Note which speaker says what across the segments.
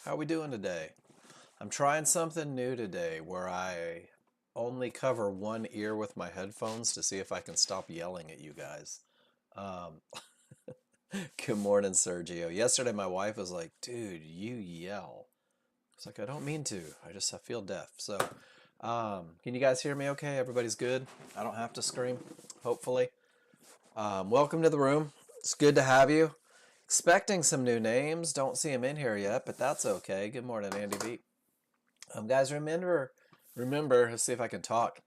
Speaker 1: How we doing today? I'm trying something new today where I only cover one ear with my headphones to see if I can stop yelling at you guys. Um, Good morning, Sergio. Yesterday my wife was like, dude, you yell. It's like, I don't mean to. I feel deaf. So, can you guys hear me okay? Everybody's good? I don't have to scream, hopefully. Welcome to the room. It's good to have you. Expecting some new names. Don't see them in here yet, but that's okay. Good morning, Andy B. Guys, remember, let's see if I can talk.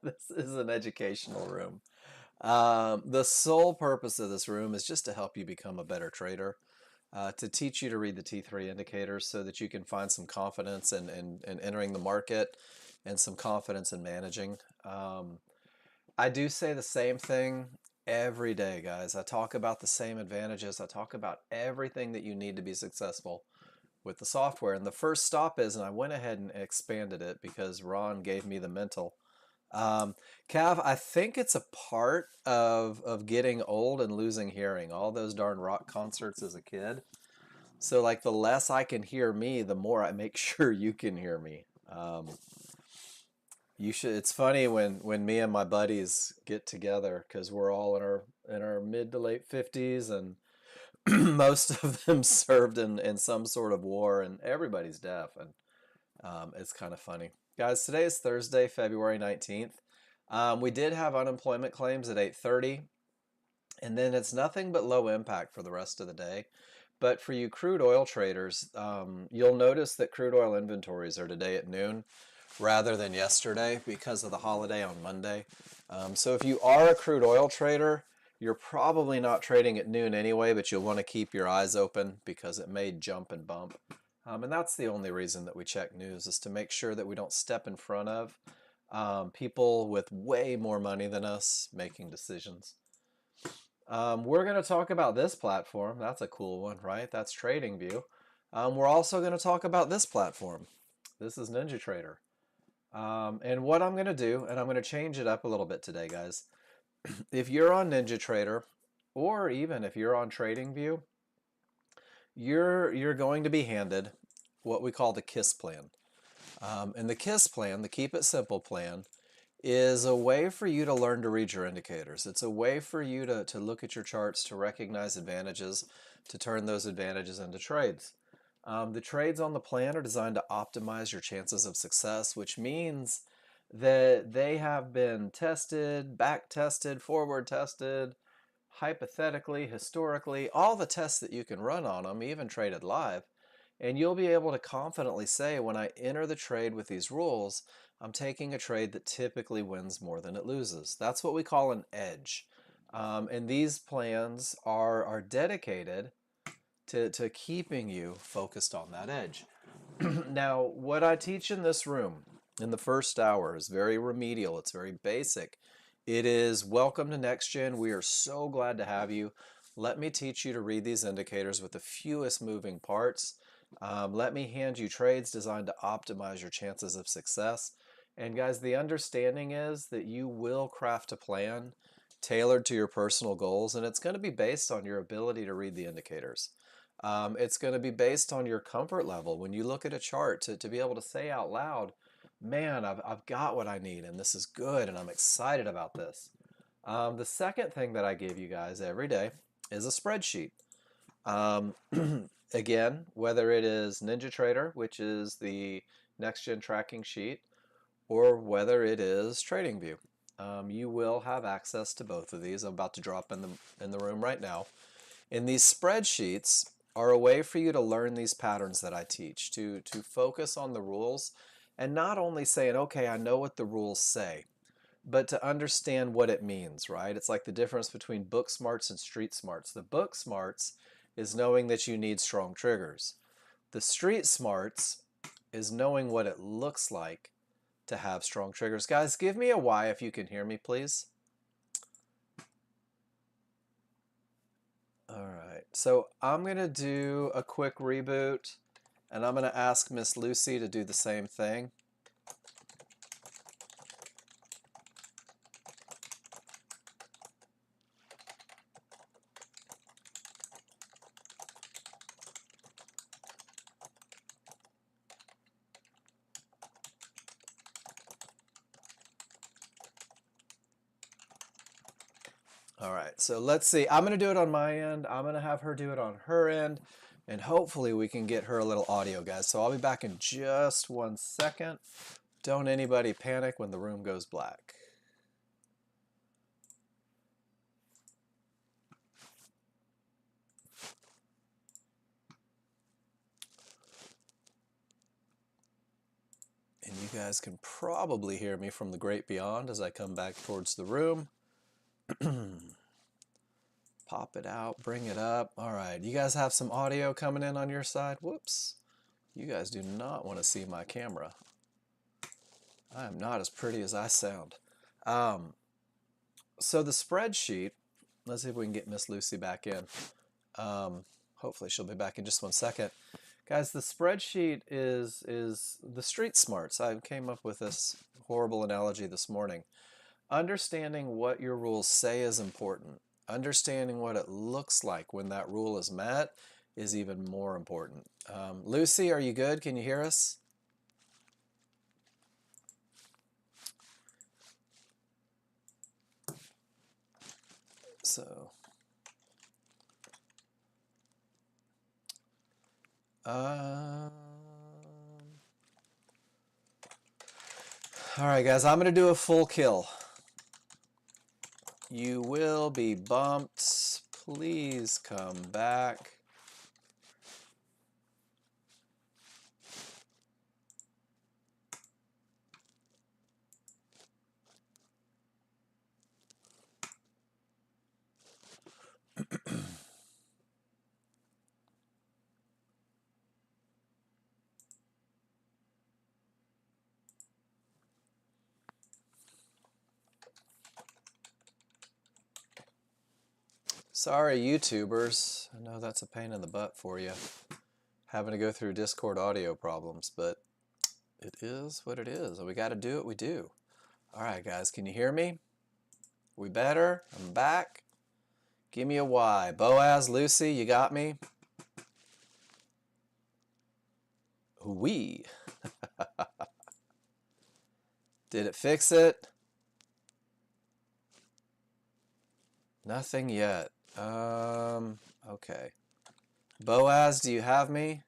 Speaker 1: This is an educational room. The sole purpose of this room is just to help you become a better trader, to teach you to read the T3 indicators so that you can find some confidence in entering the market and some confidence in managing. I do say the same thing every day, guys. I talk about the same advantages. I talk about everything that you need to be successful with the software. And the first stop is, and I went ahead and expanded it because Ron gave me the mental. Um, Cav, I think it's a part of getting old and losing hearing. All those darn rock concerts as a kid. So like the less I can hear me, the more I make sure you can hear me. You should. It's funny when me and my buddies get together because we're all in our mid to late 50s and most of them served in some sort of war, and everybody's deaf, and it's kind of funny. Guys, today is Thursday, February 19th. We did have unemployment claims at 8:30, and then it's nothing but low impact for the rest of the day. But for you crude oil traders, you'll notice that crude oil inventories are today at noon rather than yesterday because of the holiday on Monday. So if you are a crude oil trader, you're probably not trading at noon anyway, but you'll want to keep your eyes open because it may jump and bump. And that's the only reason that we check news, is to make sure that we don't step in front of people with way more money than us making decisions. We're going to talk about this platform. That's a cool one, right? That's TradingView. We're also going to talk about this platform. This is NinjaTrader. And what I'm going to do, and I'm going to change it up a little bit today, guys. If you're on NinjaTrader, or even if you're on TradingView, you're going to be handed what we call the KISS plan. And the KISS plan, the Keep It Simple plan, is a way for you to learn to read your indicators. It's a way for you to look at your charts, to recognize advantages, to turn those advantages into trades. The trades on the plan are designed to optimize your chances of success, which means that they have been tested, back tested, forward tested, hypothetically, historically, all the tests that you can run on them, even traded live. And you'll be able to confidently say, when I enter the trade with these rules, I'm taking a trade that typically wins more than it loses. That's what we call an edge. And these plans are dedicated to keeping you focused on that edge. Now, what I teach in this room in the first hour is very remedial. It's very basic. It is welcome to Nexgen. We are so glad to have you. Let me teach you to read these indicators with the fewest moving parts. Let me hand you trades designed to optimize your chances of success. And guys, the understanding is that you will craft a plan tailored to your personal goals, and it's going to be based on your ability to read the indicators. It's going to be based on your comfort level. When you look at a chart, to be able to say out loud, man, I've got what I need, and this is good, and I'm excited about this. The second thing that I give you guys every day is a spreadsheet. Um, Again, whether it is NinjaTrader, which is the next-gen tracking sheet, or whether it is TradingView. You will have access to both of these. I'm about to drop in the room right now. And these spreadsheets are a way for you to learn these patterns that I teach, to focus on the rules and not only saying, okay, I know what the rules say, but to understand what it means, right? It's like the difference between book smarts and street smarts. The book smarts is knowing that you need strong triggers. The street smarts is knowing what it looks like to have strong triggers. Guys, give me a Y if you can hear me, please. All right, so I'm going to do a quick reboot, and I'm going to ask Miss Lucy to do the same thing. All right, so let's see. I'm going to do it on my end. I'm going to have her do it on her end, and hopefully we can get her a little audio, guys. So I'll be back in just 1 second. Don't anybody panic when the room goes black. And you guys can probably hear me from the great beyond as I come back towards the room. Pop it out, bring it up. All right, you guys have some audio coming in on your side? Whoops. You guys do not want to see my camera. I am not as pretty as I sound. So the spreadsheet, let's see if we can get Miss Lucy back in. Hopefully she'll be back in just 1 second. Guys, the spreadsheet is the street smarts. I came up with this horrible analogy this morning. Understanding what your rules say is important. Understanding what it looks like when that rule is met is even more important. Lucy, are you good? Can you hear us? So, all right, guys, I'm going to do a full kill. You will be bumped. Please come back. Sorry, YouTubers. I know that's a pain in the butt for you, having to go through Discord audio problems, but it is what it is. We got to do what we do. All right, guys, can you hear me? We better? I'm back. Give me a Y. Boaz, Lucy, you got me? We. Did it fix it? Nothing yet. Okay. Boaz, do you have me?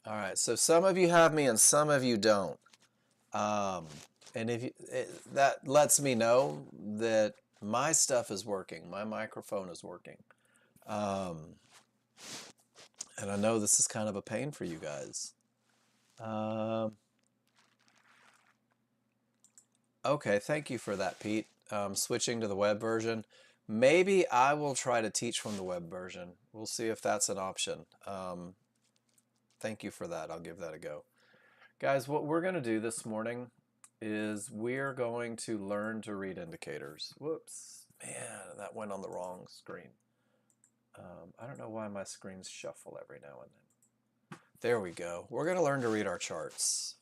Speaker 1: All right, so some of you have me and some of you don't. And if you, that lets me know that my stuff is working, my microphone is working. And I know this is kind of a pain for you guys. Okay, thank you for that, Pete. Switching to the web version. Maybe I will try to teach from the web version. We'll see if that's an option. Thank you for that. I'll give that a go. Guys, what we're going to do this morning is we're going to learn to read indicators. Whoops. Man, that went on the wrong screen. I don't know why my screens shuffle every now and then. There we go. We're going to learn to read our charts.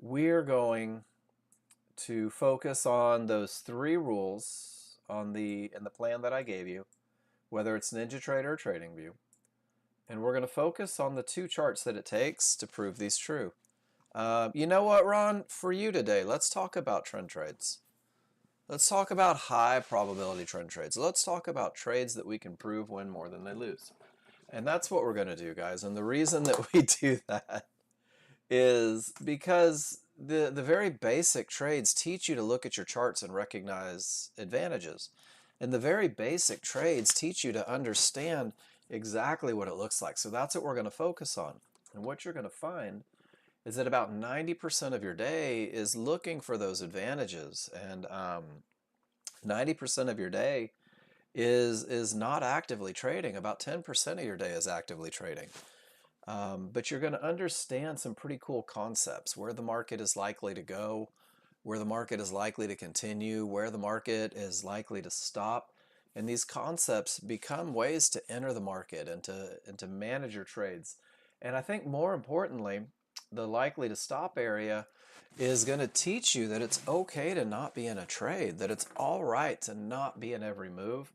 Speaker 1: We're going to focus on those 3 rules in the plan that I gave you, whether it's NinjaTrader or TradingView. And we're going to focus on the 2 charts that it takes to prove these true. You know what, Ron? For you today, let's talk about trend trades. Let's talk about high probability trend trades. Let's talk about trades that we can prove win more than they lose. And that's what we're going to do, guys. And the reason that we do that is because the very basic trades teach you to look at your charts and recognize advantages. And the very basic trades teach you to understand exactly what it looks like. So that's what we're going to focus on. And what you're going to find is that about 90% of your day is looking for those advantages, and 90% of your day is not actively trading. About 10% of your day is actively trading. But you're going to understand some pretty cool concepts, where the market is likely to go, where the market is likely to continue, where the market is likely to stop. And these concepts become ways to enter the market and to manage your trades. And I think more importantly, the likely to stop area is going to teach you that it's okay to not be in a trade, that it's all right to not be in every move,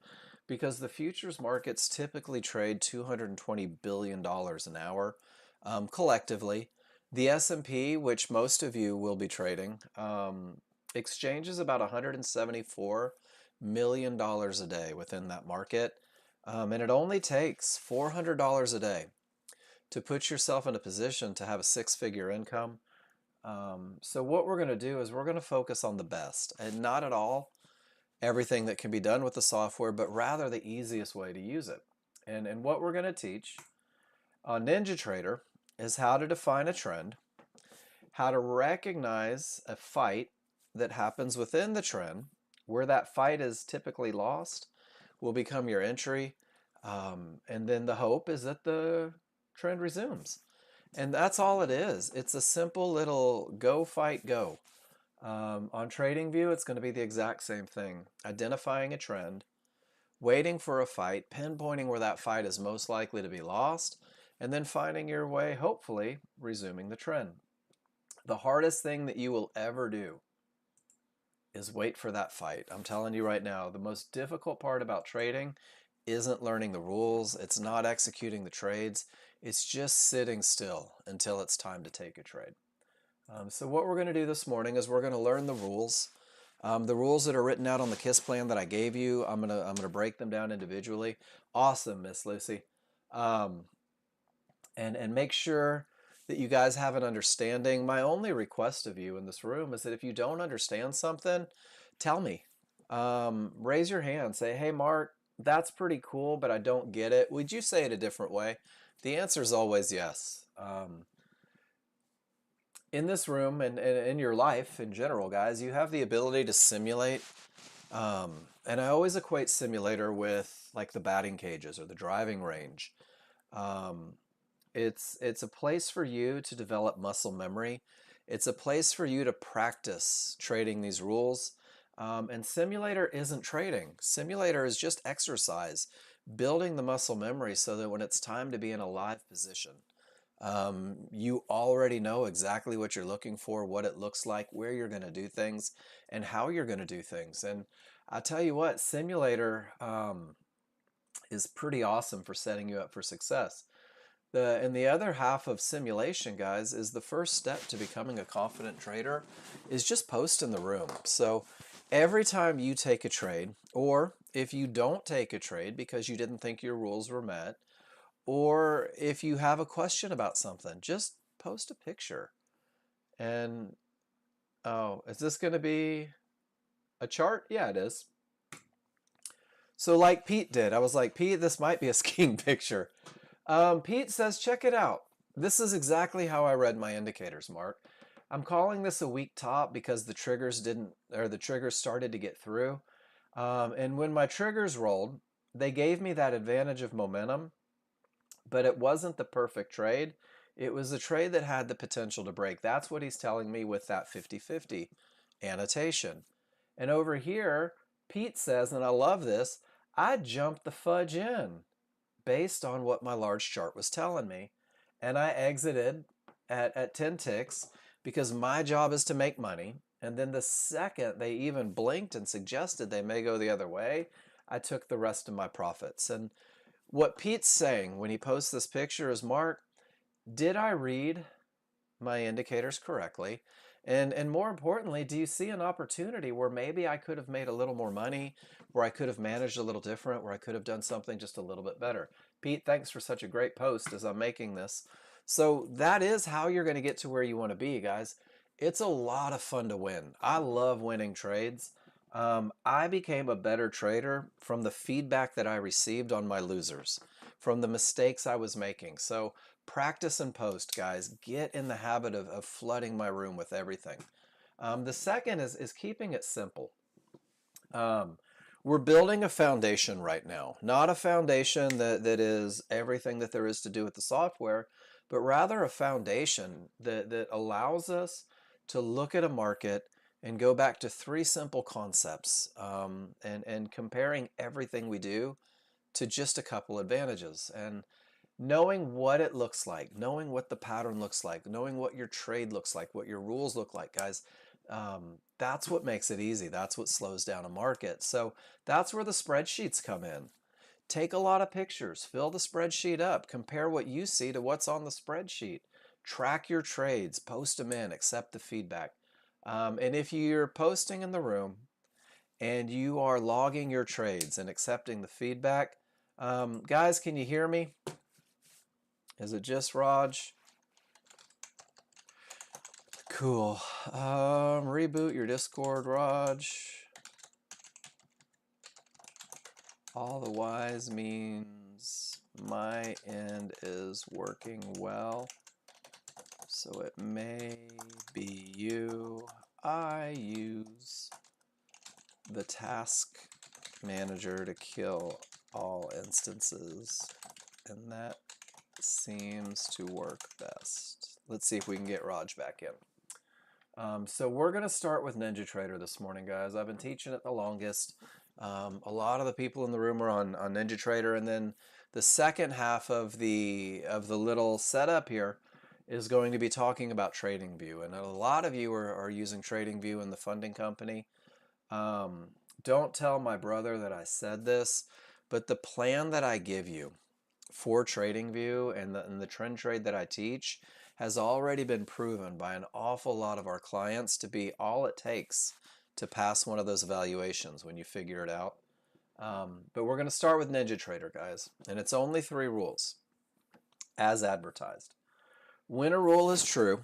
Speaker 1: because the futures markets typically trade $220 billion an hour collectively. The S&P, which most of you will be trading, exchanges about $174 million a day within that market. And it only takes $400 a day to put yourself in a position to have a six-figure income. So what we're going to do is we're going to focus on the best, and not at all everything that can be done with the software, but rather the easiest way to use it. And what we're going to teach on NinjaTrader is how to define a trend, how to recognize a fight that happens within the trend, where that fight is typically lost will become your entry, and then the hope is that the trend resumes. And that's all it is. It's a simple little go, fight, go. On TradingView, it's going to be the exact same thing. Identifying a trend, waiting for a fight, pinpointing where that fight is most likely to be lost, and then finding your way, hopefully, resuming the trend. The hardest thing that you will ever do is wait for that fight. I'm telling you right now, the most difficult part about trading isn't learning the rules, it's not executing the trades, it's just sitting still until it's time to take a trade. So what we're going to do this morning is we're going to learn the rules. The rules that are written out on the KISS plan that I gave you, I'm gonna break them down individually. Awesome, Miss Lucy. Um, and make sure that you guys have an understanding. My only request of you in this room is that if you don't understand something, tell me. Raise your hand. Say, hey, Mark, that's pretty cool, but I don't get it. Would you say it a different way? The answer is always yes. In this room and in your life in general, guys, you have the ability to simulate. And I always equate simulator with like the batting cages or the driving range. Um, it's a place for you to develop muscle memory. It's a place for you to practice trading these rules. And simulator isn't trading. Simulator is just exercise, building the muscle memory so that when it's time to be in a live position, you already know exactly what you're looking for, what it looks like, where you're going to do things, and how you're going to do things. And I'll tell you what, simulator is pretty awesome for setting you up for success. And the other half of simulation, guys, is the first step to becoming a confident trader is just post in the room. So every time you take a trade, or if you don't take a trade because you didn't think your rules were met, or if you have a question about something, just post a picture. And, oh, is this going to be a chart? Yeah, it is. So like Pete did, I was like, Pete, this might be a skiing picture. Pete says, check it out. This is exactly how I read my indicators, Mark. I'm calling this a weak top because the triggers started to get through. And when my triggers rolled, they gave me that advantage of momentum, but it wasn't the perfect trade. It was a trade that had the potential to break. That's what he's telling me with that 50-50 annotation. And over here, Pete says, and I love this, I jumped the fudge in based on what my large chart was telling me. And I exited at 10 ticks because my job is to make money. And then the second they even blinked and suggested they may go the other way, I took the rest of my profits. And what Pete's saying when he posts this picture is, Mark, did I read my indicators correctly? And more importantly, do you see an opportunity where maybe I could have made a little more money, where I could have managed a little different, where I could have done something just a little bit better? Pete, thanks for such a great post as I'm making this. So that is how you're going to get to where you want to be, guys. It's a lot of fun to win. I love winning trades. I became a better trader from the feedback that I received on my losers, from the mistakes I was making. So practice and post, guys. Get in the habit of flooding my room with everything. The second is keeping it simple. Um, we're building a foundation right now, not a foundation that is everything that there is to do with the software, but rather a foundation that allows us to look at a market and go back to three simple concepts, and comparing everything we do to just a couple advantages. And knowing what it looks like, knowing what the pattern looks like, knowing what your trade looks like, what your rules look like, guys. That's what makes it easy. That's what slows down a market. So that's where the spreadsheets come in. Take a lot of pictures, fill the spreadsheet up, compare what you see to what's on the spreadsheet. Track your trades, post them in, accept the feedback. And if you're posting in the room and you are logging your trades and accepting the feedback, guys, can you hear me? Is it just Raj? Cool. Reboot your Discord, Raj. All the wise means my end is working well, so it may be you. I use the task manager to kill all instances, and that seems to work best. Let's see if we can get Raj back in. So we're going to start with NinjaTrader this morning, guys. I've been teaching it the longest. A lot of the people in the room are on NinjaTrader, and then the second half of the little setup here is going to be talking about TradingView. And a lot of you are using TradingView in the funding company. Don't tell my brother that I said this, but the plan that I give you for TradingView and the trend trade that I teach has already been proven by an awful lot of our clients to be all it takes to pass one of those evaluations when you figure it out. But we're going to start with NinjaTrader, guys, and it's only 3 rules as advertised. When a rule is true,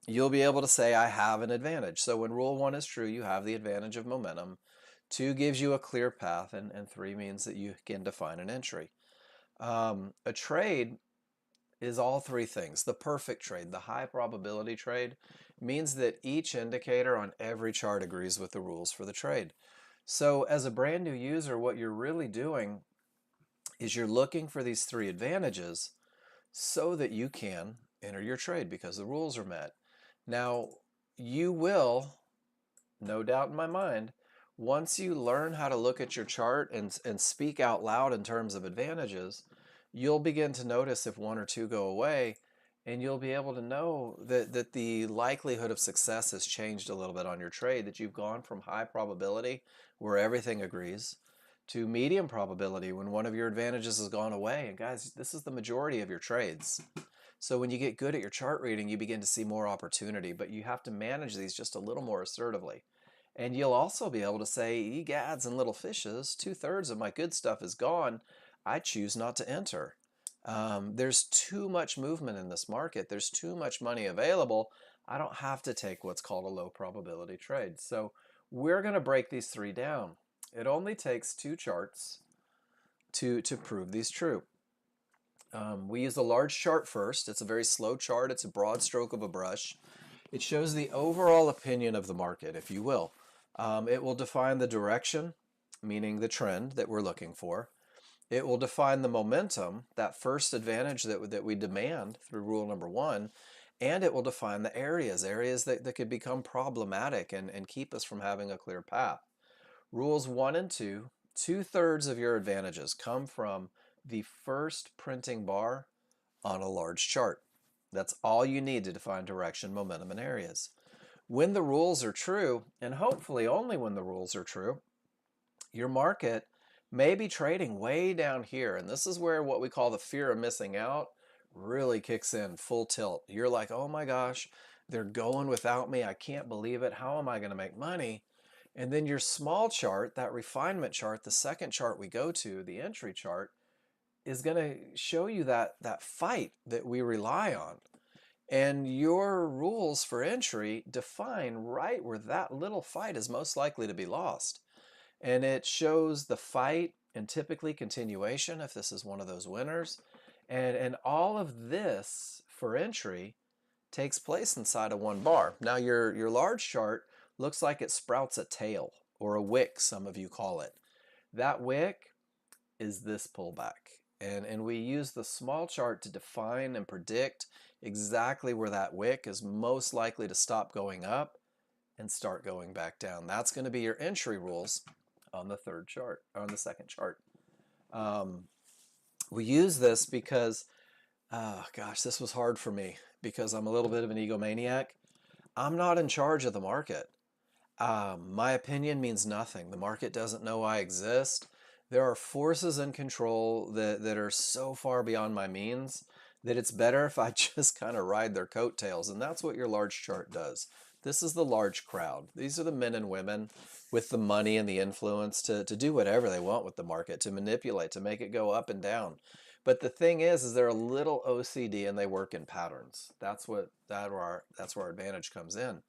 Speaker 1: you'll be able to say I have an advantage. So when rule 1 is true, you have the advantage of momentum. 2 gives you a clear path, and 3 means that you can define an entry. A trade is all 3 things. The perfect trade, the high probability trade, means that each indicator on every chart agrees with the rules for the trade. So as a brand new user, what you're really doing is you're looking for these 3 advantages so that you can enter your trade because the rules are met. Now, you will, no doubt in my mind, once you learn how to look at your chart and speak out loud in terms of advantages, you'll begin to notice if 1 or 2 go away, and you'll be able to know that the likelihood of success has changed a little bit on your trade, that you've gone from high probability, where everything agrees, to medium probability when one of your advantages has gone away. And guys, this is the majority of your trades. So when you get good at your chart reading, you begin to see more opportunity, but you have to manage these just a little more assertively. And you'll also be able to say, egads and little fishes, 2/3 of my good stuff is gone. I choose not to enter. There's too much movement in this market. There's too much money available. I don't have to take what's called a low probability trade. So we're going to break these 3 down. It only takes 2 charts to prove these true. We use a large chart first. It's a very slow chart. It's a broad stroke of a brush. It shows the overall opinion of the market, if you will. It will define the direction, meaning the trend that we're looking for. It will define the momentum, that first advantage that we demand through rule number 1. And it will define the areas that could become problematic and keep us from having a clear path. Rules 1 and 2, 2/3 of your advantages come from the first printing bar on a large chart. That's all you need to define direction, momentum, and areas. When the rules are true, and hopefully only when the rules are true, your market may be trading way down here. And this is where what we call the fear of missing out really kicks in full tilt. You're like, oh my gosh, they're going without me. I can't believe it. How am I going to make money? And then your small chart, that refinement chart, the second chart we go to, the entry chart, is going to show you that fight that we rely on. And your rules for entry define right where that little fight is most likely to be lost. And it shows the fight and typically continuation if this is one of those winners. And all of this for entry takes place inside of 1 bar. Now your large chart looks like it sprouts a tail or a wick, some of you call it. That wick is this pullback. And we use the small chart to define and predict exactly where that wick is most likely to stop going up and start going back down. That's going to be your entry rules on the 3rd chart, or on the 2nd chart. We use this because Oh, gosh, this was hard for me because I'm a little bit of an egomaniac. I'm not in charge of the market. My opinion means nothing. The market doesn't know I exist. There are forces in control that are so far beyond my means that it's better if I just kind of ride their coattails. And that's what your large chart does. This is the large crowd. These are the men and women with the money and the influence to do whatever they want with the market, to manipulate, to make it go up and down. But the thing is they're a little OCD and they work in patterns. That's where our advantage comes in.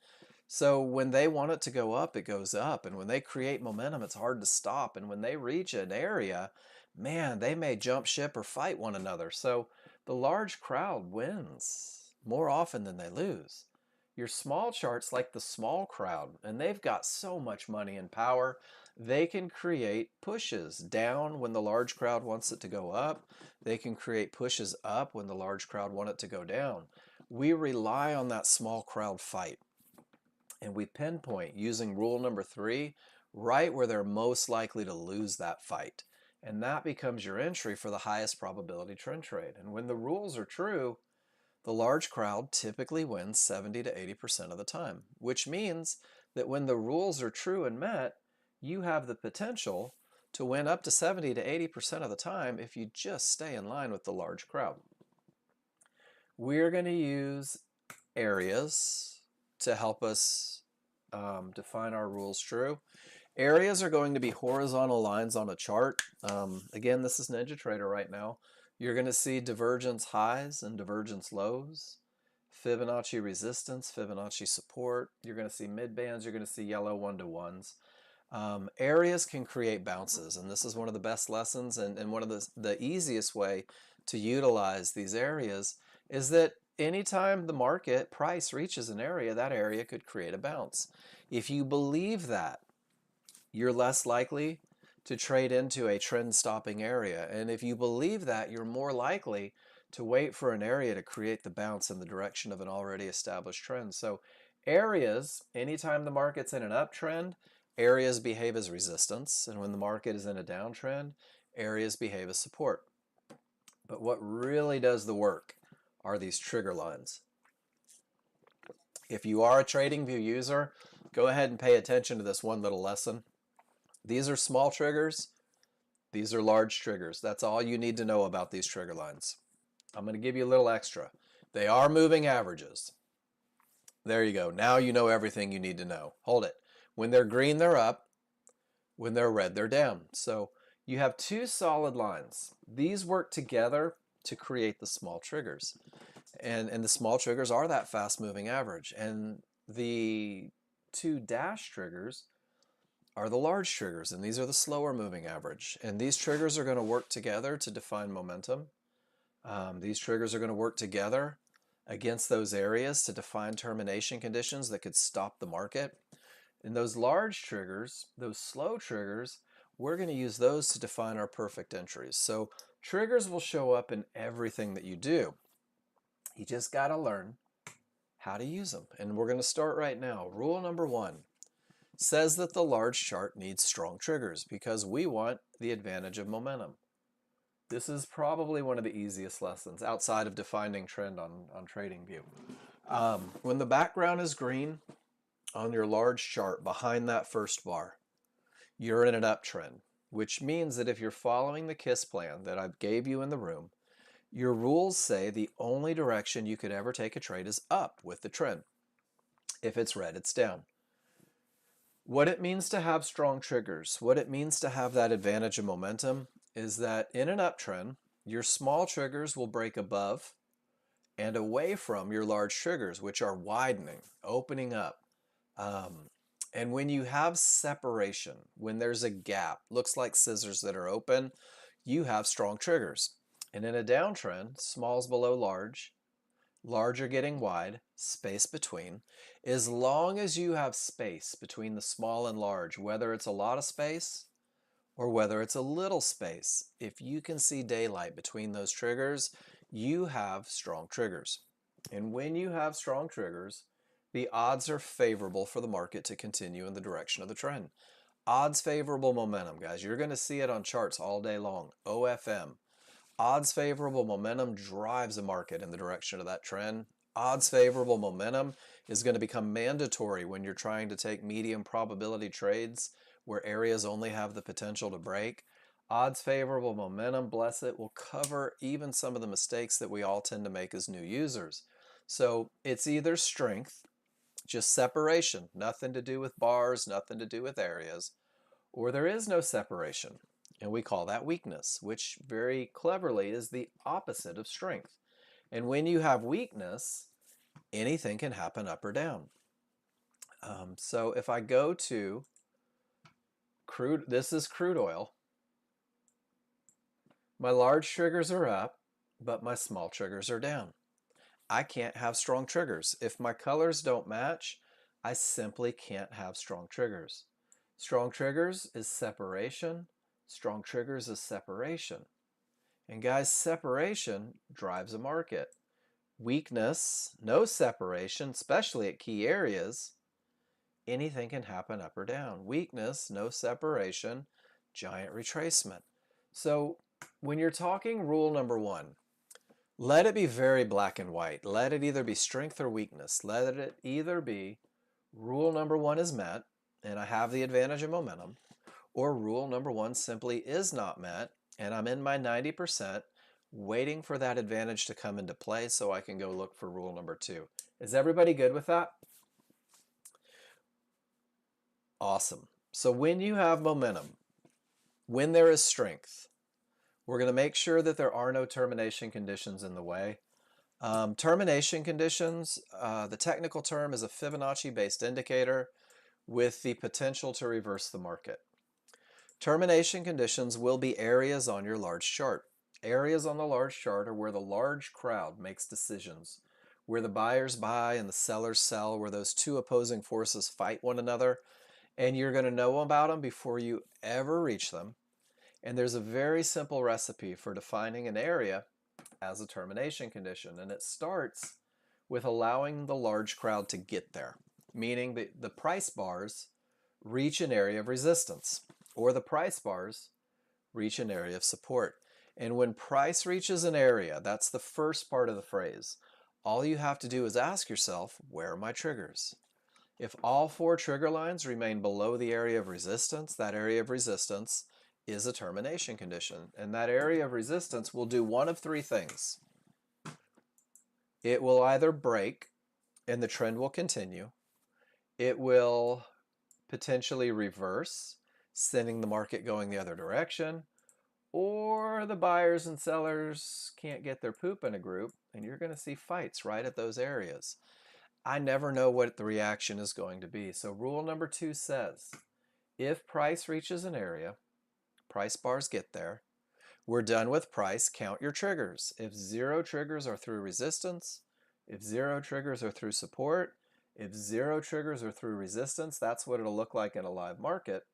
Speaker 1: So when they want it to go up, it goes up. And when they create momentum, it's hard to stop. And when they reach an area, man, they may jump ship or fight one another. So the large crowd wins more often than they lose. Your small chart's like the small crowd, and they've got so much money and power. They can create pushes down when the large crowd wants it to go up. They can create pushes up when the large crowd want it to go down. We rely on that small crowd fight. And we pinpoint using rule number 3 right where they're most likely to lose that fight. And that becomes your entry for the highest probability trend trade. And when the rules are true, the large crowd typically wins 70 to 80% of the time, which means that when the rules are true and met, you have the potential to win up to 70 to 80% of the time if you just stay in line with the large crowd. We're going to use areas to help us define our rules true. Areas are going to be horizontal lines on a chart. Again, this is NinjaTrader right now. You're going to see divergence highs and divergence lows, Fibonacci resistance, Fibonacci support. You're going to see mid bands. You're going to see yellow 1-to-1s. Areas can create bounces, and this is one of the best lessons and one of the easiest way to utilize these areas is that anytime the market price reaches an area, that area could create a bounce. If you believe that, you're less likely to trade into a trend stopping area. And if you believe that, you're more likely to wait for an area to create the bounce in the direction of an already established trend. So areas, anytime the market's in an uptrend, areas behave as resistance. And when the market is in a downtrend, areas behave as support. But what really does the work are these trigger lines. If you are a TradingView user, go ahead and pay attention to this one little lesson. These are small triggers. These are large triggers. That's all you need to know about these trigger lines. I'm going to give you a little extra. They are moving averages. There you go. Now you know everything you need to know. Hold it. When they're green, they're up. When they're red, they're down. So you have two solid lines. These work together to create the small triggers. And the small triggers are that fast moving average. And the two dash triggers are the large triggers, and these are the slower moving average. And these triggers are going to work together to define momentum. These triggers are going to work together against those areas to define termination conditions that could stop the market. And those large triggers, those slow triggers, we're going to use those to define our perfect entries. So triggers will show up in everything that you do. You just got to learn how to use them. And we're going to start right now. Rule number 1 says that the large chart needs strong triggers because we want the advantage of momentum. This is probably one of the easiest lessons outside of defining trend on TradingView. When the background is green on your large chart behind that first bar, you're in an uptrend, which means that if you're following the KISS plan that I gave you in the room, your rules say the only direction you could ever take a trade is up with the trend. If it's red, it's down. What it means to have strong triggers, what it means to have that advantage of momentum is that in an uptrend, your small triggers will break above and away from your large triggers, which are widening, opening up. And when you have separation, when there's a gap, looks like scissors that are open, you have strong triggers. And in a downtrend, small's below large, large are getting wide, space between. As long as you have space between the small and large, whether it's a lot of space or whether it's a little space, if you can see daylight between those triggers, you have strong triggers. And when you have strong triggers, the odds are favorable for the market to continue in the direction of the trend. Odds favorable momentum, guys. You're going to see it on charts all day long. OFM. Odds favorable momentum drives a market in the direction of that trend. Odds favorable momentum is going to become mandatory when you're trying to take medium probability trades where areas only have the potential to break. Odds favorable momentum, bless it, will cover even some of the mistakes that we all tend to make as new users. So it's either strength, just separation, nothing to do with bars, nothing to do with areas, or there is no separation, and we call that weakness, which very cleverly is the opposite of strength. And when you have weakness, anything can happen up or down. So if I go to crude, this is crude oil. My large triggers are up, but my small triggers are down. I can't have strong triggers. If my colors don't match, I simply can't have strong triggers. Strong triggers is separation. Strong triggers is separation. And guys, separation drives a market. Weakness, no separation, especially at key areas, anything can happen up or down. Weakness, no separation, giant retracement. So when you're talking rule number one, let it be very black and white. Let it either be strength or weakness. Let it either be rule number one is met, and I have the advantage of momentum, or rule number one simply is not met, and I'm in my 90%, waiting for that advantage to come into play so I can go look for rule number two. Is everybody good with that? Awesome. So when you have momentum, when there is strength, we're going to make sure that there are no termination conditions in the way. Termination conditions, the technical term is a Fibonacci-based indicator with the potential to reverse the market. Termination conditions will be areas on your large chart. Areas on the large chart are where the large crowd makes decisions, where the buyers buy and the sellers sell, where those two opposing forces fight one another, and you're going to know about them before you ever reach them. And there's a very simple recipe for defining an area as a termination condition, and it starts with allowing the large crowd to get there, meaning that the price bars reach an area of resistance, or the price bars reach an area of support. And when price reaches an area, that's the first part of the phrase. All you have to do is ask yourself, where are my triggers? If all four trigger lines remain below the area of resistance, that area of resistance is a termination condition. And that area of resistance will do one of three things. It will either break and the trend will continue. It will potentially reverse, sending the market going the other direction, or the buyers and sellers can't get their poop in a group, and you're going to see fights right at those areas. I never know what the reaction is going to be. So rule number two says, if price reaches an area, price bars get there, we're done with price, count your triggers. If zero triggers are through resistance, if zero triggers are through support, if zero triggers are through resistance, that's what it'll look like in a live market.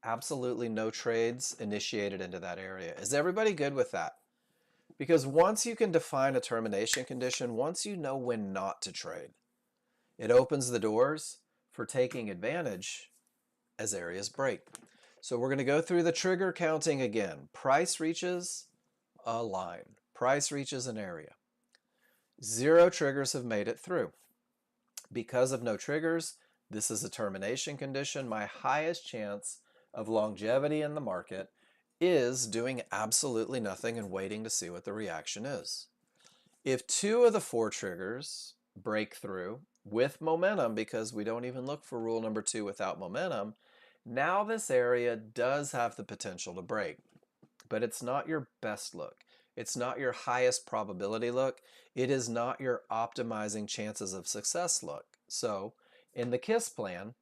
Speaker 1: Absolutely no trades initiated into that area. Is everybody good with that? Because once you can define a termination condition, once you know when not to trade, it opens the doors for taking advantage as areas break. So we're going to go through the trigger counting again. Price reaches a line. Price reaches an area. Zero triggers have made it through. Because of no triggers, this is a termination condition. My highest chance of longevity in the market is doing absolutely nothing and waiting to see what the reaction is. If two of the four triggers break through with momentum, because we don't even look for rule number two without momentum, now this area does have the potential to break, but it's not your best look. It's not your highest probability look. It is not your optimizing chances of success look. So in the KISS plan,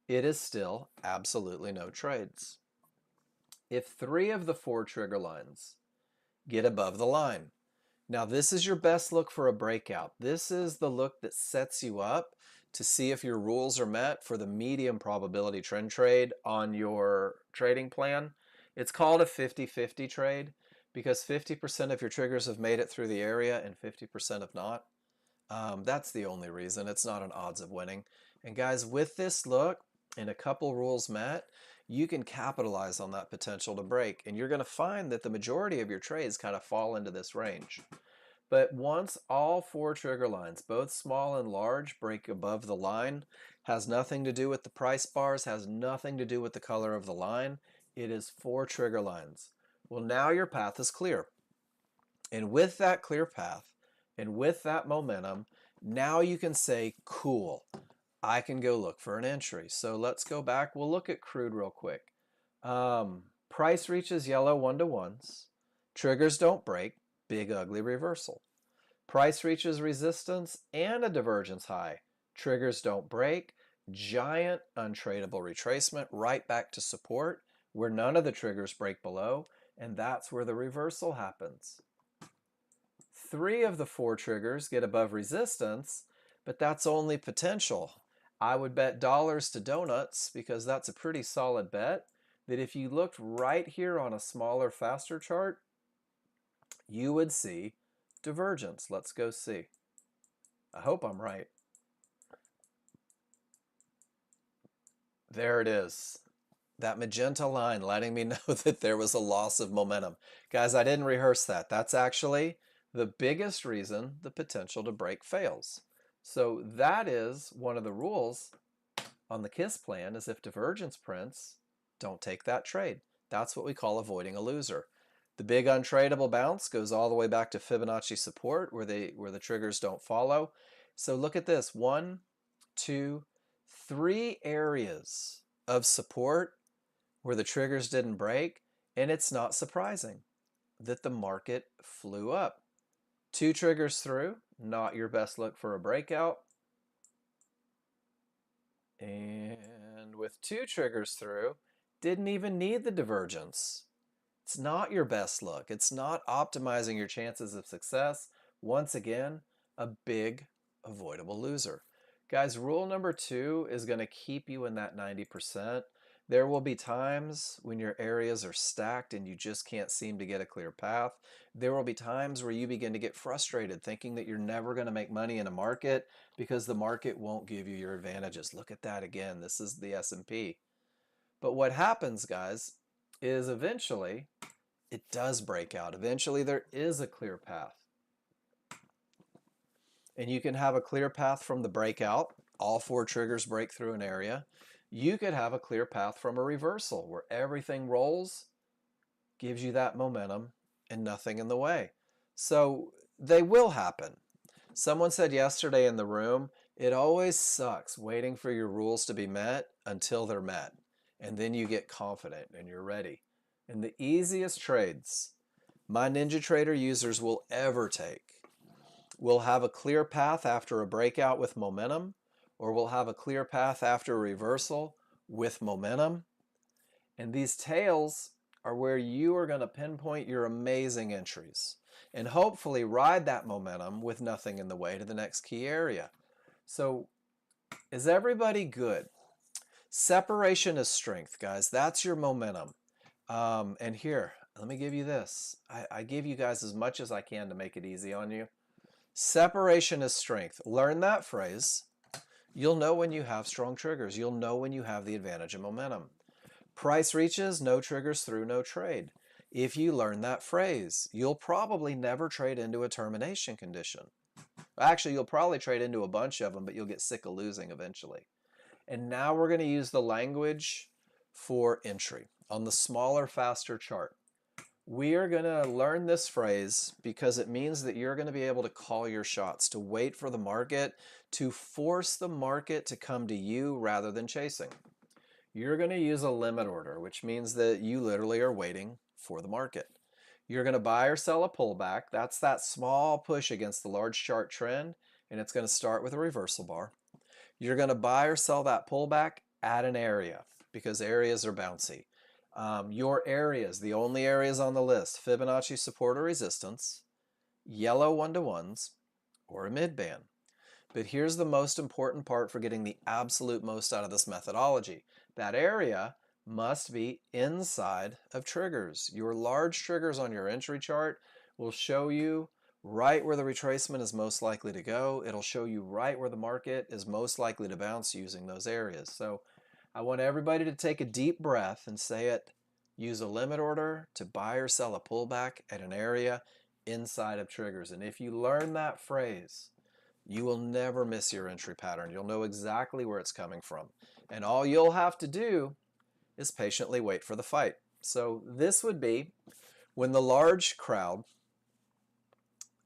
Speaker 1: it is still absolutely no trades. If three of the four trigger lines get above the line, now this is your best look for a breakout. This is the look that sets you up to see if your rules are met for the medium probability trend trade on your trading plan. It's called a 50-50 trade because 50% of your triggers have made it through the area and 50% have not. That's the only reason. It's not an odds of winning. And guys, with this look and a couple rules met, you can capitalize on that potential to break. And you're going to find that the majority of your trades kind of fall into this range. But once all 4 trigger lines, both small and large, break above the line, has nothing to do with the price bars, has nothing to do with the color of the line. It is 4 trigger lines. Well, now your path is clear. And with that clear path and with that momentum, now you can say, cool, I can go look for an entry. So let's go back. We'll look at crude real quick. Price reaches yellow 1-to-1s. Triggers don't break. Big ugly reversal. Price reaches resistance and a divergence high. Triggers don't break. Giant untradeable retracement right back to support where none of the triggers break below, and that's where the reversal happens. 3 of the 4 triggers get above resistance, but that's only potential. I would bet dollars to donuts, because that's a pretty solid bet, that if you looked right here on a smaller, faster chart, you would see divergence. Let's go see. I hope I'm right. There it is. That magenta line letting me know that there was a loss of momentum. Guys, I didn't rehearse that. That's actually the biggest reason the potential to break fails. So that is one of the rules on the KISS plan, is if divergence prints, don't take that trade. That's what we call avoiding a loser. The big untradeable bounce goes all the way back to Fibonacci support where the triggers don't follow. So look at this, 1, 2, 3 areas of support where the triggers didn't break, and it's not surprising that the market flew up. 2 triggers through, not your best look for a breakout. And with 2 triggers through, didn't even need the divergence. It's not your best look. It's not optimizing your chances of success. Once again, a big avoidable loser. Guys, rule number 2 is going to keep you in that 90%. There will be times when your areas are stacked and you just can't seem to get a clear path. There will be times where you begin to get frustrated thinking that you're never going to make money in a market because the market won't give you your advantages. Look at that again. This is the S&P. But what happens, guys, is eventually it does break out. Eventually there is a clear path. And you can have a clear path from the breakout. All 4 triggers break through an area. You could have a clear path from a reversal where everything rolls, gives you that momentum, and nothing in the way. So they will happen. Someone said yesterday in the room, it always sucks waiting for your rules to be met until they're met. And then you get confident and you're ready. And the easiest trades my NinjaTrader users will ever take will have a clear path after a breakout with momentum, or we'll have a clear path after a reversal with momentum. And these tails are where you are going to pinpoint your amazing entries and hopefully ride that momentum with nothing in the way to the next key area. So is everybody good? Separation is strength, guys. That's your momentum. And here, let me give you this. I give you guys as much as I can to make it easy on you. Separation is strength. Learn that phrase. You'll know when you have strong triggers. You'll know when you have the advantage of momentum. Price reaches, no triggers through, no trade. If you learn that phrase, you'll probably never trade into a termination condition. Actually, you'll probably trade into a bunch of them, but you'll get sick of losing eventually. And now we're going to use the language for entry on the smaller, faster chart. We are going to learn this phrase because it means that you're going to be able to call your shots, to wait for the market, to force the market to come to you rather than chasing. You're going to use a limit order, which means that you literally are waiting for the market. You're going to buy or sell a pullback. That's that small push against the large chart trend, and it's going to start with a reversal bar. You're going to buy or sell that pullback at an area because areas are bouncy. Your areas, the only areas on the list, Fibonacci support or resistance, yellow 1-to-1s, or a mid-band. But here's the most important part for getting the absolute most out of this methodology. That area must be inside of triggers. Your large triggers on your entry chart will show you right where the retracement is most likely to go. It'll show you right where the market is most likely to bounce using those areas. So I want everybody to take a deep breath and say it. Use a limit order to buy or sell a pullback at an area inside of triggers. And if you learn that phrase, you will never miss your entry pattern. You'll know exactly where it's coming from. And all you'll have to do is patiently wait for the fight. So this would be when the large crowd,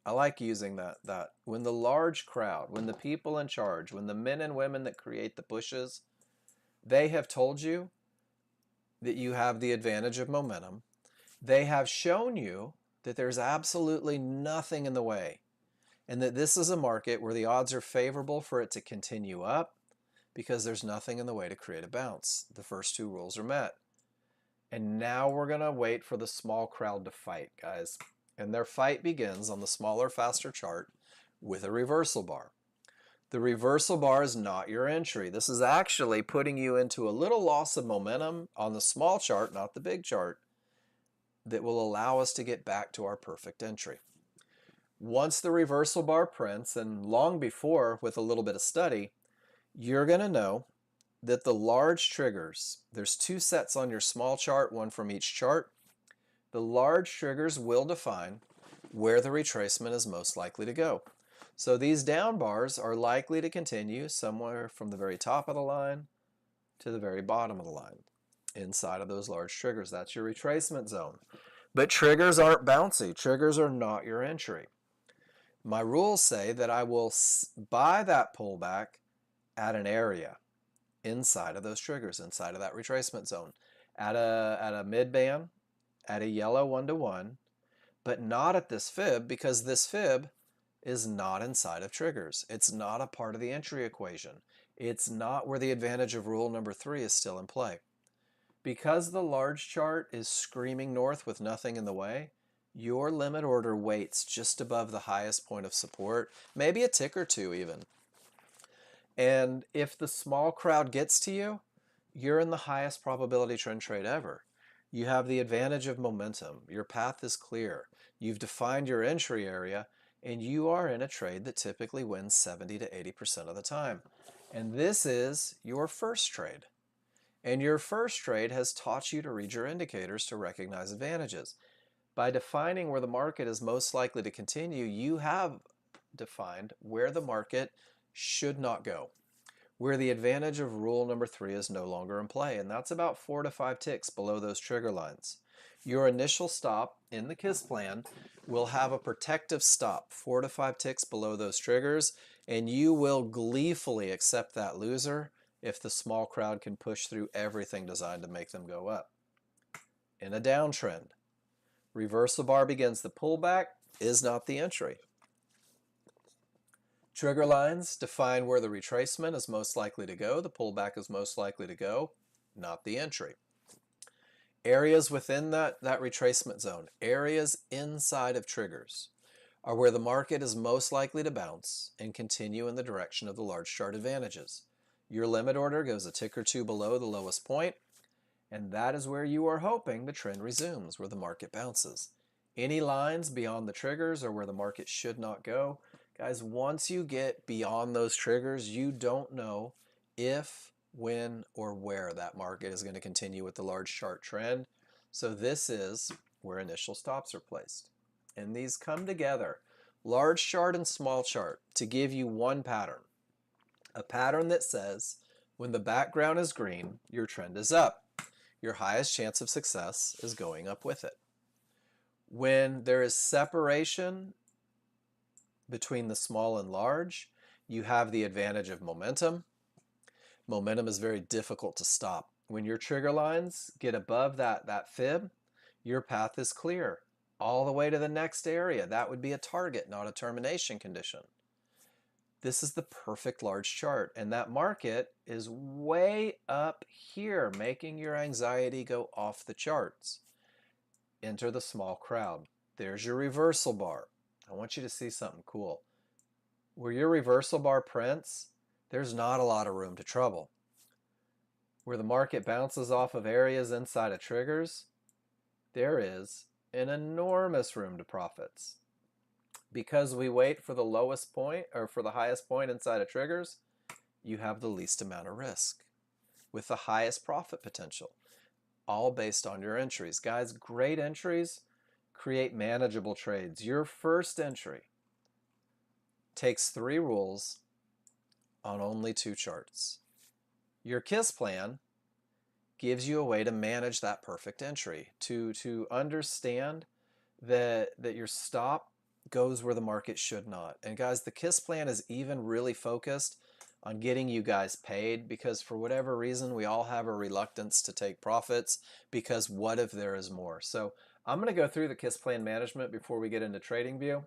Speaker 1: I like using that when the large crowd, when the people in charge, when the men and women that create the pushes, they have told you that you have the advantage of momentum. They have shown you that there's absolutely nothing in the way and that this is a market where the odds are favorable for it to continue up because there's nothing in the way to create a bounce. The first two rules are met. And now we're going to wait for the small crowd to fight, guys. And their fight begins on the smaller, faster chart with a reversal bar. The reversal bar is not your entry. This is actually putting you into a little loss of momentum on the small chart, not the big chart, that will allow us to get back to our perfect entry. Once the reversal bar prints, and long before with a little bit of study, you're going to know that the large triggers, there's two sets on your small chart, one from each chart. The large triggers will define where the retracement is most likely to go. So these down bars are likely to continue somewhere from the very top of the line to the very bottom of the line. Inside of those large triggers, that's your retracement zone. But triggers aren't bouncy. Triggers are not your entry. My rules say that I will buy that pullback at an area inside of those triggers, inside of that retracement zone, at a mid band, at a yellow 1-to-1, but not at this fib because this fib is not inside of triggers. It's not a part of the entry equation. It's not where the advantage of rule number 3 is still in play. Because the large chart is screaming north with nothing in the way, your limit order waits just above the highest point of support, maybe a tick or two even. And if the small crowd gets to you, you're in the highest probability trend trade ever. You have the advantage of momentum. Your path is clear. You've defined your entry area, and you are in a trade that typically wins 70 to 80% of the time. And this is your first trade. And your first trade has taught you to read your indicators to recognize advantages. By defining where the market is most likely to continue, you have defined where the market should not go, where the advantage of rule number 3 is no longer in play, and that's about 4 to 5 ticks below those trigger lines. Your initial stop in the KISS plan will have a protective stop 4 to 5 ticks below those triggers, and you will gleefully accept that loser if the small crowd can push through everything designed to make them go up. In a downtrend, reversal bar begins the pullback, is not the entry. Trigger lines define where the retracement is most likely to go, the pullback is most likely to go, not the entry. Areas within that retracement zone, areas inside of triggers, are where the market is most likely to bounce and continue in the direction of the large chart advantages. Your limit order goes a tick or two below the lowest point, and that is where you are hoping the trend resumes, where the market bounces. Any lines beyond the triggers are where the market should not go. Guys, once you get beyond those triggers, you don't know if, when, or where that market is going to continue with the large chart trend. So this is where initial stops are placed. And these come together, large chart and small chart, to give you one pattern. A pattern that says when the background is green, your trend is up. Your highest chance of success is going up with it. When there is separation between the small and large, you have the advantage of momentum. Momentum is very difficult to stop. When your trigger lines get above that fib, your path is clear all the way to the next area. That would be a target, not a termination condition. This is the perfect large chart, and that market is way up here, making your anxiety go off the charts. Enter the small crowd. There's your reversal bar. I want you to see something cool. Where your reversal bar prints, there's not a lot of room to trouble. Where the market bounces off of areas inside of triggers, there is an enormous room to profits. Because we wait for the lowest point or for the highest point inside of triggers, you have the least amount of risk. with the highest profit potential, all based on your entries. Guys, great entries create manageable trades. Your first entry takes 3 rules on only 2 charts. Your KISS plan gives you a way to manage that perfect entry, to understand that your stop goes where the market should not. And guys, the KISS plan is even really focused on getting you guys paid, because for whatever reason, we all have a reluctance to take profits because what if there is more? So I'm going to go through the KISS plan management before we get into trading view.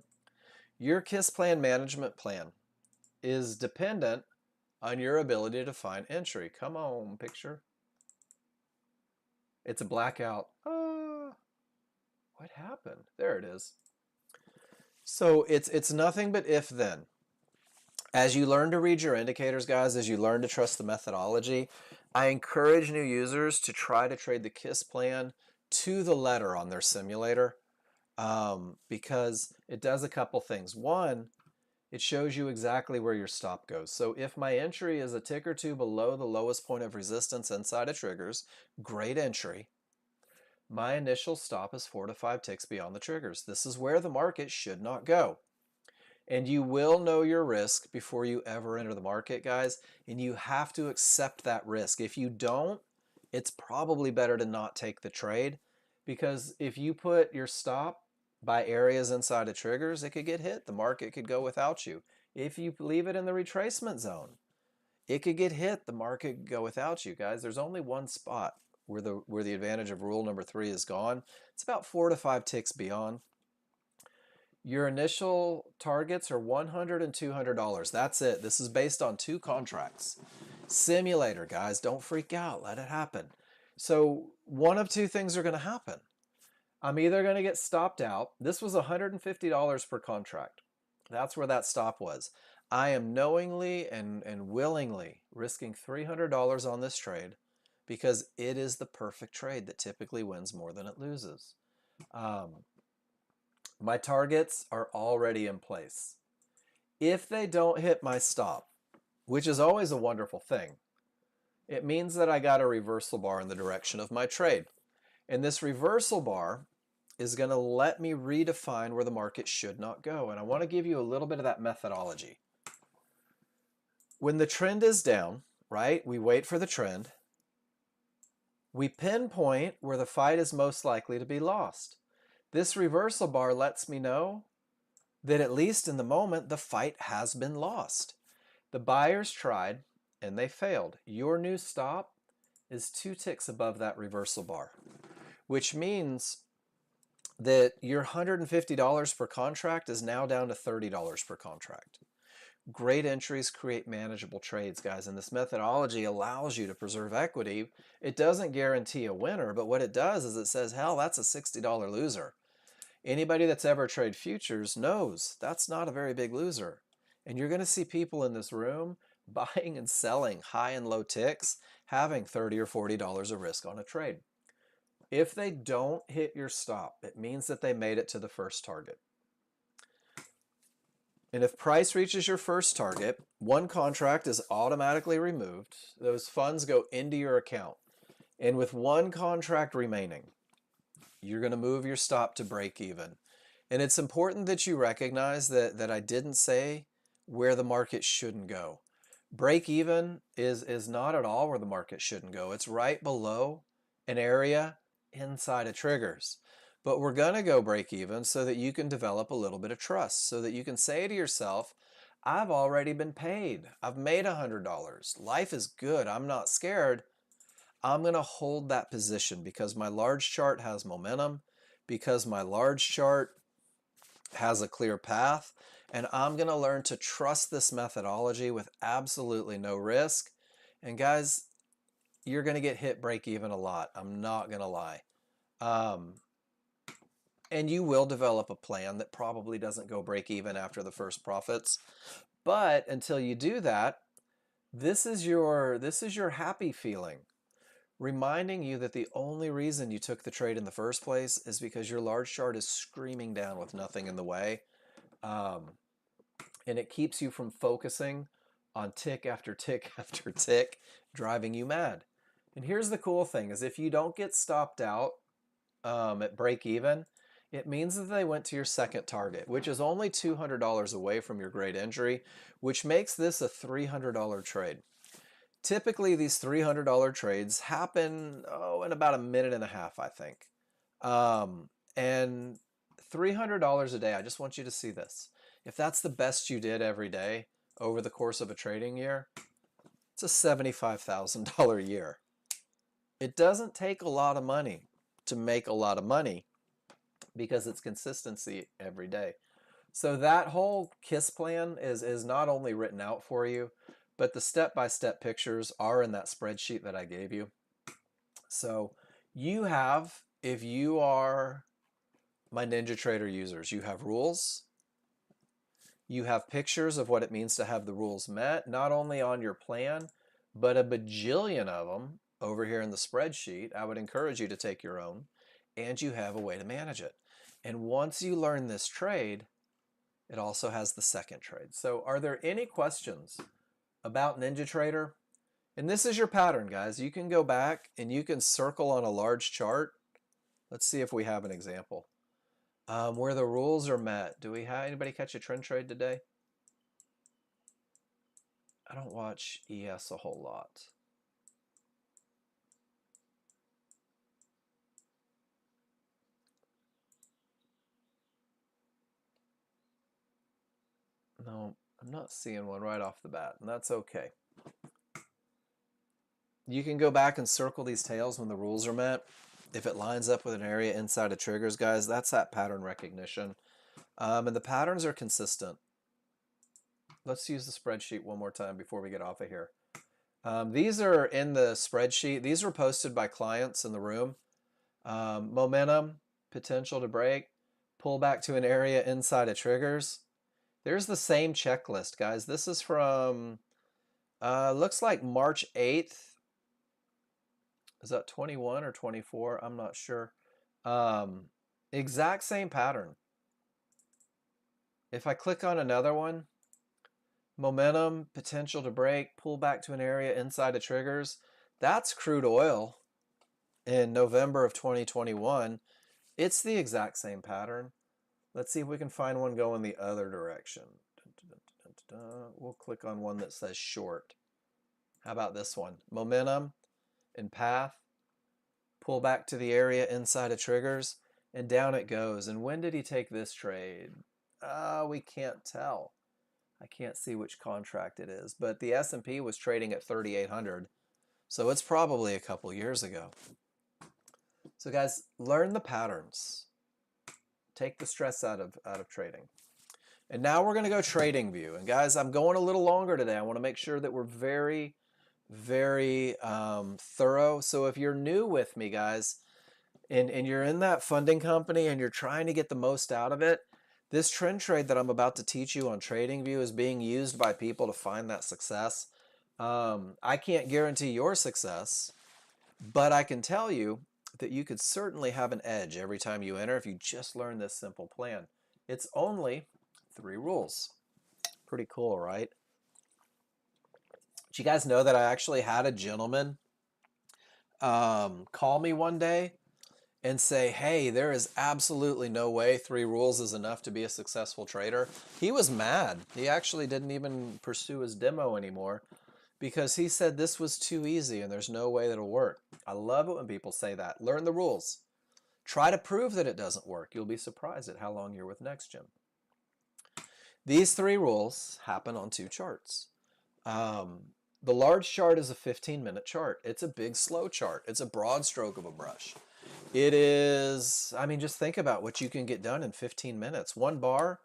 Speaker 1: Your KISS plan management plan is dependent on your ability to find entry. Come on, picture. It's a blackout. What happened? There it is. So it's nothing but if then. As you learn to read your indicators, guys, as you learn to trust the methodology, I encourage new users to try to trade the KISS plan to the letter on their simulator, because it does a couple things. One, it shows you exactly where your stop goes. So if my entry is a tick or two below the lowest point of resistance inside of triggers, great entry. My initial stop is 4 to 5 ticks beyond the triggers. This is where the market should not go. And you will know your risk before you ever enter the market, guys, and you have to accept that risk. If you don't, it's probably better to not take the trade, because if you put your stop by areas inside of triggers, it could get hit. The market could go without you. If you leave it in the retracement zone, it could get hit. The market could go without you, guys. There's only one spot where the advantage of rule number 3 is gone. It's about 4 to 5 ticks beyond. Your initial targets are $100 and $200. That's it. This is based on 2 contracts. Simulator, guys, don't freak out. Let it happen. So one of 2 things are going to happen. I'm either going to get stopped out. This was $150 per contract. That's where that stop was. I am knowingly and willingly risking $300 on this trade because it is the perfect trade that typically wins more than it loses. My targets are already in place. If they don't hit my stop, which is always a wonderful thing, it means that I got a reversal bar in the direction of my trade. And this reversal bar is going to let me redefine where the market should not go. And I want to give you a little bit of that methodology. When the trend is down, right, we wait for the trend. We pinpoint where the fight is most likely to be lost. This reversal bar lets me know that at least in the moment, the fight has been lost. The buyers tried and they failed. Your new stop is 2 ticks above that reversal bar, which means that your $150 per contract is now down to $30 per contract. Great entries create manageable trades, guys, and this methodology allows you to preserve equity. It doesn't guarantee a winner, but what it does is it says, hell, that's a $60 loser. Anybody that's ever traded futures knows that's not a very big loser. And you're going to see people in this room buying and selling high and low ticks, having $30 or $40 of risk on a trade. If they don't hit your stop, it means that they made it to the first target. And if price reaches your first target, 1 contract is automatically removed. Those funds go into your account. And with 1 contract remaining, you're going to move your stop to break even. And it's important that you recognize that I didn't say where the market shouldn't go. Break even is not at all where the market shouldn't go. It's right below an area inside of triggers. But we're going to go break even so that you can develop a little bit of trust, so that you can say to yourself, I've already been paid. I've made $100. Life is good. I'm not scared. I'm going to hold that position because my large chart has momentum, because my large chart has a clear path, and I'm going to learn to trust this methodology with absolutely no risk. And guys, you're going to get hit break even a lot. I'm not going to lie. And you will develop a plan that probably doesn't go break even after the first profits. But until you do that, this is your happy feeling, reminding you that the only reason you took the trade in the first place is because your large chart is screaming down with nothing in the way. And it keeps you from focusing on tick after tick after tick, driving you mad. And here's the cool thing is if you don't get stopped out at break even, it means that they went to your second target, which is only $200 away from your great injury, which makes this a $300 trade. Typically, these $300 trades happen in about a minute and a half, I think. And $300 a day, I just want you to see this. If that's the best you did every day over the course of a trading year, it's a $75,000 year. It doesn't take a lot of money to make a lot of money because it's consistency every day. So that whole KISS plan is not only written out for you, but the step-by-step pictures are in that spreadsheet that I gave you. So you have, if you are my NinjaTrader users, you have rules, you have pictures of what it means to have the rules met, not only on your plan, but a bajillion of them over here in the spreadsheet. I would encourage you to take your own, and you have a way to manage it. And once you learn this trade, it also has the second trade. So are there any questions about NinjaTrader? And this is your pattern, guys. You can go back and you can circle on a large chart. Let's see if we have an example. Where the rules are met. Do we have anybody catch a trend trade today? I don't watch ES a whole lot. No, I'm not seeing one right off the bat, and that's okay. You can go back and circle these tails when the rules are met. If it lines up with an area inside of triggers, guys, that's that pattern recognition. And the patterns are consistent. Let's use the spreadsheet one more time before we get off of here. These are in the spreadsheet. These were posted by clients in the room. Momentum, potential to break, pull back to an area inside of triggers. There's the same checklist, guys. This is from, looks like March 8th. Is that 21 or 24? I'm not sure. Exact same pattern. If I click on another one, momentum, potential to break, pull back to an area inside of triggers, that's crude oil in November of 2021. It's the exact same pattern. Let's see if we can find one going the other direction. We'll click on one that says short. How about this one? Momentum and path, pull back to the area inside of triggers, and down it goes. And when did he take this trade? We can't tell. I can't see which contract it is, but the S&P was trading at 3,800, so it's probably a couple years ago. So guys, learn the patterns. Take the stress out of trading. And now we're going to go trading view. And guys, I'm going a little longer today. I want to make sure that we're very, very thorough. So if you're new with me, guys, and you're in that funding company and you're trying to get the most out of it, this trend trade that I'm about to teach you on TradingView is being used by people to find that success. I can't guarantee your success, but I can tell you that you could certainly have an edge every time you enter if you just learn this simple plan. It's only 3 rules. Pretty cool, right? Did you guys know that I actually had a gentleman call me one day and say, hey, there is absolutely no way 3 rules is enough to be a successful trader? He was mad. He actually didn't even pursue his demo anymore because he said this was too easy and there's no way that it'll work. I love it when people say that. Learn the rules. Try to prove that it doesn't work. You'll be surprised at how long you're with Nexgen. These 3 rules happen on 2 charts. The large chart is a 15-minute chart. It's a big, slow chart. It's a broad stroke of a brush. It is, I mean, just think about what you can get done in 15 minutes. 1 bar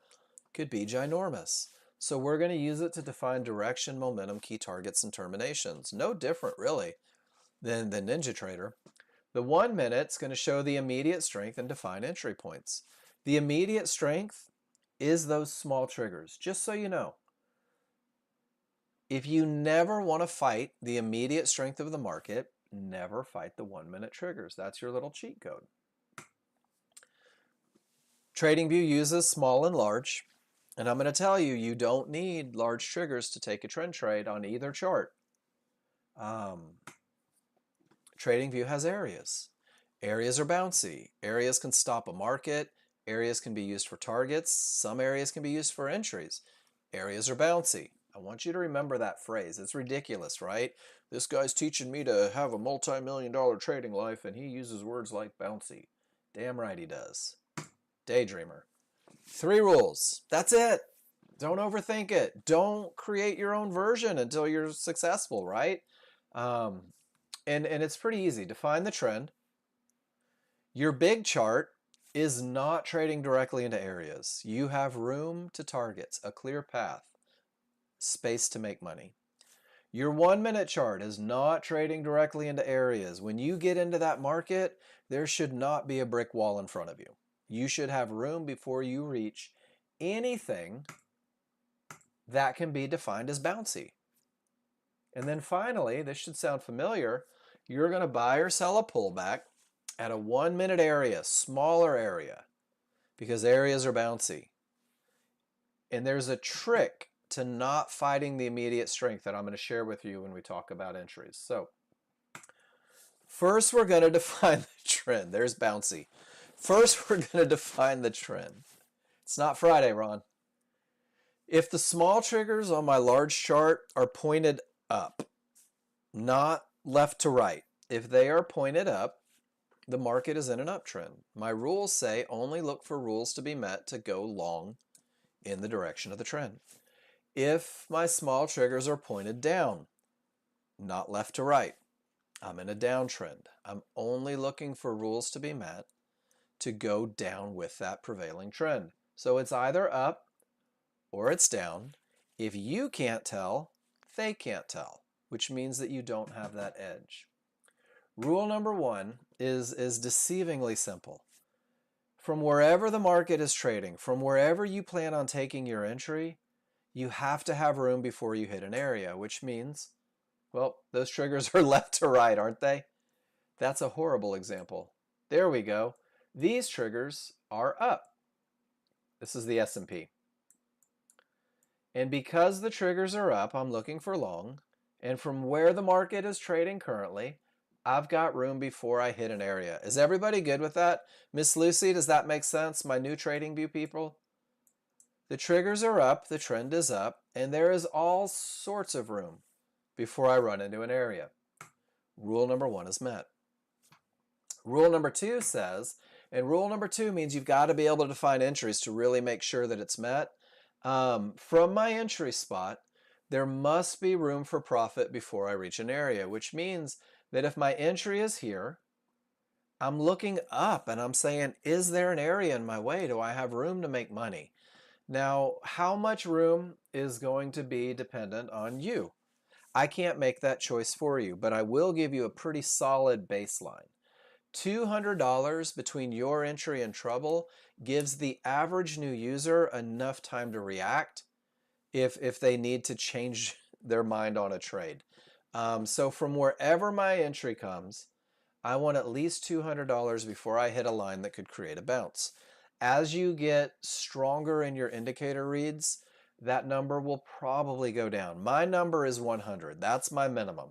Speaker 1: could be ginormous. So we're going to use it to define direction, momentum, key targets, and terminations. No different, really, than NinjaTrader. The 1 minute's going to show the immediate strength and define entry points. The immediate strength is those small triggers, just so you know. If you never want to fight the immediate strength of the market, never fight the 1 minute triggers. That's your little cheat code. TradingView uses small and large, and I'm going to tell you, you don't need large triggers to take a trend trade on either chart. TradingView has areas. Areas are bouncy. Areas can stop a market. Areas can be used for targets. Some areas can be used for entries. Areas are bouncy. I want you to remember that phrase. It's ridiculous, right? This guy's teaching me to have a multi-million-dollar trading life, and he uses words like bouncy. Damn right he does. Daydreamer. 3 rules. That's it. Don't overthink it. Don't create your own version until you're successful, right? And it's pretty easy. Define the trend. Your big chart is not trading directly into areas. You have room to targets, a clear path, space to make money. Your 1-minute chart is not trading directly into areas. When you get into that market, there should not be a brick wall in front of you. You should have room before you reach anything that can be defined as bouncy. And then finally, this should sound familiar, you're going to buy or sell a pullback at a 1-minute area, smaller area, because areas are bouncy. And there's a trick to not fighting the immediate strength that I'm going to share with you when we talk about entries. So first we're going to define the trend. There's bouncy. First we're going to define the trend. It's not Friday, Ron. If the small triggers on my large chart are pointed up, not left to right, if they are pointed up, the market is in an uptrend. My rules say only look for rules to be met to go long in the direction of the trend. If my small triggers are pointed down, not left to right, I'm in a downtrend. I'm only looking for rules to be met to go down with that prevailing trend. So it's either up or it's down. If you can't tell, they can't tell, which means that you don't have that edge. Rule number 1 is deceivingly simple. From wherever the market is trading, from wherever you plan on taking your entry, you have to have room before you hit an area, which means, well, those triggers are left to right, aren't they? That's a horrible example. There we go. These triggers are up. This is the S&P. And because the triggers are up, I'm looking for long. And from where the market is trading currently, I've got room before I hit an area. Is everybody good with that? Miss Lucy, does that make sense? My new TradingView people? The triggers are up, the trend is up, and there is all sorts of room before I run into an area. Rule number 1 is met. Rule number 2 says, and rule number 2 means you've got to be able to define entries to really make sure that it's met. From my entry spot, there must be room for profit before I reach an area, which means that if my entry is here, I'm looking up and I'm saying, is there an area in my way? Do I have room to make money? Now, how much room is going to be dependent on you? I can't make that choice for you, but I will give you a pretty solid baseline. $200 between your entry and trouble gives the average new user enough time to react if they need to change their mind on a trade. So from wherever my entry comes, I want at least $200 before I hit a line that could create a bounce. As you get stronger in your indicator reads, that number will probably go down. My number is 100. That's my minimum.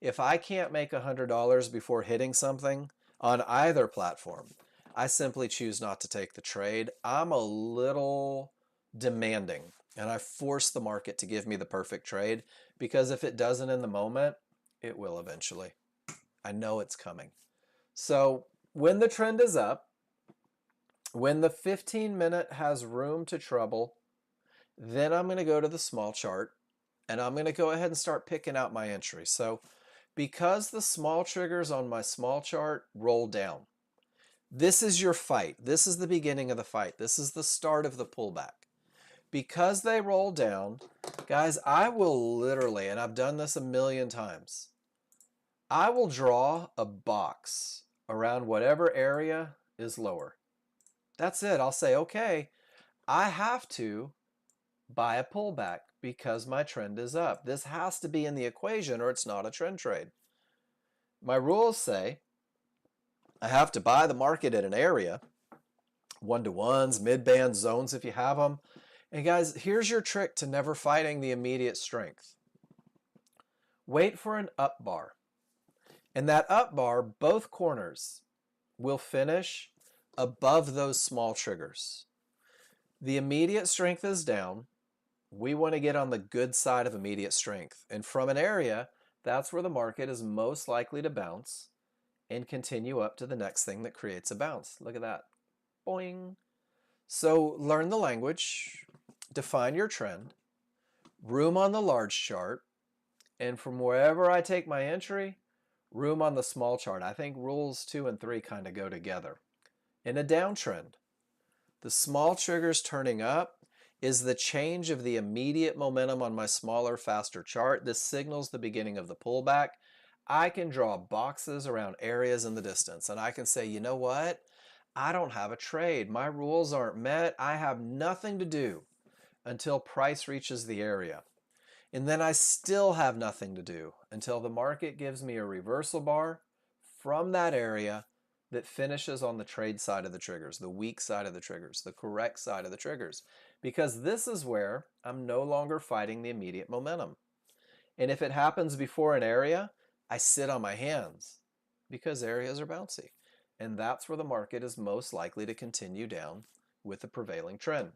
Speaker 1: If I can't make $100 before hitting something on either platform, I simply choose not to take the trade. I'm a little demanding, and I force the market to give me the perfect trade, because if it doesn't in the moment, it will eventually. I know it's coming. So when the trend is up, when the 15-minute has room to trouble, then I'm going to go to the small chart, and I'm going to go ahead and start picking out my entry. So because the small triggers on my small chart roll down, this is your fight. This is the beginning of the fight. This is the start of the pullback. Because they roll down, guys, I will literally, and I've done this a million times, I will draw a box around whatever area is lower. That's it. I'll say, okay, I have to buy a pullback because my trend is up. This has to be in the equation or it's not a trend trade. My rules say I have to buy the market at an area, one-to-ones, mid-band zones if you have them. And guys, here's your trick to never fighting the immediate strength. Wait for an up bar. And that up bar, both corners, will finish above those small triggers. The immediate strength is down. We want to get on the good side of immediate strength. And from an area, that's where the market is most likely to bounce and continue up to the next thing that creates a bounce. Look at that. Boing. So learn the language, define your trend, room on the large chart, and from wherever I take my entry, room on the small chart. I think rules 2 and 3 kind of go together. In a downtrend, the small triggers turning up is the change of the immediate momentum on my smaller, faster chart. This signals the beginning of the pullback. I can draw boxes around areas in the distance, and I can say, you know what? I don't have a trade. My rules aren't met. I have nothing to do until price reaches the area. And then I still have nothing to do until the market gives me a reversal bar from that area that finishes on the trade side of the triggers, the weak side of the triggers, the correct side of the triggers. Because this is where I'm no longer fighting the immediate momentum. And if it happens before an area, I sit on my hands because areas are bouncy. And that's where the market is most likely to continue down with the prevailing trend.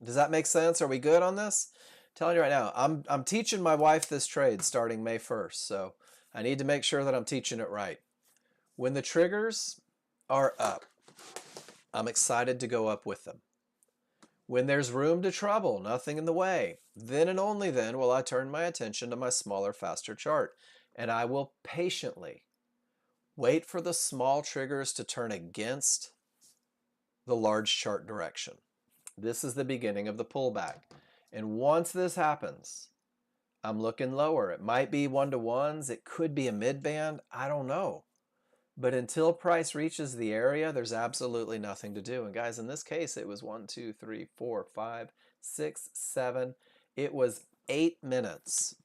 Speaker 1: Does that make sense? Are we good on this? I'm telling you right now, I'm teaching my wife this trade starting May 1st, so I need to make sure that I'm teaching it right. When the triggers are up, I'm excited to go up with them. When there's room to trouble, nothing in the way, then and only then will I turn my attention to my smaller, faster chart, and I will patiently wait for the small triggers to turn against the large chart direction. This is the beginning of the pullback. And once this happens, I'm looking lower. It might be 1-to-1s. It could be a mid-band. I don't know. But until price reaches the area, there's absolutely nothing to do. And guys, in this case, it was 1, 2, 3, 4, 5, 6, 7. It was 8 minutes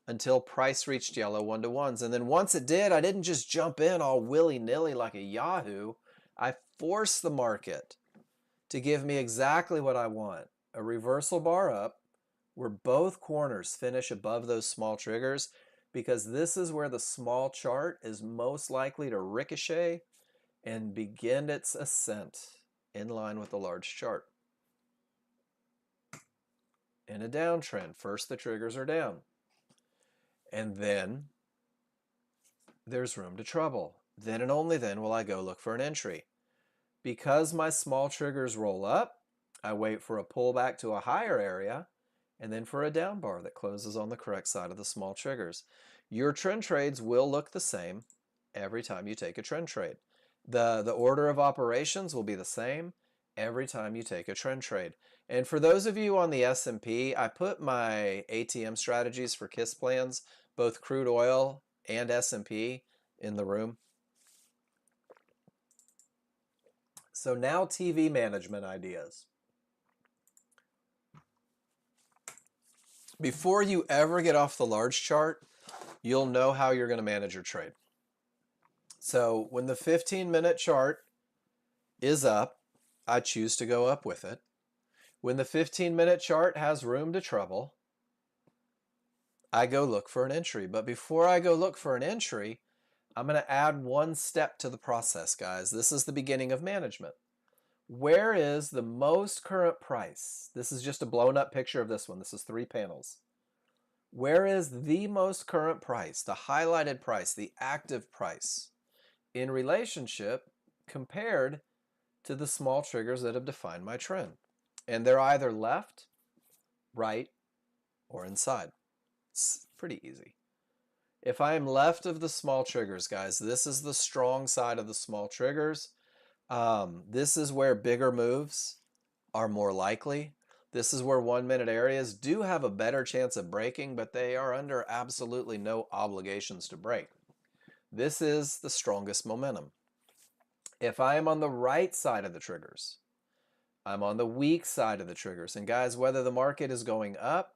Speaker 1: until price reached yellow 1-to-1s. And then once it did, I didn't just jump in all willy-nilly like a Yahoo. I forced the market to give me exactly what I want. A reversal bar up where both corners finish above those small triggers, because this is where the small chart is most likely to ricochet and begin its ascent in line with the large chart. In a downtrend, first the triggers are down, and then there's room to trouble. Then and only then will I go look for an entry. Because my small triggers roll up, I wait for a pullback to a higher area, and then for a down bar that closes on the correct side of the small triggers. Your trend trades will look the same every time you take a trend trade. The order of operations will be the same every time you take a trend trade. And for those of you on the S&P, I put my ATM strategies for KISS plans, both crude oil and S&P, in the room. So now TV management ideas. Before you ever get off the large chart, you'll know how you're going to manage your trade. So when the 15-minute chart is up, I choose to go up with it. When the 15-minute chart has room to trouble, I go look for an entry. But before I go look for an entry, I'm going to add one step to the process, guys. This is the beginning of management. Where is the most current price? This is just a blown up picture of this one. This is 3 panels. Where is the most current price, the highlighted price, the active price, in relationship compared to the small triggers that have defined my trend? And they're either left, right, or inside. It's pretty easy. If I am left of the small triggers, guys, this is the strong side of the small triggers. This is where bigger moves are more likely. This is where 1-minute areas do have a better chance of breaking, but they are under absolutely no obligations to break. This is the strongest momentum. If I am on the right side of the triggers, I'm on the weak side of the triggers. And guys, whether the market is going up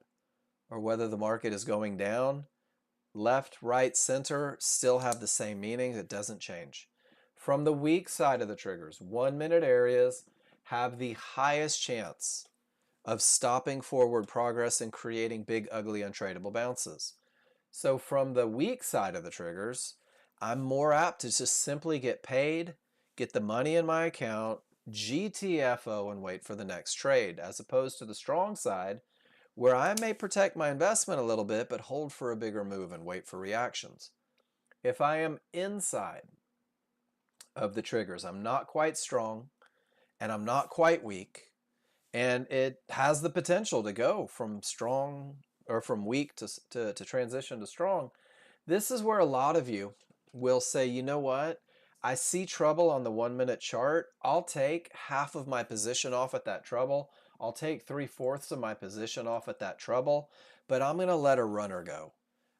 Speaker 1: or whether the market is going down, left, right, center still have the same meaning. It doesn't change. From the weak side of the triggers, 1-minute areas have the highest chance of stopping forward progress and creating big, ugly, untradeable bounces. So from the weak side of the triggers, I'm more apt to just simply get paid, get the money in my account, GTFO, and wait for the next trade, as opposed to the strong side, where I may protect my investment a little bit, but hold for a bigger move and wait for reactions. If I am inside of the triggers, I'm not quite strong and I'm not quite weak, and it has the potential to go from strong or from weak to transition to strong. This is where a lot of you will say, you know what? I see trouble on the 1 minute chart. I'll take half of my position off at that trouble. I'll take 3/4 of my position off at that trouble, but I'm going to let a runner go.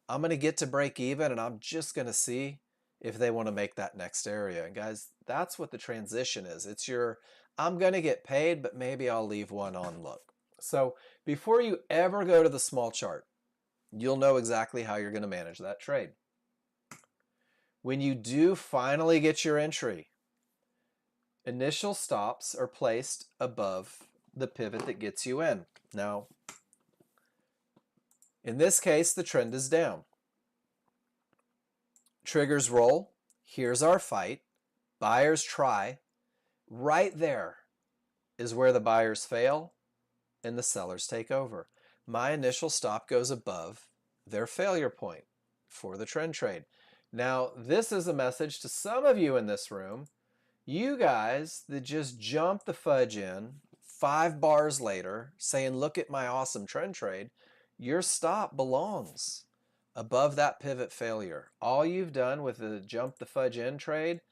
Speaker 1: I'm going to get to break even and I'm just going to see if they want to make that next area. And guys, that's what the transition is. It's your, I'm going to get paid, but maybe I'll leave one on look. So before you ever go to the small chart, you'll know exactly how you're going to manage that trade. When you do finally get your entry, initial stops are placed above the pivot that gets you in. Now, in this case, the trend is down. Triggers roll. Here's our fight. Buyers try. Right there is where the buyers fail and the sellers take over. My initial stop goes above their failure point for the trend trade. Now, this is a message to some of you in this room. You guys that just jumped the fudge in 5 bars later saying, look at my awesome trend trade, your stop belongs above that pivot failure. All you've done with the jump the fudge in trade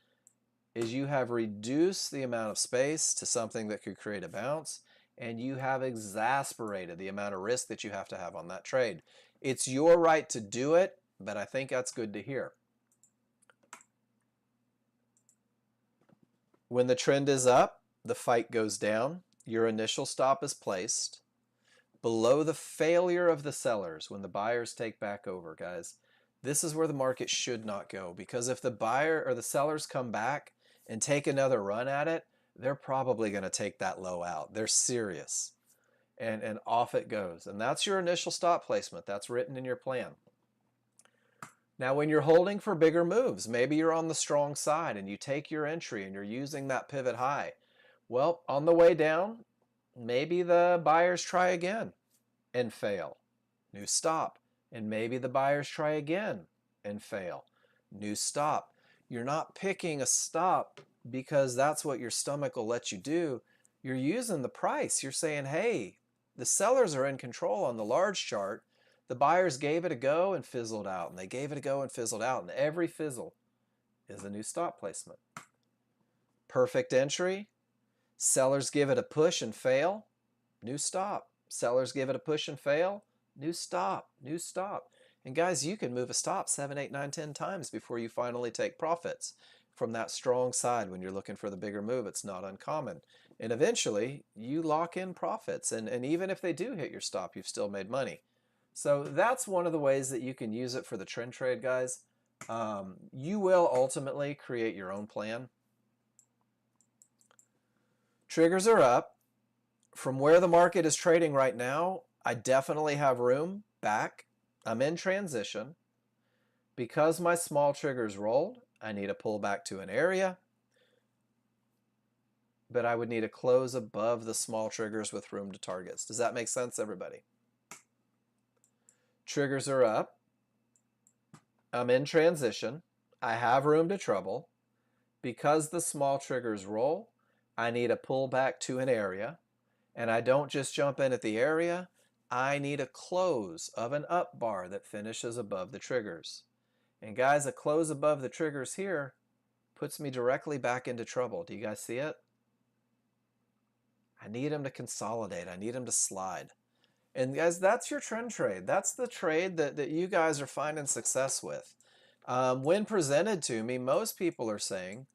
Speaker 1: is you have reduced the amount of space to something that could create a bounce, and you have exasperated the amount of risk that you have to have on that trade. It's your right to do it, but I think that's good to hear. When the trend is up, the fight goes down. Your initial stop is placed below the failure of the sellers when the buyers take back over, guys. This is where the market should not go, because if the buyer or the sellers come back and take another run at it, they're probably going to take that low out. They're serious. And off it goes. And that's your initial stop placement. That's written in your plan. Now, when you're holding for bigger moves, maybe you're on the strong side and you take your entry and you're using that pivot high. Well, on the way down, maybe the buyers try again and fail. New stop. And maybe the buyers try again and fail. New stop. You're not picking a stop because that's what your stomach will let you do. You're using the price. You're saying, hey, the sellers are in control on the large chart. The buyers gave it a go and fizzled out, and they gave it a go and fizzled out, and every fizzle is a new stop placement. Perfect entry. Sellers give it a push and fail. New stop. Sellers give it a push and fail. New stop. New stop. And guys, you can move a stop 7, 8, 9, 10 times before you finally take profits from that strong side. When you're looking for the bigger move, it's not uncommon. And eventually, you lock in profits. And even if they do hit your stop, you've still made money. So that's one of the ways that you can use it for the trend trade, guys. You will ultimately create your own plan. Triggers are up. From where the market is trading right now, I definitely have room back. I'm in transition. Because my small triggers rolled, I need to pull back to an area. But I would need to close above the small triggers with room to targets. Does that make sense, everybody? Triggers are up. I'm in transition. I have room to trouble. Because the small triggers roll, I need to pull back to an area. And I don't just jump in at the area. I need a close of an up bar that finishes above the triggers. And guys, a close above the triggers here puts me directly back into trouble. Do you guys see it? I need them to consolidate. I need them to slide. And guys, that's your trend trade. That's the trade that you guys are finding success with. When presented to me, most people are saying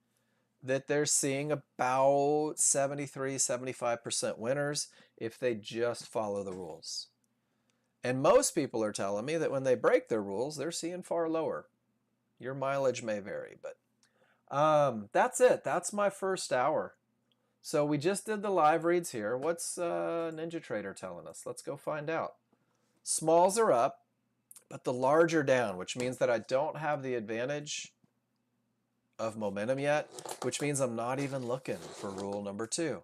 Speaker 1: that they're seeing about 73, 75% winners if they just follow the rules. And most people are telling me that when they break their rules, they're seeing far lower. Your mileage may vary, but that's it. That's my first hour. So we just did the live reads here. What's NinjaTrader telling us? Let's go find out. Smalls are up. but the larger down, which means that I don't have the advantage of momentum yet, which means I'm not even looking for rule number 2.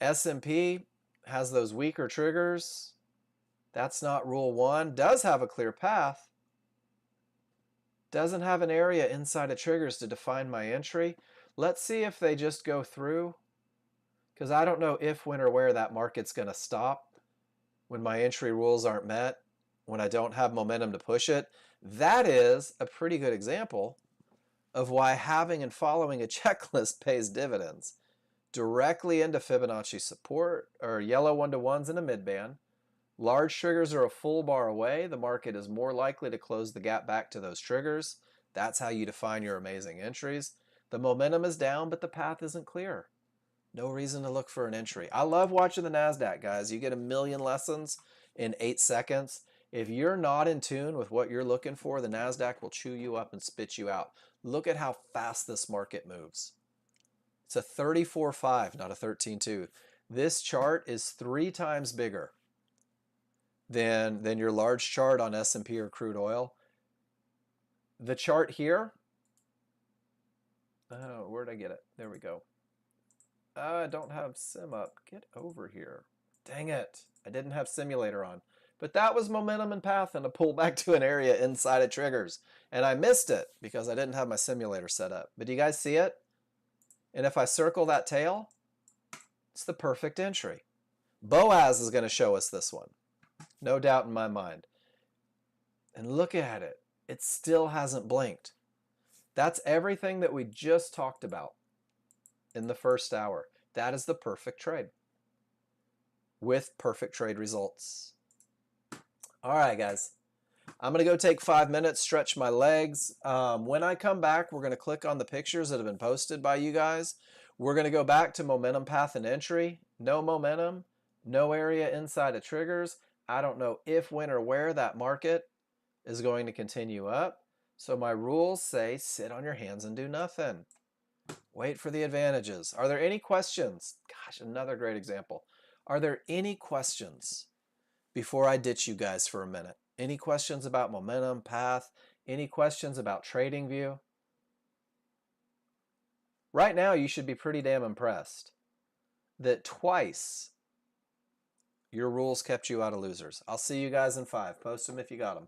Speaker 1: S&P has those weaker triggers. That's not rule 1. Does have a clear path. Doesn't have an area inside of triggers to define my entry. Let's see if they just go through, because I don't know if, when, or where that market's going to stop when my entry rules aren't met, when I don't have momentum to push it. That is a pretty good example of why having and following a checklist pays dividends. Directly into Fibonacci support, or yellow 1-to-1s in a midband. Large triggers are a full bar away. The market is more likely to close the gap back to those triggers. That's how you define your amazing entries. The momentum is down, but the path isn't clear. No reason to look for an entry. I love watching the NASDAQ, guys. You get a million lessons in 8 seconds. If you're not in tune with what you're looking for, the NASDAQ will chew you up and spit you out. Look at how fast this market moves. It's a 34.5, not a 13.2. This chart is 3 times bigger than your large chart on S&P or crude oil. The chart here, oh, where'd I get it? There we go. I don't have sim up. Get over here. Dang it. I didn't have simulator on. But that was momentum and path and a pull back to an area inside of triggers. And I missed it because I didn't have my simulator set up. But do you guys see it? And if I circle that tail, it's the perfect entry. Boaz is going to show us this one. No doubt in my mind. And look at it. It still hasn't blinked. That's everything that we just talked about in the first hour. That is the perfect trade with perfect trade results. All right, guys. I'm going to go take 5 minutes, stretch my legs. When I come back, we're going to click on the pictures that have been posted by you guys. We're going to go back to momentum, path, and entry. No momentum, no area inside of triggers. I don't know if, when, or where that market is going to continue up. So my rules say sit on your hands and do nothing. Wait for the advantages. Are there any questions? Gosh, another great example. Are there any questions before I ditch you guys for a minute? Any questions about momentum, path? Any questions about trading view? Right now, you should be pretty damn impressed that twice your rules kept you out of losers. I'll see you guys in 5. Post them if you got them.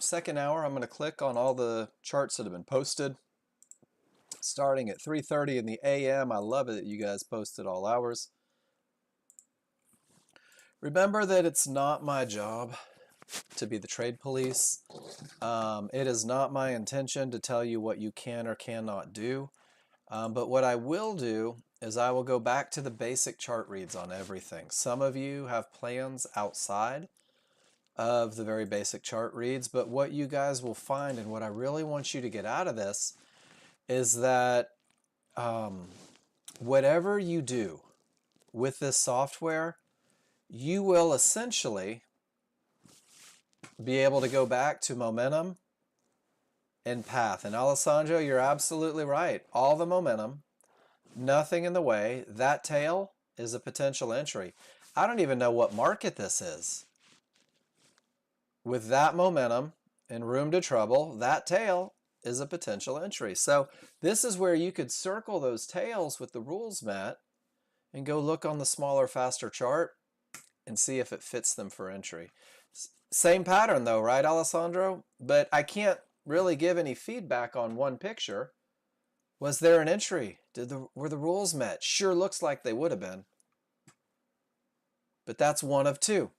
Speaker 1: Second hour, I'm going to click on all the charts that have been posted. Starting at 3:30 in the AM. I love it that you guys posted all hours. Remember that it's not my job to be the trade police. It is not my intention to tell you what you can or cannot do. But what I will do is I will go back to the basic chart reads on everything. Some of you have plans outside of the very basic chart reads, but what you guys will find, and what I really want you to get out of this, is that whatever you do with this software, you will essentially be able to go back to momentum and path. And Alessandro, you're absolutely right. All the momentum, nothing in the way. That tail is a potential entry. I don't even know what market this is. With that momentum and room to trouble, that tail is a potential entry. So this is where you could circle those tails with the rules met and go look on the smaller, faster chart and see if it fits them for entry. Same pattern though, right, Alessandro? But I can't really give any feedback on one picture. Was there an entry? Were the rules met? Sure looks like they would have been. But that's one of two.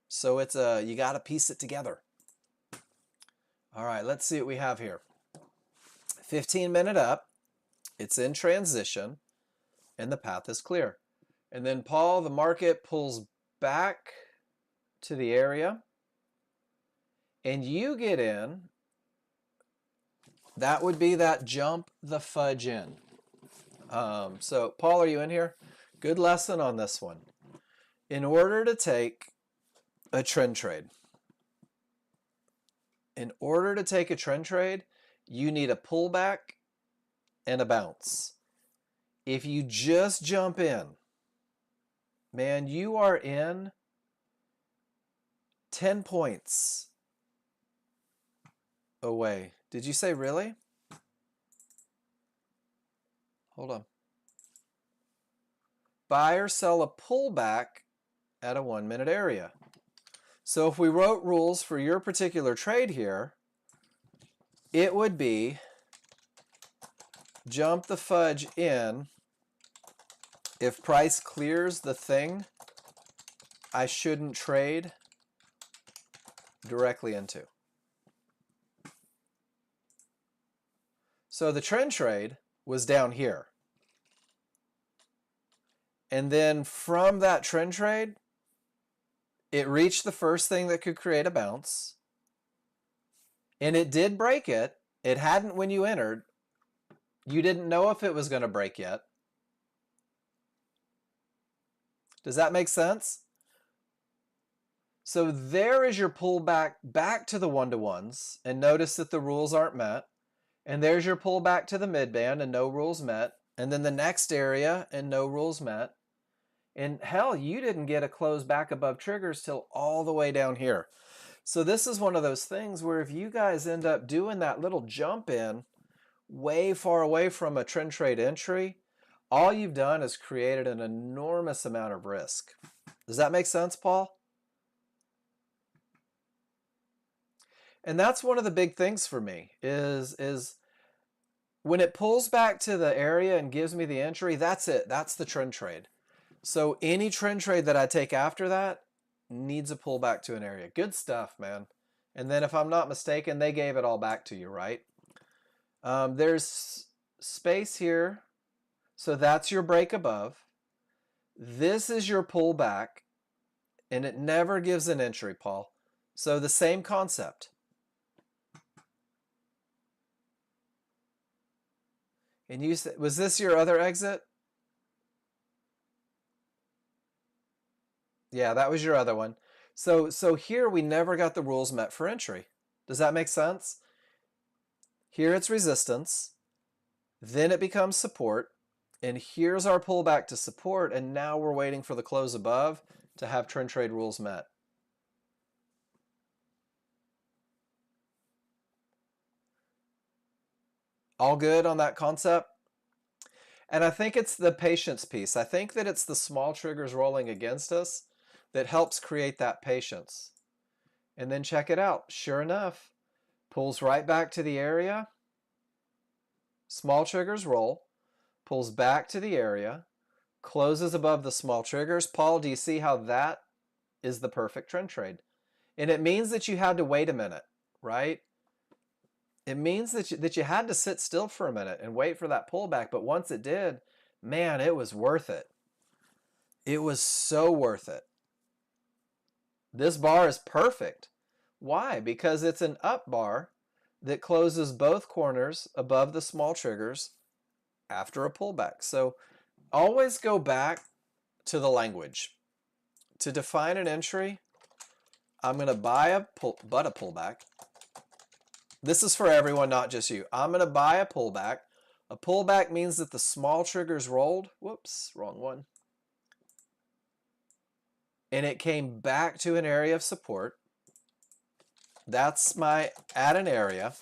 Speaker 1: So it's you got to piece it together. All right, let's see what we have here. 15-minute up. It's in transition, and the path is clear. And then, Paul, the market pulls back to the area, and you get in. That would be that jump the fudge in. So, Paul, are you in here? Good lesson on this one. In order to take a trend trade, you need a pullback and a bounce. If you just jump in, man, you are in 10 points away. Did you say really? Hold on. Buy or sell a pullback at a 1-minute area. So if we wrote rules for your particular trade here, it would be jump the fudge in if price clears the thing I shouldn't trade directly into. So the trend trade was down here. And then from that trend trade, it reached the first thing that could create a bounce. And it did break it. It hadn't when you entered. You didn't know if it was going to break yet. Does that make sense? So there is your pullback back to the 1-to-1s. And notice that the rules aren't met. And there's your pullback to the midband and no rules met. And then the next area and no rules met. And hell, you didn't get a close back above triggers till all the way down here. So this is one of those things where if you guys end up doing that little jump in way far away from a trend trade entry, all you've done is created an enormous amount of risk. Does that make sense, Paul? And that's one of the big things for me is when it pulls back to the area and gives me the entry, that's it. That's the trend trade. So any trend trade that I take after that needs a pullback to an area. Good stuff, man. And then if I'm not mistaken, they gave it all back to you, right? There's space here. So that's your break above. This is your pullback. And it never gives an entry, Paul. So the same concept. And you said, was this your other exit? Yeah, that was your other one. So here we never got the rules met for entry. Does that make sense? Here it's resistance. Then it becomes support. And here's our pullback to support. And now we're waiting for the close above to have trend trade rules met. All good on that concept? And I think it's the patience piece. I think that it's the small triggers rolling against us that helps create that patience. And then check it out. Sure enough, pulls right back to the area. Small triggers roll, pulls back to the area, closes above the small triggers. Paul, do you see how that is the perfect trend trade? And it means that you had to wait a minute, right? It means that you had to sit still for a minute and wait for that pullback. But once it did, man, it was worth it. It was so worth it. This bar is perfect. Why? Because it's an up bar that closes both corners above the small triggers after a pullback. So always go back to the language. To define an entry, I'm going to buy a pullback. This is for everyone, not just you. I'm going to buy a pullback. A pullback means that the small triggers rolled. Whoops, wrong one. And it came back to an area of support. That's my at an area.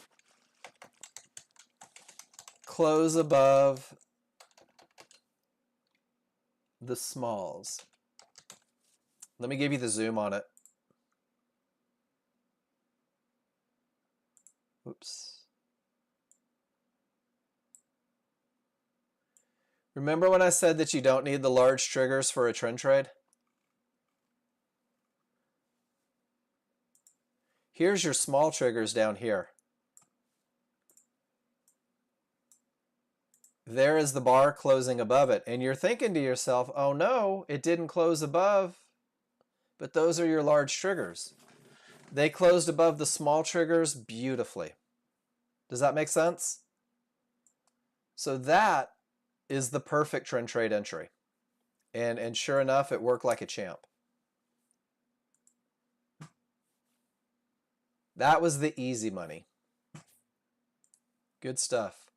Speaker 1: Close above the smalls. Let me give you the zoom on it. Oops. Remember when I said that you don't need the large triggers for a trend trade? Here's your small triggers down here. There is the bar closing above it. And you're thinking to yourself, oh no, it didn't close above. But those are your large triggers. They closed above the small triggers beautifully. Does that make sense? So that is the perfect trend trade entry. And sure enough, it worked like a champ. That was the easy money. Good stuff.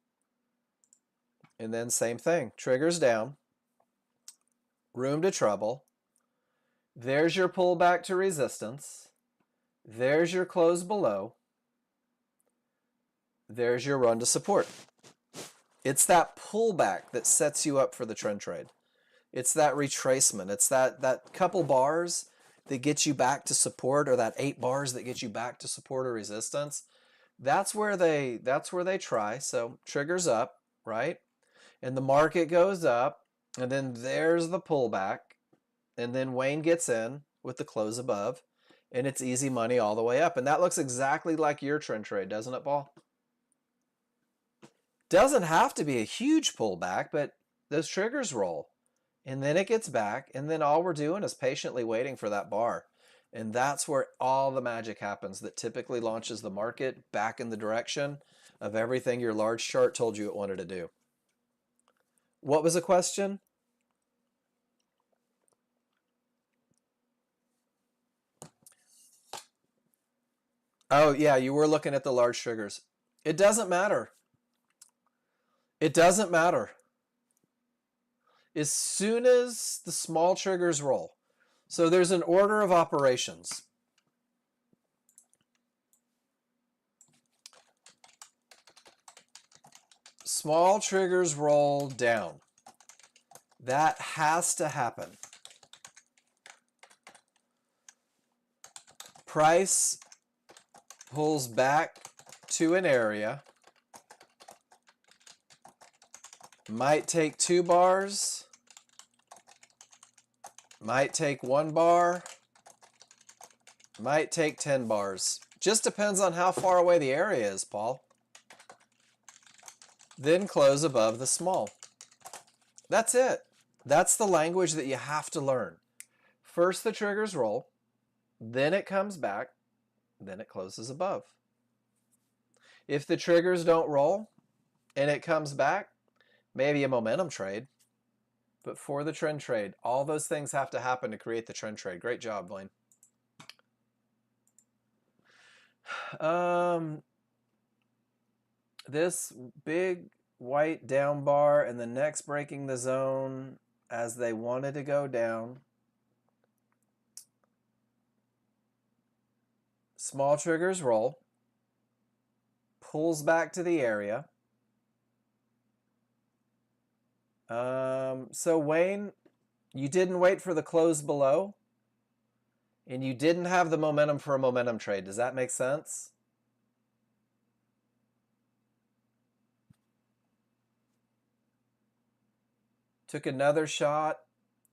Speaker 1: And then same thing, triggers down, room to trouble. There's your pullback to resistance. There's your close below. There's your run to support. It's that pullback that sets you up for the trend trade. It's that retracement. It's that couple bars that get you back to support, or that 8 bars that get you back to support or resistance. That's where they try. So triggers up, right? And the market goes up, and then there's the pullback, and then Wayne gets in with the close above, and it's easy money all the way up. And that looks exactly like your trend trade, doesn't it, Paul? Doesn't have to be a huge pullback, but those triggers roll, and then it gets back, and then all we're doing is patiently waiting for that bar. And that's where all the magic happens that typically launches the market back in the direction of everything your large chart told you it wanted to do. What was the question? Oh, yeah, you were looking at the large triggers. It doesn't matter. It doesn't matter. As soon as the small triggers roll, so there's an order of operations. Small triggers roll down. That has to happen. Price pulls back to an area. Might take 2 bars. Might take 1 bar. Might take 10 bars. Just depends on how far away the area is, Paul. Then close above the small. That's it. That's the language that you have to learn. First the triggers roll, then it comes back, then it closes above. If the triggers don't roll and it comes back, maybe a momentum trade. But for the trend trade, all those things have to happen to create the trend trade. Great job, Blaine. This big white down bar and the next breaking the zone as they wanted to go down. Small triggers roll. Pulls back to the area. So Wayne, you didn't wait for the close below. and you didn't have the momentum for a momentum trade. Does that make sense? Took another shot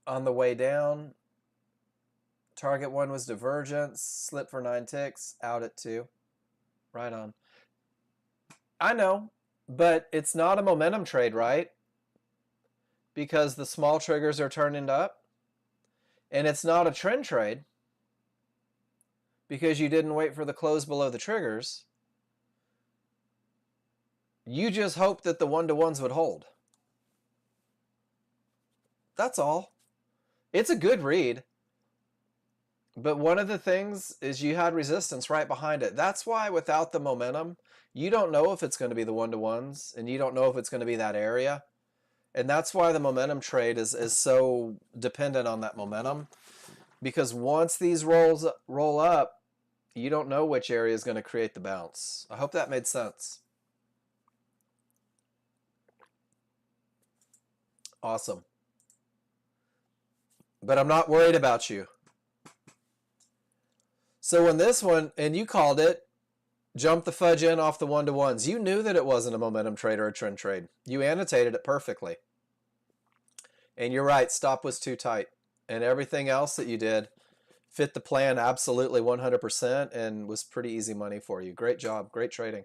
Speaker 1: on the way down. Target 1 was divergence, slip for 9 ticks, out at 2. Right on. I know, but it's not a momentum trade, right? Because the small triggers are turning up. And it's not a trend trade because you didn't wait for the close below the triggers. You just hoped that the one-to-ones would hold. That's all. It's a good read. But one of the things is you had resistance right behind it. That's why without the momentum, you don't know if it's going to be the one-to-ones, and you don't know if it's going to be that area. And that's why the momentum trade is so dependent on that momentum. Because once these roll up, you don't know which area is going to create the bounce. I hope that made sense. Awesome. But I'm not worried about you. So when this one, and you called it, jump the fudge in off the one-to-ones. You knew that it wasn't a momentum trade or a trend trade. You annotated it perfectly. And you're right, stop was too tight. And everything else that you did fit the plan absolutely 100% and was pretty easy money for you. Great job. Great trading.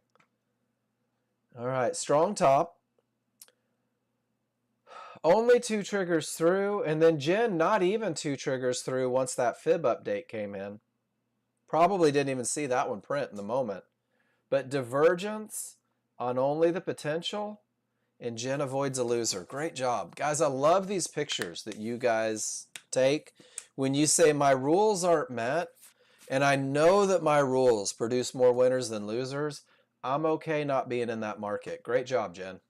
Speaker 1: All right, strong top. Only 2 triggers through, and then Jen, not even 2 triggers through once that fib update came in. Probably didn't even see that one print in the moment. But divergence on only the potential, and Jen avoids a loser. Great job. Guys, I love these pictures that you guys take when you say my rules aren't met, and I know that my rules produce more winners than losers. I'm okay not being in that market. Great job, Jen.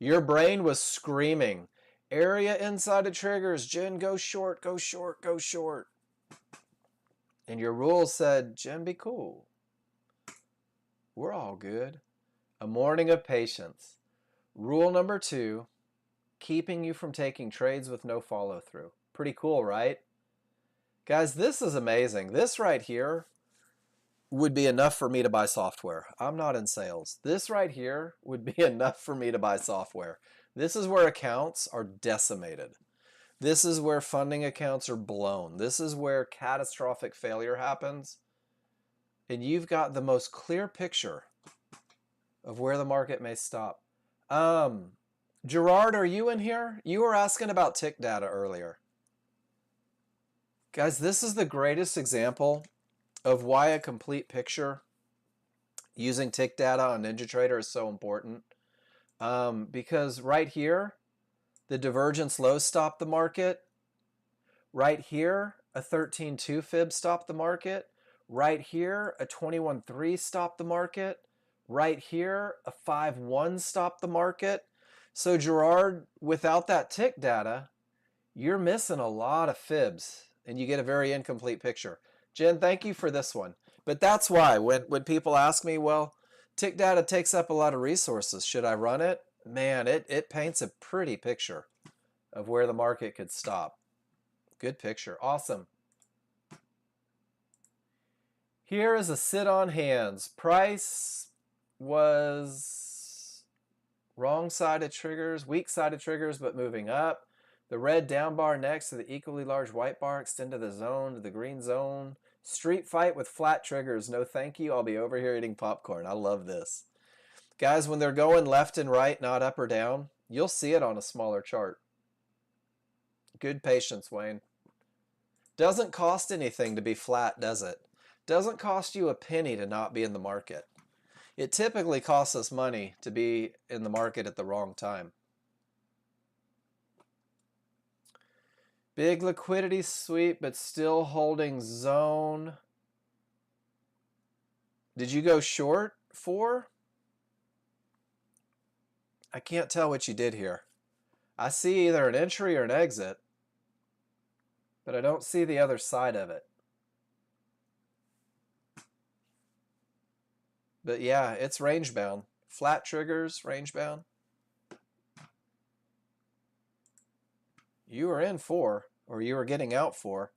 Speaker 1: Your brain was screaming, area inside of triggers, Jen, go short, go short, go short. And your rules said, Jen, be cool. We're all good. A morning of patience. Rule number 2, keeping you from taking trades with no follow through. Pretty cool, right? Guys, this is amazing. This right here would be enough for me to buy software. I'm not in sales. This right here would be enough for me to buy software. This is where accounts are decimated. This is where funding accounts are blown. This is where catastrophic failure happens. And you've got the most clear picture of where the market may stop. Gerard, are you in here? You were asking about tick data earlier. Guys, this is the greatest example of why a complete picture using tick data on NinjaTrader is so important. Because right here, the divergence low stopped the market. Right here, a 13.2 fib stopped the market. Right here, a 21.3 stopped the market. Right here, a 5.1 stopped the market. So Gerard, without that tick data, you're missing a lot of fibs and you get a very incomplete picture. Jen, thank you for this one. But that's why when people ask me, well, tick data takes up a lot of resources. Should I run it? Man, it paints a pretty picture of where the market could stop. Good picture. Awesome. Here is a sit on hands. Price was wrong side of triggers, weak side of triggers, but moving up. The red down bar next to the equally large white bar extend to the zone, to the green zone. Street fight with flat triggers. No thank you. I'll be over here eating popcorn. I love this. Guys, when they're going left and right, not up or down, you'll see it on a smaller chart. Good patience, Wayne. Doesn't cost anything to be flat, does it? Doesn't cost you a penny to not be in the market. It typically costs us money to be in the market at the wrong time. Big liquidity sweep, but still holding zone. Did you go short 4? I can't tell what you did here. I see either an entry or an exit, but I don't see the other side of it. But yeah, it's range bound. Flat triggers, range bound. You were in 4, or you were getting out 4.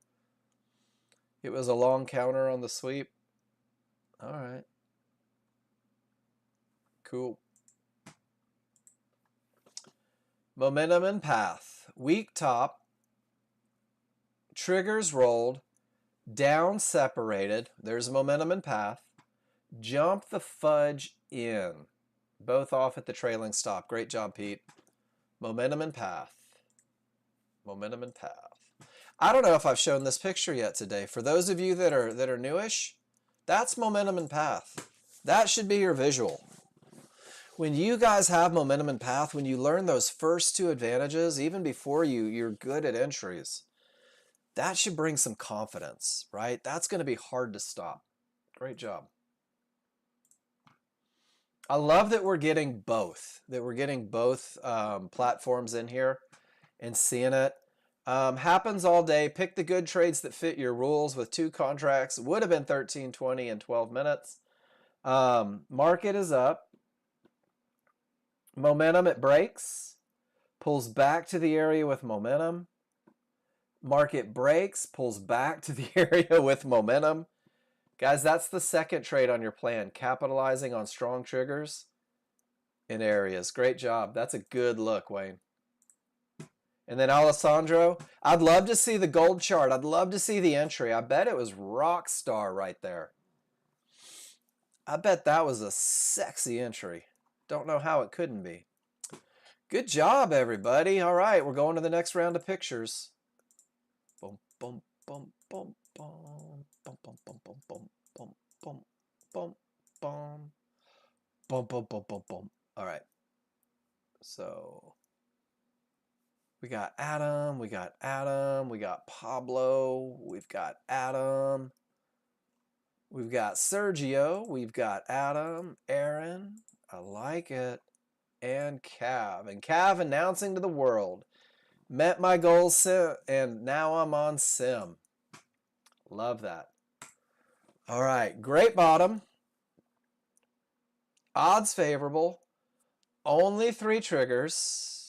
Speaker 1: It was a long counter on the sweep. All right. Cool. Momentum and path. Weak top. Triggers rolled. Down separated. There's momentum and path. Jump the fudge in. Both off at the trailing stop. Great job, Pete. Momentum and path. Momentum and path. I don't know if I've shown this picture yet today. For those of you that are newish, that's momentum and path. That should be your visual. When you guys have momentum and path, when you learn those first two advantages, even before you're good at entries, that should bring some confidence, right? That's going to be hard to stop. Great job. I love that we're getting both, platforms in here and seeing it. Happens all day. Pick the good trades that fit your rules with 2 contracts. Would have been 13, 20, and 12 minutes. Market is up. Momentum, it breaks. Pulls back to the area with momentum. Market breaks, pulls back to the area with momentum. Guys, that's the second trade on your plan. Capitalizing on strong triggers in areas. Great job. That's a good look, Wayne. And then Alessandro, I'd love to see the gold chart. I'd love to see the entry. I bet it was rock star right there. I bet that was a sexy entry. Don't know how it couldn't be. Good job, everybody. All right, we're going to the next round of pictures. Boom, boom, boom, boom, boom, boom, boom, boom, boom, boom, boom, boom, boom, boom, boom, boom, boom, boom, boom. All right. So we got Adam, we got Pablo, we've got Adam, we've got Sergio, we've got Adam, Aaron, I like it, and Cav. And Cav announcing to the world, met my goals sim, and now I'm on sim. Love that. All right, great bottom. Odds favorable. Only 3 triggers.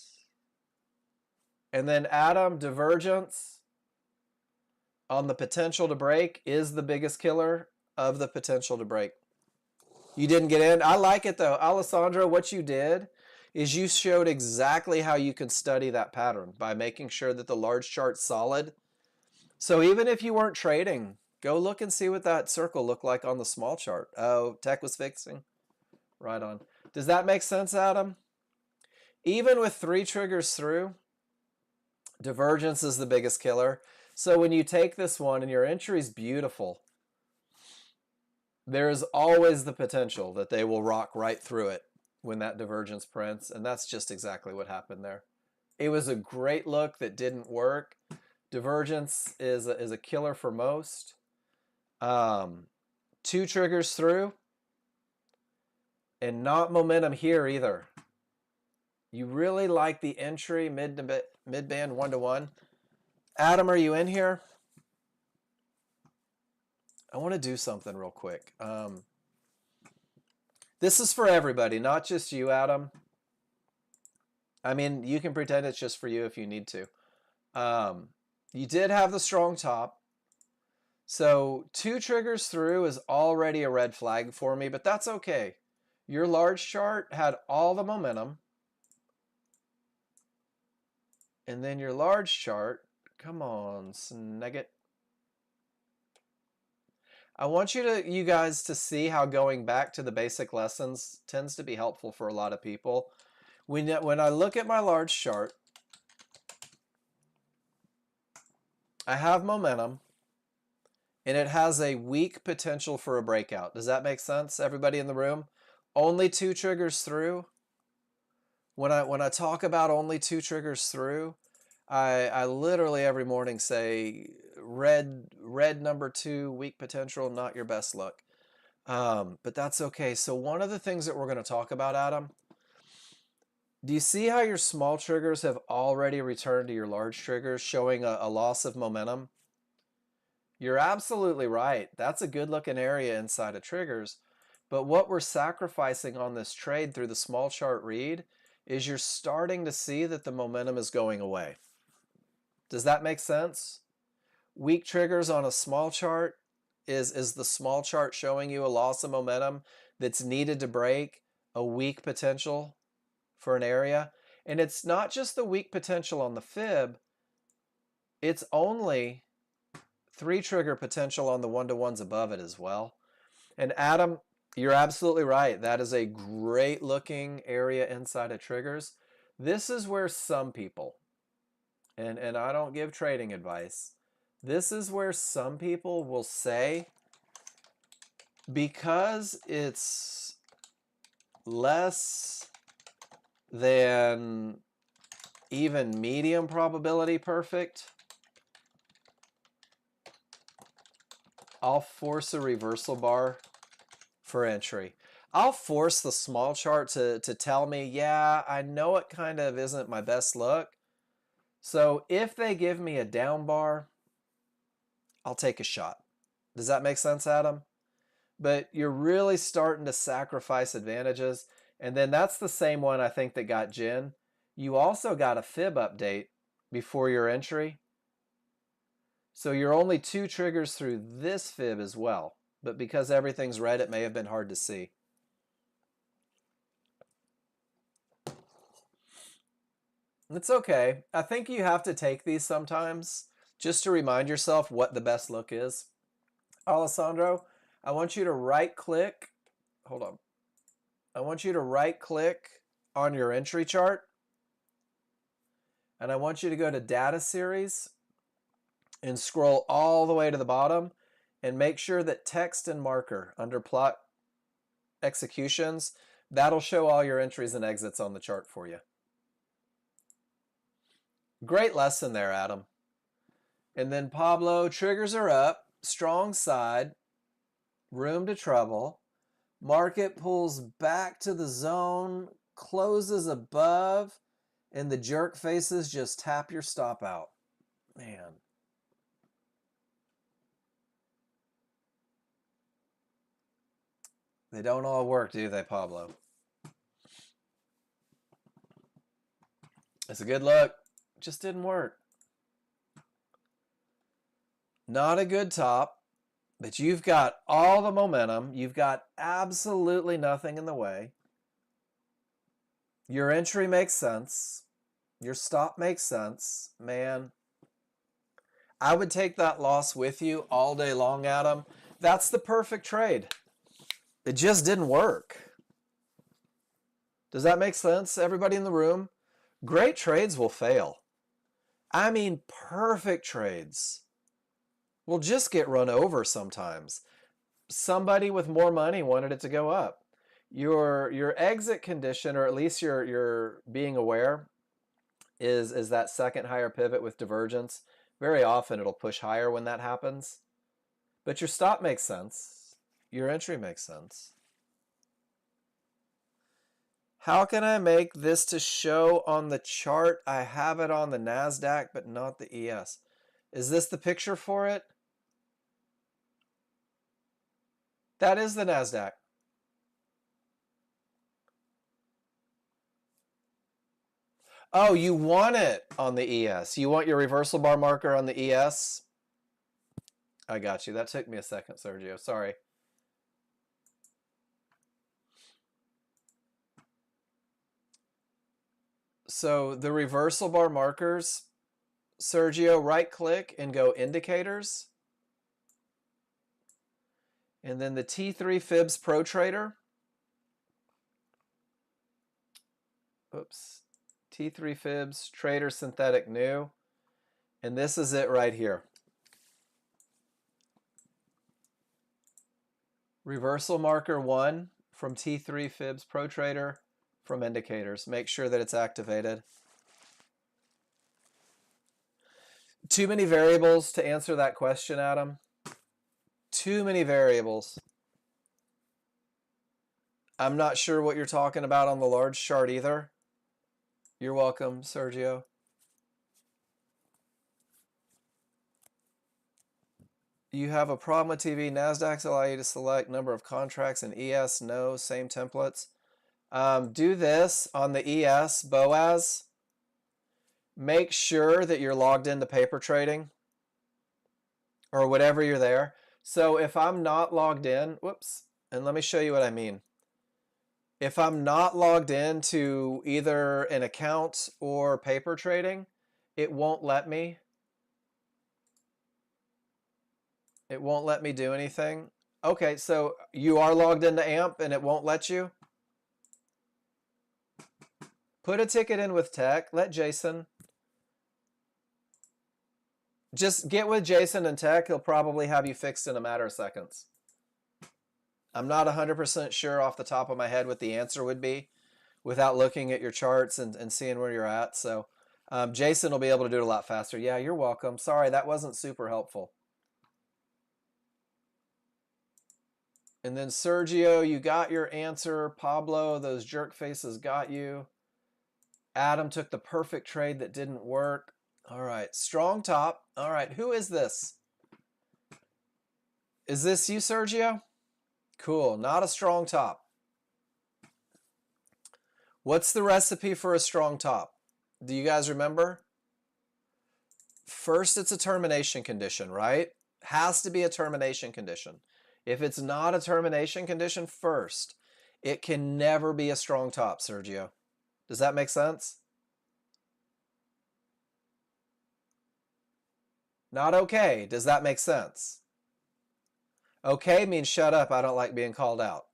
Speaker 1: And then Adam, divergence on the potential to break is the biggest killer of the potential to break. You didn't get in. I like it though. Alessandro, what you did is you showed exactly how you can study that pattern by making sure that the large chart's solid. So even if you weren't trading, go look and see what that circle looked like on the small chart. Oh, tech was fixing. Right on. Does that make sense, Adam? Even with 3 triggers through, divergence is the biggest killer. So when you take this one and your entry is beautiful, there is always the potential that they will rock right through it when that divergence prints, and that's just exactly what happened there. It was a great look that didn't work. Divergence is a killer for most. 2 triggers through, and not momentum here either. You really like the entry mid-band 1-to-1. Adam, are you in here? I want to do something real quick. This is for everybody, not just you, Adam. I mean, you can pretend it's just for you if you need to. You did have the strong top. So 2 triggers through is already a red flag for me, but that's okay. Your large chart had all the momentum. And then your large chart, come on, snag it. I want you guys to see how going back to the basic lessons tends to be helpful for a lot of people. When I look at my large chart, I have momentum, and it has a weak potential for a breakout. Does that make sense, everybody in the room? Only 2 triggers through. When I talk about only 2 triggers through, I literally every morning say red number 2, weak potential, not your best look. But that's okay. So one of the things that we're going to talk about, Adam, do you see how your small triggers have already returned to your large triggers, showing a loss of momentum? You're absolutely right. That's a good looking area inside of triggers. But what we're sacrificing on this trade through the small chart read is you're starting to see that the momentum is going away. Does that make sense? weak triggers on a small chart is the small chart showing you a loss of momentum that's needed to break a weak potential for an area. And it's not just the weak potential on the fib, it's only 3 trigger potential on the 1-to-1s above it as well. And Adam, you're absolutely right. That is a great looking area inside of triggers. This is where some people, and I don't give trading advice, this is where some people will say, because it's less than even medium probability perfect, I'll force a reversal bar for entry. I'll force the small chart to tell me, yeah, I know it kind of isn't my best look. So if they give me a down bar, I'll take a shot. Does that make sense, Adam? But you're really starting to sacrifice advantages. And then that's the same one I think that got Jen. You also got a fib update before your entry. So you're only 2 triggers through this fib as well. But because everything's red, it may have been hard to see. It's okay. I think you have to take these sometimes just to remind yourself what the best look is. Alessandro, I want you to right click. Hold on. I want you to right click on your entry chart. And I want you to go to data series and scroll all the way to the bottom and make sure that text and marker under plot executions, that'll show all your entries and exits on the chart for you. Great lesson there, Adam. And then Pablo, triggers are up, strong side, room to trouble. Market pulls back to the zone, closes above, and the jerk faces just tap your stop out. Man. They don't all work, do they, Pablo? It's a good look. Just didn't work. Not a good top, but you've got all the momentum. You've got absolutely nothing in the way. Your entry makes sense. Your stop makes sense. Man, I would take that loss with you all day long, Adam. That's the perfect trade. It just didn't work. Does that make sense, everybody in the room? Great trades will fail. I mean, perfect trades will just get run over sometimes. Somebody with more money wanted it to go up. Your exit condition, or at least your being aware, is that second higher pivot with divergence. Very often it'll push higher when that happens. But your stop makes sense. Your entry makes sense. How can I make this to show on the chart? I have it on the NASDAQ, but not the ES. Is this the picture for it? That is the NASDAQ. Oh, you want it on the ES. You want your reversal bar marker on the ES? I got you. That took me a second, Sergio. Sorry. So the reversal bar markers, Sergio, right click and go indicators. And then the T3 Fibs Pro Trader. Oops. T3 Fibs Trader Synthetic New. And this is it right here. Reversal marker 1 from T3 Fibs Pro Trader from indicators. Make sure that it's activated. Too many variables to answer that question, Adam. Too many variables. I'm not sure what you're talking about on the large chart either. You're welcome, Sergio. You have a problem with TV. NASDAQs allow you to select number of contracts, and ES, no, same templates. Do this on the ES, Boaz. Make sure that you're logged into paper trading. or whatever you're there. So if I'm not logged in, whoops, and let me show you what I mean. If I'm not logged into either an account or paper trading, it won't let me. It won't let me do anything. Okay, so you are logged into AMP and it won't let you? Put a ticket in with tech, let Jason. Just get with Jason and tech, he'll probably have you fixed in a matter of seconds. I'm not 100% sure off the top of my head what the answer would be without looking at your charts and seeing where you're at. So Jason will be able to do it a lot faster. Yeah, you're welcome. Sorry, that wasn't super helpful. And then Sergio, you got your answer. Pablo, those jerk faces got you. Adam took the perfect trade that didn't work. All right, strong top. All right, who is this? Is this you, Sergio? Cool, not a strong top. What's the recipe for a strong top? Do you guys remember? First, it's a termination condition, right? Has to be a termination condition. If it's not a termination condition first, it can never be a strong top, Sergio. Does that make sense? Not okay. Does that make sense? Okay means shut up. I don't like being called out.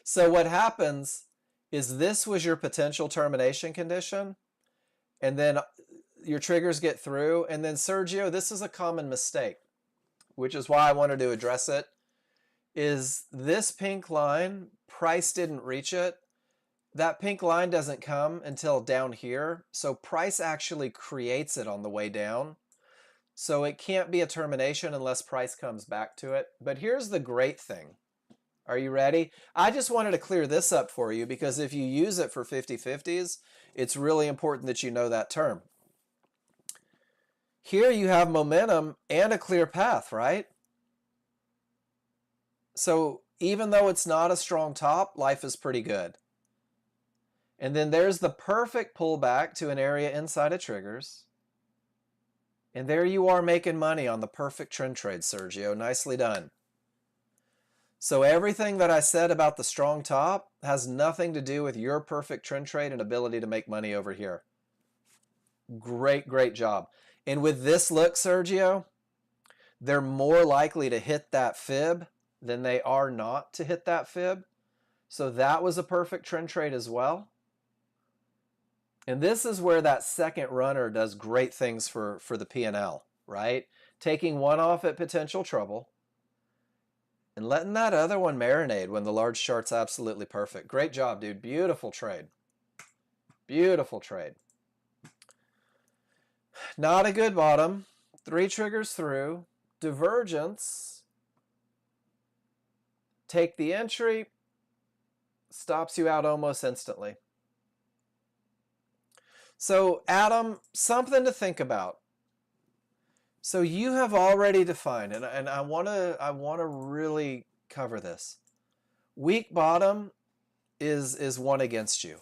Speaker 1: So what happens is this was your potential termination condition, and then your triggers get through, and then Sergio, this is a common mistake, which is why I wanted to address it, is this pink line, price didn't reach it. That pink line doesn't come until down here, so price actually creates it on the way down. So it can't be a termination unless price comes back to it. But here's the great thing. Are you ready? I just wanted to clear this up for you because if you use it for 50-50s, it's really important that you know that term. Here you have momentum and a clear path, right? So even though it's not a strong top, life is pretty good. And then there's the perfect pullback to an area inside of triggers. And there you are making money on the perfect trend trade, Sergio. Nicely done. So everything that I said about the strong top has nothing to do with your perfect trend trade and ability to make money over here. Great, great job. And with this look, Sergio, they're more likely to hit that fib than they are not to hit that fib. So that was a perfect trend trade as well. And this is where that second runner does great things for the P&L, right? Taking one off at potential trouble and letting that other one marinate when the large chart's absolutely perfect. Great job, dude. Beautiful trade. Beautiful trade. Not a good bottom. 3 triggers through. Divergence. Take the entry. Stops you out almost instantly. So Adam, something to think about. So you have already defined, and I want to really cover this. Weak bottom is one against you.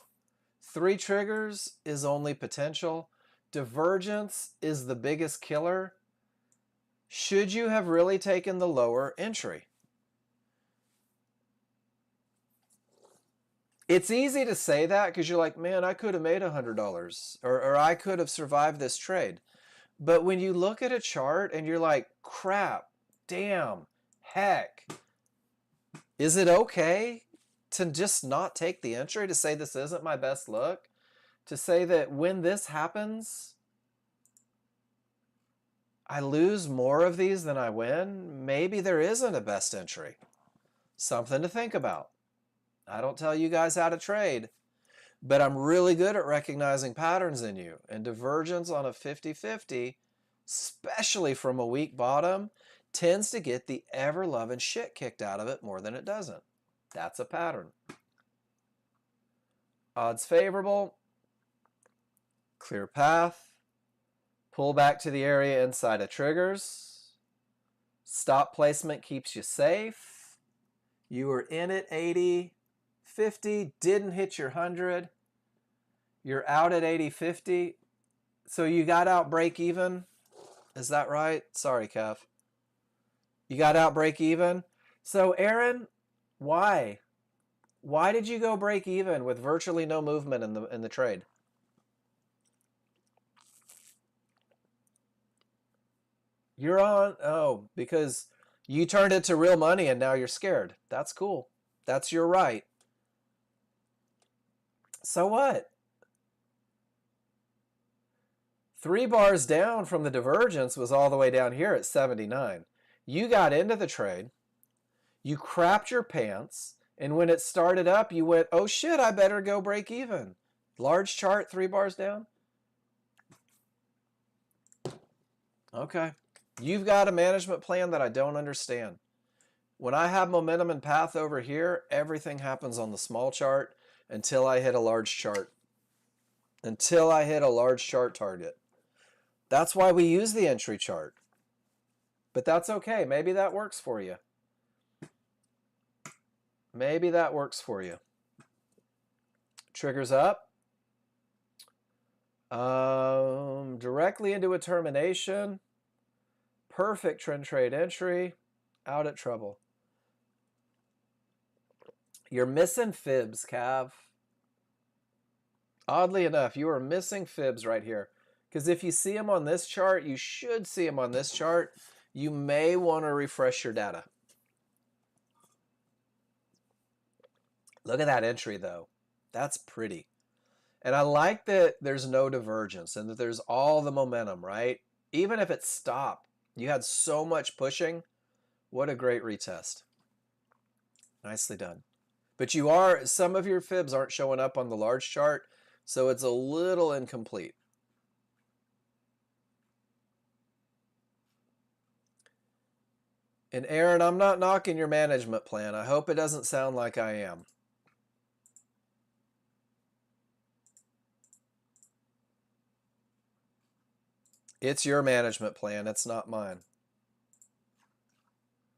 Speaker 1: 3 triggers is only potential. Divergence is the biggest killer. Should you have really taken the lower entry? It's easy to say that because you're like, man, I could have made $100 or I could have survived this trade. But when you look at a chart and you're like, crap, damn, heck, is it okay to just not take the entry, to say this isn't my best look, to say that when this happens, I lose more of these than I win? Maybe there isn't a best entry. Something to think about. I don't tell you guys how to trade, but I'm really good at recognizing patterns in you. And divergence on a 50-50, especially from a weak bottom, tends to get the ever-loving shit kicked out of it more than it doesn't. That's a pattern. Odds favorable, clear path, pull back to the area inside of triggers, stop placement keeps you safe, you were in at 80, 50, didn't hit your 100, you're out at 80, 50, so you got out break even. Is that right? Sorry, Kev. You got out break even? So, Aaron, why? Why did you go break even with virtually no movement in the trade? You're on, oh, because you turned it to real money and now you're scared. That's cool. That's your right. So what? 3 bars down from the divergence was all the way down here at 79. You got into the trade, you crapped your pants, and when it started up, you went, oh shit, I better go break even. Large chart, 3 bars down? Okay. You've got a management plan that I don't understand. When I have momentum and path over here, everything happens on the small chart until I hit a large chart. Until I hit a large chart target. That's why we use the entry chart. But that's okay. Maybe that works for you. Maybe that works for you. Triggers up. Directly into a termination. Perfect trend trade entry. Out at trouble. You're missing fibs, Cav. Oddly enough, you are missing fibs right here. Because if you see them on this chart, you should see them on this chart. You may want to refresh your data. Look at that entry, though. That's pretty. And I like that there's no divergence and that there's all the momentum, right? Even if it stopped, you had so much pushing. What a great retest. Nicely done. But some of your fibs aren't showing up on the large chart, so it's a little incomplete. And Aaron, I'm not knocking your management plan. I hope it doesn't sound like I am. It's your management plan. It's not mine.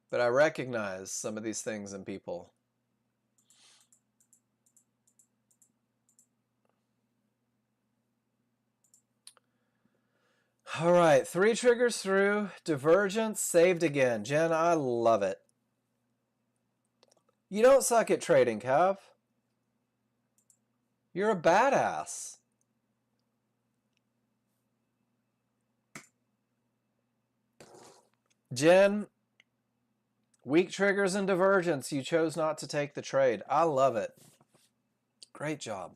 Speaker 1: But I recognize some of these things in people. All right, 3 triggers through. Divergence saved again. Jen, I love it. You don't suck at trading, Kev. You're a badass. Jen, weak triggers and divergence. You chose not to take the trade. I love it. Great job.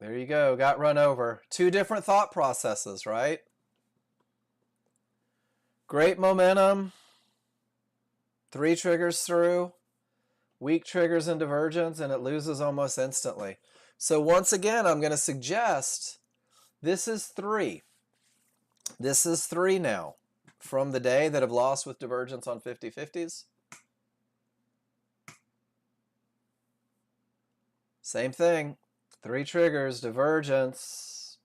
Speaker 1: There you go. Got run over. 2 different thought processes, right? Great momentum. 3 triggers through. Weak triggers and divergence, and it loses almost instantly. So once again, I'm going to suggest this is 3. This is 3 now from the day that have lost with divergence on 50/50s. Same thing. 3 triggers, divergence,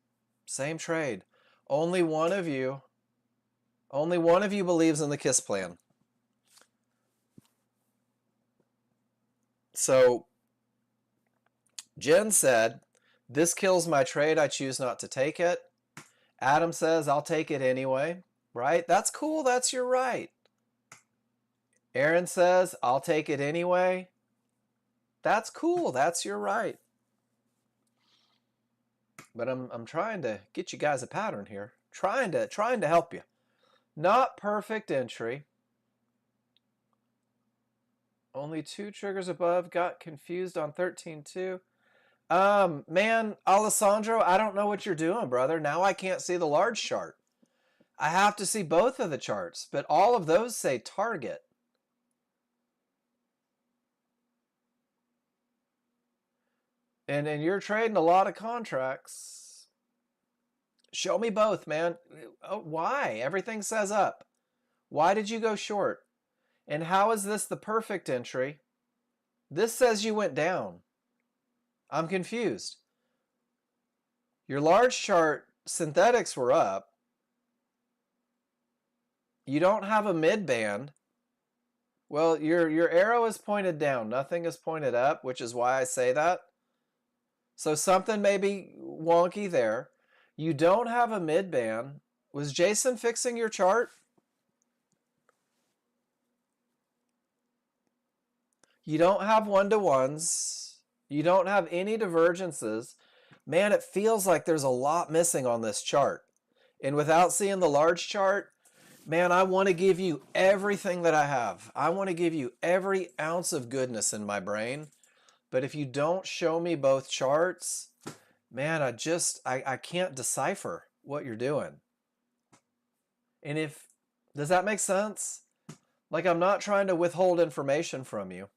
Speaker 1: same trade. Only one of you believes in the KISS plan. So Jen said, this kills my trade. I choose not to take it. Adam says, I'll take it anyway. Right? That's cool. That's your right. Aaron says, I'll take it anyway. That's cool. That's your right. But I'm trying to get you guys a pattern here. Trying to help you. Not perfect entry. Only 2 triggers above. Got confused on 13-2. Man, Alessandro, I don't know what you're doing, brother. Now I can't see the large chart. I have to see both of the charts, but all of those say target. And you're trading a lot of contracts. Show me both, man. Oh, why? Everything says up. Why did you go short? And how is this the perfect entry? This says you went down. I'm confused. Your large chart synthetics were up. You don't have a mid band. Well, your arrow is pointed down. Nothing is pointed up, which is why I say that. So something may be wonky there. You don't have a mid-band. Was Jason fixing your chart? You don't have one-to-ones. You don't have any divergences. Man, it feels like there's a lot missing on this chart. And without seeing the large chart, man, I want to give you everything that I have. I want to give you every ounce of goodness in my brain. But if you don't show me both charts, man, I can't decipher what you're doing. And does that make sense? Like, I'm not trying to withhold information from you.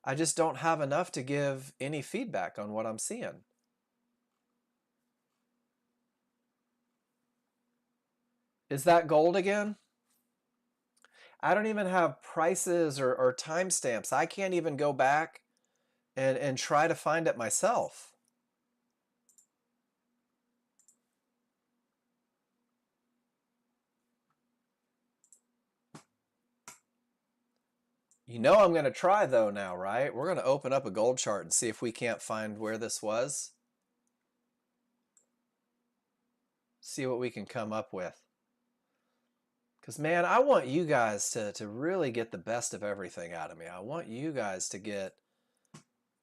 Speaker 1: I just don't have enough to give any feedback on what I'm seeing. Is that gold again? I don't even have prices or timestamps. I can't even go back and try to find it myself. You know I'm going to try though now, right? We're going to open up a gold chart and see if we can't find where this was. See what we can come up with. Because, man, I want you guys to really get the best of everything out of me. I want you guys to get,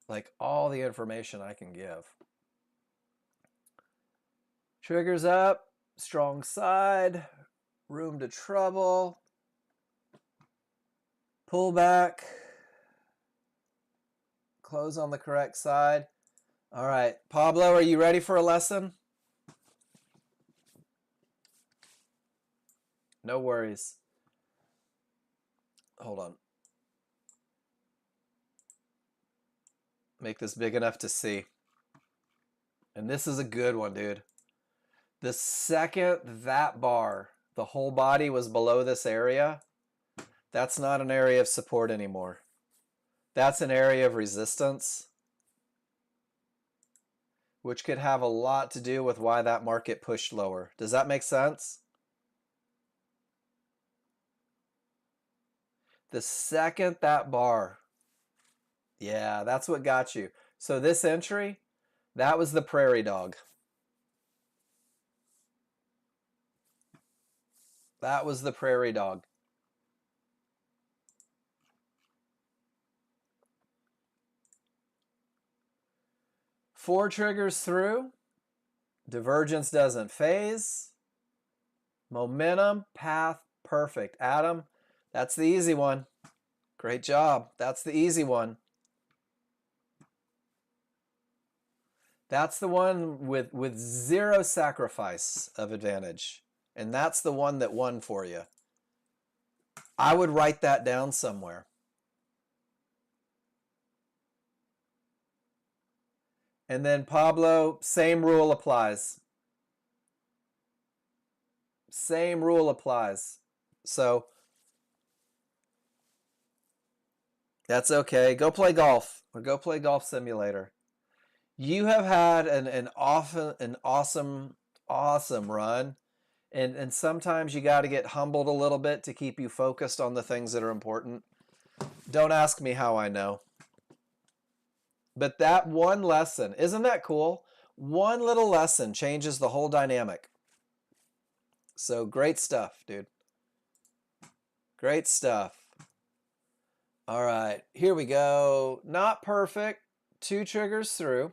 Speaker 1: like, all the information I can give. Triggers up, strong side, room to trouble, pull back, close on the correct side. All right, Pablo, are you ready for a lesson? No worries. Hold on. Make this big enough to see. And this is a good one, dude. The second that bar, the whole body was below this area, that's not an area of support anymore. That's an area of resistance, which could have a lot to do with why that market pushed lower. Does that make sense? The second that bar, yeah, that's what got you. So this entry, that was the prairie dog. That was the prairie dog. Four triggers through. Divergence doesn't phase. Momentum, path, perfect. Adam, that's the easy one. Great job. That's the easy one. That's the one with zero sacrifice of advantage. And that's the one that won for you. I would write that down somewhere. And then Pablo, same rule applies. Same rule applies. So that's okay. Go play golf or go play Golf Simulator. You have had an awesome run. And sometimes you got to get humbled a little bit to keep you focused on the things that are important. Don't ask me how I know. But that one lesson, isn't that cool? One little lesson changes the whole dynamic. So great stuff, dude. Great stuff. All right, here we go. Not perfect. Two triggers through.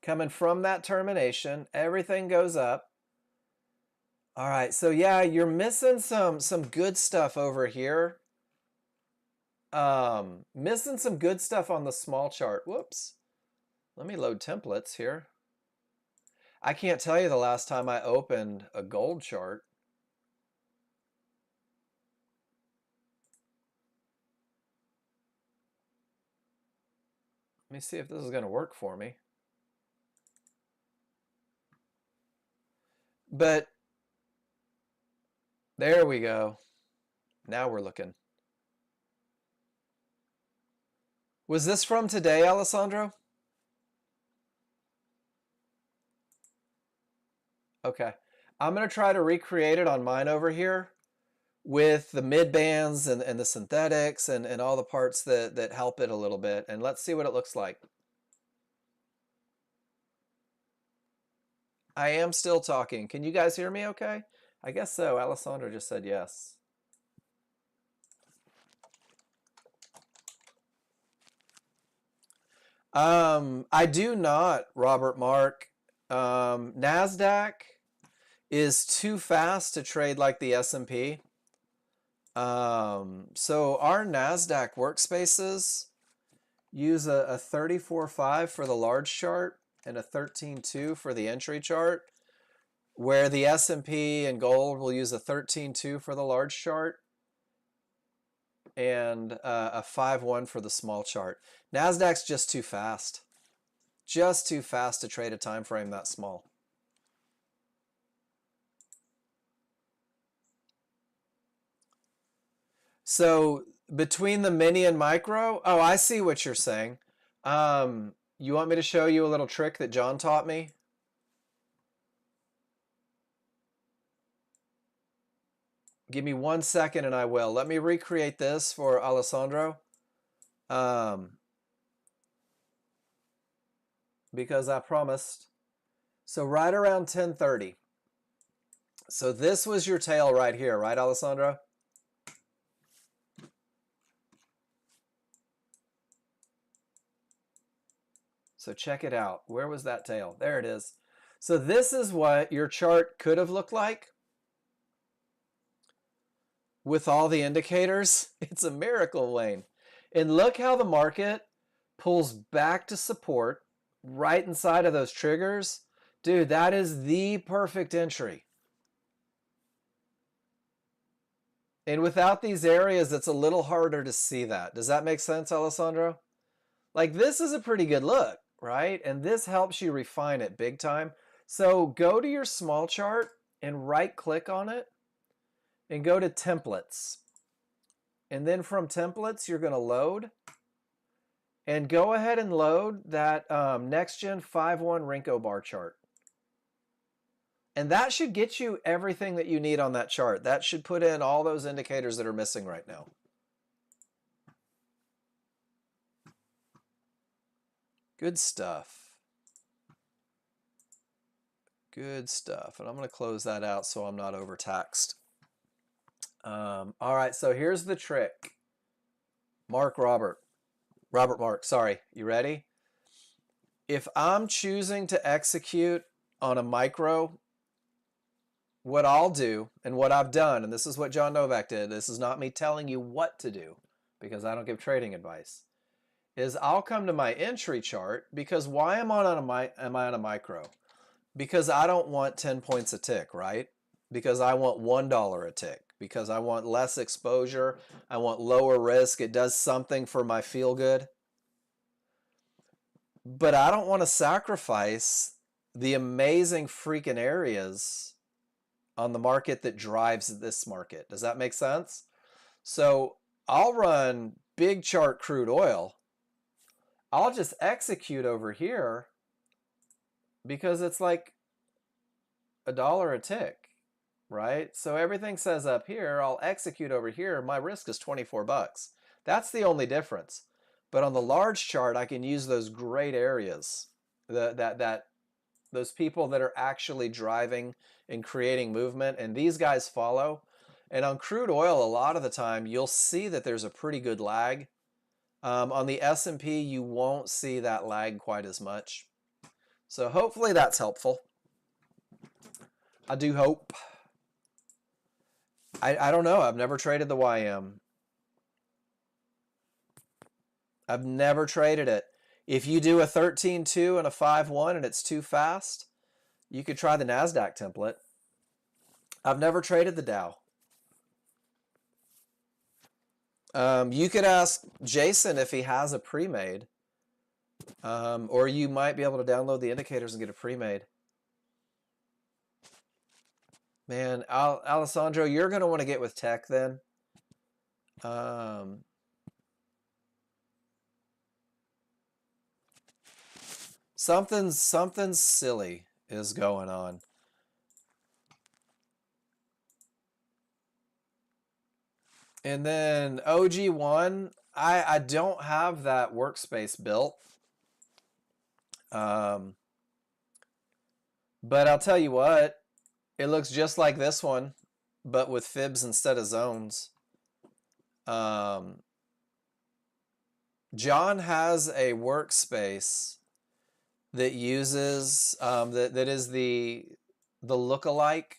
Speaker 1: Coming from that termination, everything goes up. All right, so yeah, you're missing some good stuff over here. Missing some good stuff on the small chart. Whoops. Let me load templates here. I can't tell you the last time I opened a gold chart. Let me see if this is going to work for me. But there we go. Now we're looking. Was this from today, Alessandro? Okay. I'm going to try to recreate it on mine over here with the mid bands and the synthetics and all the parts that help it a little bit. And let's see what it looks like. I am still talking. Can you guys hear me okay? I guess so. Alessandra just said yes. I do not, Robert Mark. NASDAQ is too fast to trade like the S&P. So our NASDAQ workspaces use a 34.5 for the large chart and a 13.2 for the entry chart, where the S&P and gold will use a 13.2 for the large chart and a 5.1 for the small chart. NASDAQ's just too fast. Just too fast to trade a time frame that small. So between the mini and micro, oh, I see what you're saying. You want me to show you a little trick that John taught me? Give me 1 second and I will. Let me recreate this for Alessandro. Because I promised. So right around 10:30. So this was your tail right here, right, Alessandro? So check it out. Where was that tail? There it is. So this is what your chart could have looked like with all the indicators. It's a miracle, Wayne. And look how the market pulls back to support right inside of those triggers. Dude, that is the perfect entry. And without these areas, it's a little harder to see that. Does that make sense, Alessandro? Like, this is a pretty good look, right? And this helps you refine it big time. So go to your small chart and right click on it and go to templates. And then from templates, you're going to load. And go ahead and load that Nexgen 5.1 Renko bar chart. And that should get you everything that you need on that chart. That should put in all those indicators that are missing right now. Good stuff. Good stuff. And I'm going to close that out so I'm not overtaxed. All right, so here's the trick. Robert Mark, sorry. You ready? If I'm choosing to execute on a micro, what I'll do and what I've done, and this is what John Novak did, this is not me telling you what to do because I don't give trading advice, is I'll come to my entry chart because why am I on a micro? Because I don't want 10 points a tick, right? Because I want $1 a tick, because I want less exposure, I want lower risk, it does something for my feel good. But I don't want to sacrifice the amazing freaking areas on the market that drives this market. Does that make sense? So I'll run big chart crude oil. I'll just execute over here because it's like $1 a tick, right? So everything says up here, I'll execute over here. My risk is 24 bucks. That's the only difference. But on the large chart, I can use those great areas, those people that are actually driving and creating movement, and these guys follow. And on crude oil, a lot of the time, you'll see that there's a pretty good lag. On the S&P, you won't see that lag quite as much. So hopefully that's helpful. I do hope. I don't know. I've never traded the YM. I've never traded it. If you do a 13.2 and a 5.1 and it's too fast, you could try the NASDAQ template. I've never traded the Dow. You could ask Jason if he has a pre-made. Or you might be able to download the indicators and get a pre-made. Man, Alessandro, you're going to want to get with tech then. Something silly is going on. And then OG1, I don't have that workspace built. But I'll tell you what, it looks just like this one, but with fibs instead of zones. John has a workspace that uses that is the lookalike,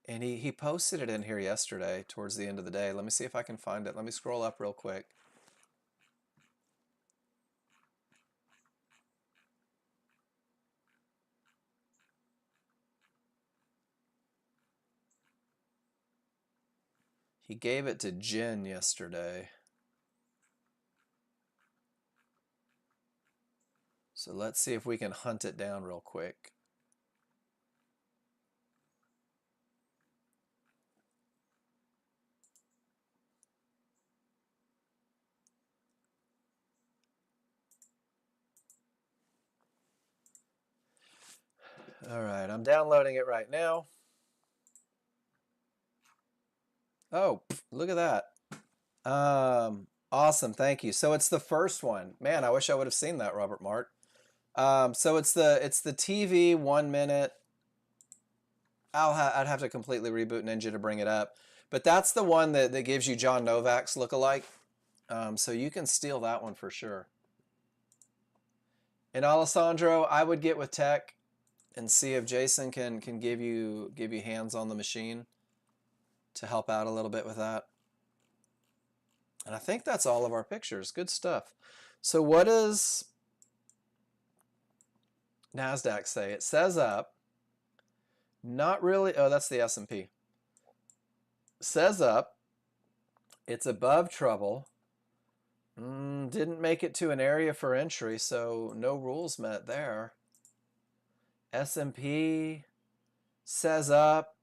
Speaker 1: and he posted it in here yesterday towards the end of the day. Let me see if I can find it. Let me scroll up real quick. He gave it to Jen yesterday. So let's see if we can hunt it down real quick. All right, I'm downloading it right now. Oh, look at that. Awesome, thank you. So it's the first one. Man, I wish I would have seen that, Robert Mark. So it's the TV 1 minute. I'd have to completely reboot Ninja to bring it up, but that's the one that gives you John Novak's lookalike. So you can steal that one for sure. And Alessandro, I would get with tech and see if Jason can give you hands on the machine to help out a little bit with that. And I think that's all of our pictures. Good stuff. So what does NASDAQ say? It says up. Not really. Oh, that's the S&P. Says up. It's above trouble. Didn't make it to an area for entry, so no rules met there. S&P says up.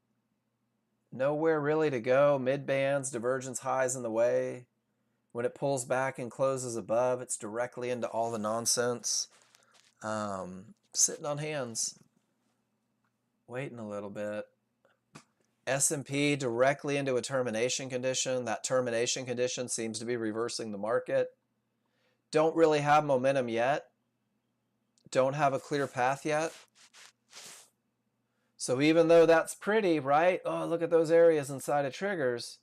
Speaker 1: Nowhere really to go. Mid bands, divergence highs in the way. When it pulls back and closes above, it's directly into all the nonsense. Sitting on hands. Waiting a little bit. S&P directly into a termination condition. That termination condition seems to be reversing the market. Don't really have momentum yet. Don't have a clear path yet. So even though that's pretty, right? Oh, look at those areas inside of triggers.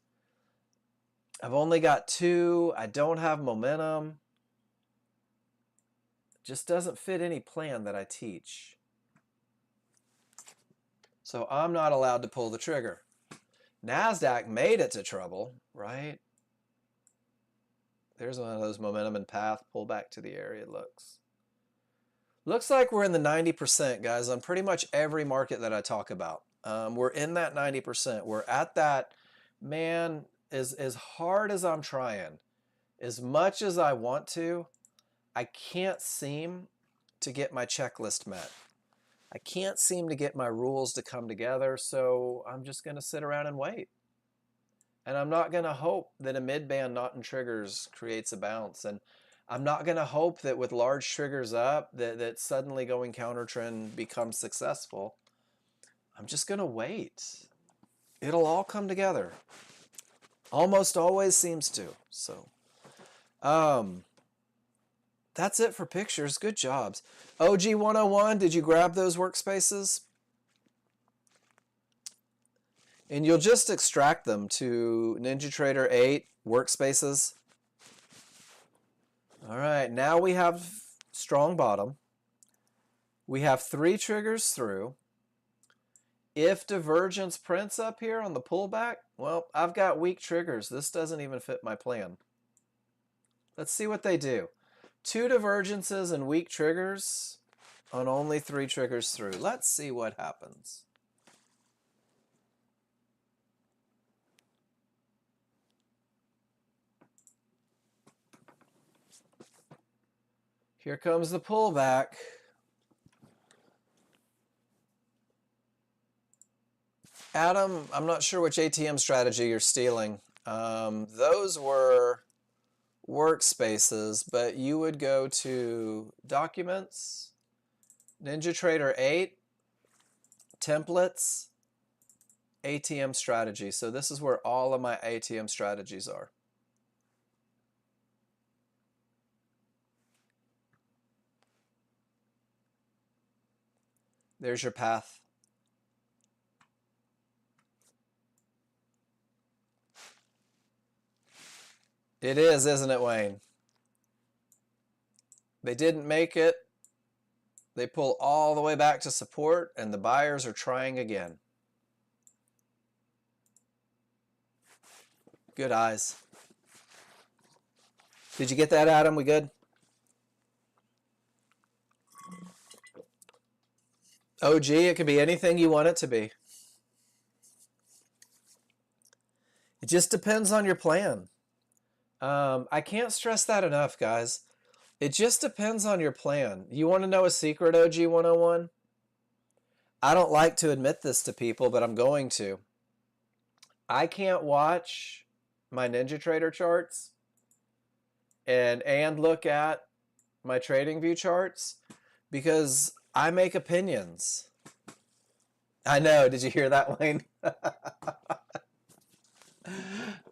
Speaker 1: I've only got 2. I don't have momentum. Just doesn't fit any plan that I teach. So I'm not allowed to pull the trigger. NASDAQ made it to trouble, right? There's one of those momentum and path, pull back to the area. Looks like we're in the 90%, guys, on pretty much every market that I talk about. We're in that 90%. We're at that, man, as hard as I'm trying, as much as I want to, I can't seem to get my checklist met. I can't seem to get my rules to come together, so I'm just going to sit around and wait. And I'm not going to hope that a mid-band not in triggers creates a bounce. And I'm not going to hope that with large triggers up that suddenly going counter trend becomes successful. I'm just going to wait. It'll all come together. Almost always seems to. So that's it for pictures. Good jobs. OG 101, did you grab those workspaces? And you'll just extract them to NinjaTrader 8 workspaces. All right, now we have strong bottom. We have 3 triggers through. If divergence prints up here on the pullback, well, I've got weak triggers. This doesn't even fit my plan. Let's see what they do. 2 divergences and weak triggers on only 3 triggers through. Let's see what happens. Here comes the pullback. Adam, I'm not sure which ATM strategy you're stealing. Those were workspaces, but you would go to Documents, NinjaTrader 8, Templates, ATM strategy. So this is where all of my ATM strategies are. There's your path. It is, isn't it, Wayne? They didn't make it. They pull all the way back to support, and the buyers are trying again. Good eyes. Did you get that, Adam? We good? OG, it could be anything you want it to be. It just depends on your plan. I can't stress that enough, guys. It just depends on your plan. You want to know a secret, OG 101? I don't like to admit this to people, but I'm going to. I can't watch my NinjaTrader charts and look at my TradingView charts because I make opinions. I know. Did you hear that, Wayne?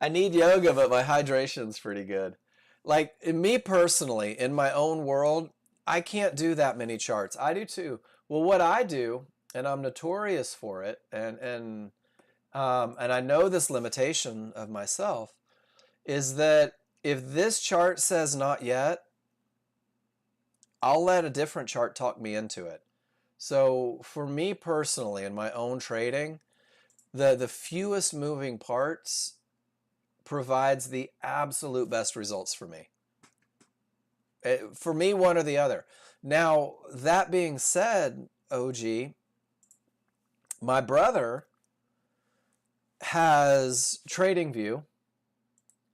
Speaker 1: I need yoga, but my hydration's pretty good. Like, me personally, in my own world, I can't do that many charts. I do too. Well, what I do, and I'm notorious for it, and I know this limitation of myself, is that if this chart says not yet, I'll let a different chart talk me into it. So for me personally, in my own trading, the fewest moving parts provides the absolute best results for me. For me, one or the other. Now, that being said, OG, my brother has TradingView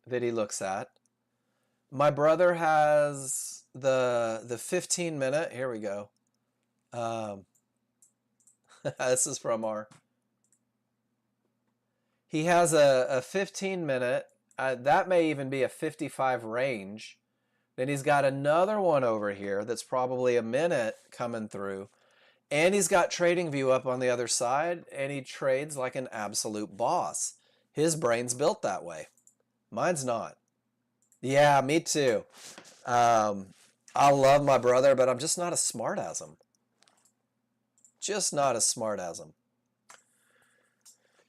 Speaker 1: that he looks at. My brother has the 15-minute. Here we go. This is from our. He has a 15-minute. That may even be a 55 range. Then he's got another one over here that's probably a minute coming through. And he's got TradingView up on the other side, and he trades like an absolute boss. His brain's built that way. Mine's not. Yeah, me too. I love my brother, but I'm just not as smart as him. Just not as smart as him.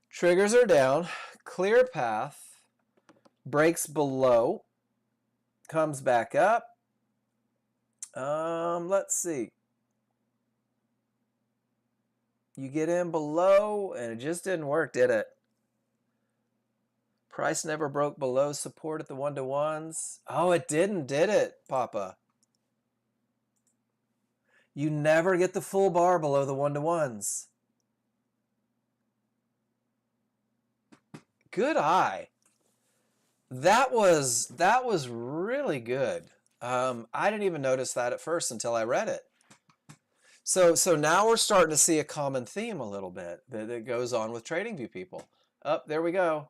Speaker 1: Triggers are down. Clear path. Breaks below. Comes back up. Let's see. You get in below, and it just didn't work, did it? Price never broke below support at the 1-to-1s. Oh, it didn't, did it, Papa? You never get the full bar below the 1-to-1s. Good eye. That was really good. I didn't even notice that at first until I read it. So now we're starting to see a common theme a little bit that goes on with TradingView people. Up, there we go.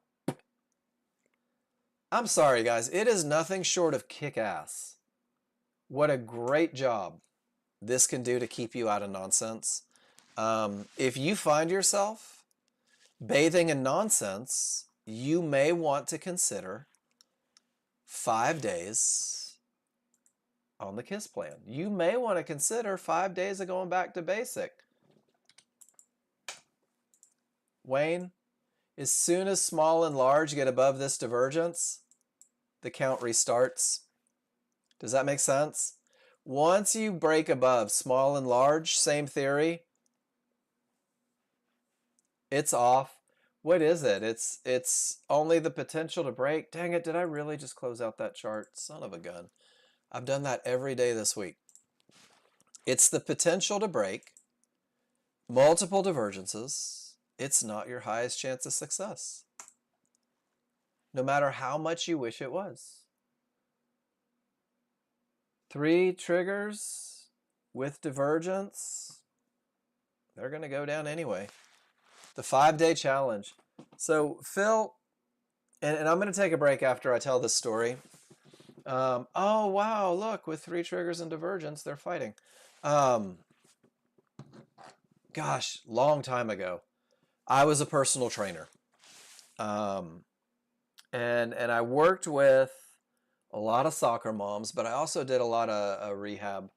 Speaker 1: I'm sorry, guys. It is nothing short of kick-ass. What a great job this can do to keep you out of nonsense. If you find yourself bathing in nonsense, you may want to consider 5 days on the KISS plan. You may want to consider 5 days of going back to basic. Wayne, as soon as small and large get above this divergence, the count restarts. Does that make sense? Once you break above small and large, same theory, it's off. What is it? It's only the potential to break. Dang it, did I really just close out that chart? Son of a gun. I've done that every day this week. It's the potential to break, multiple divergences. It's not your highest chance of success, no matter how much you wish it was. 3 triggers with divergence, they're going to go down anyway. The 5-day challenge. So Phil, and I'm going to take a break after I tell this story. Oh, wow, look, with 3 triggers and divergence, they're fighting. Gosh, long time ago, I was a personal trainer. And I worked with a lot of soccer moms, but I also did a lot of rehab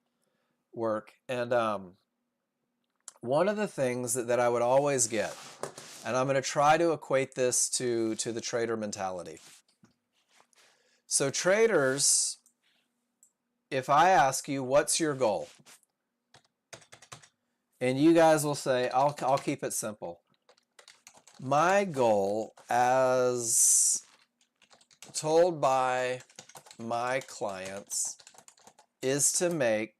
Speaker 1: work. And one of the things that I would always get, and I'm going to try to equate this to the trader mentality. So traders, if I ask you, what's your goal? And you guys will say, I'll keep it simple. My goal, as told by my clients, is to make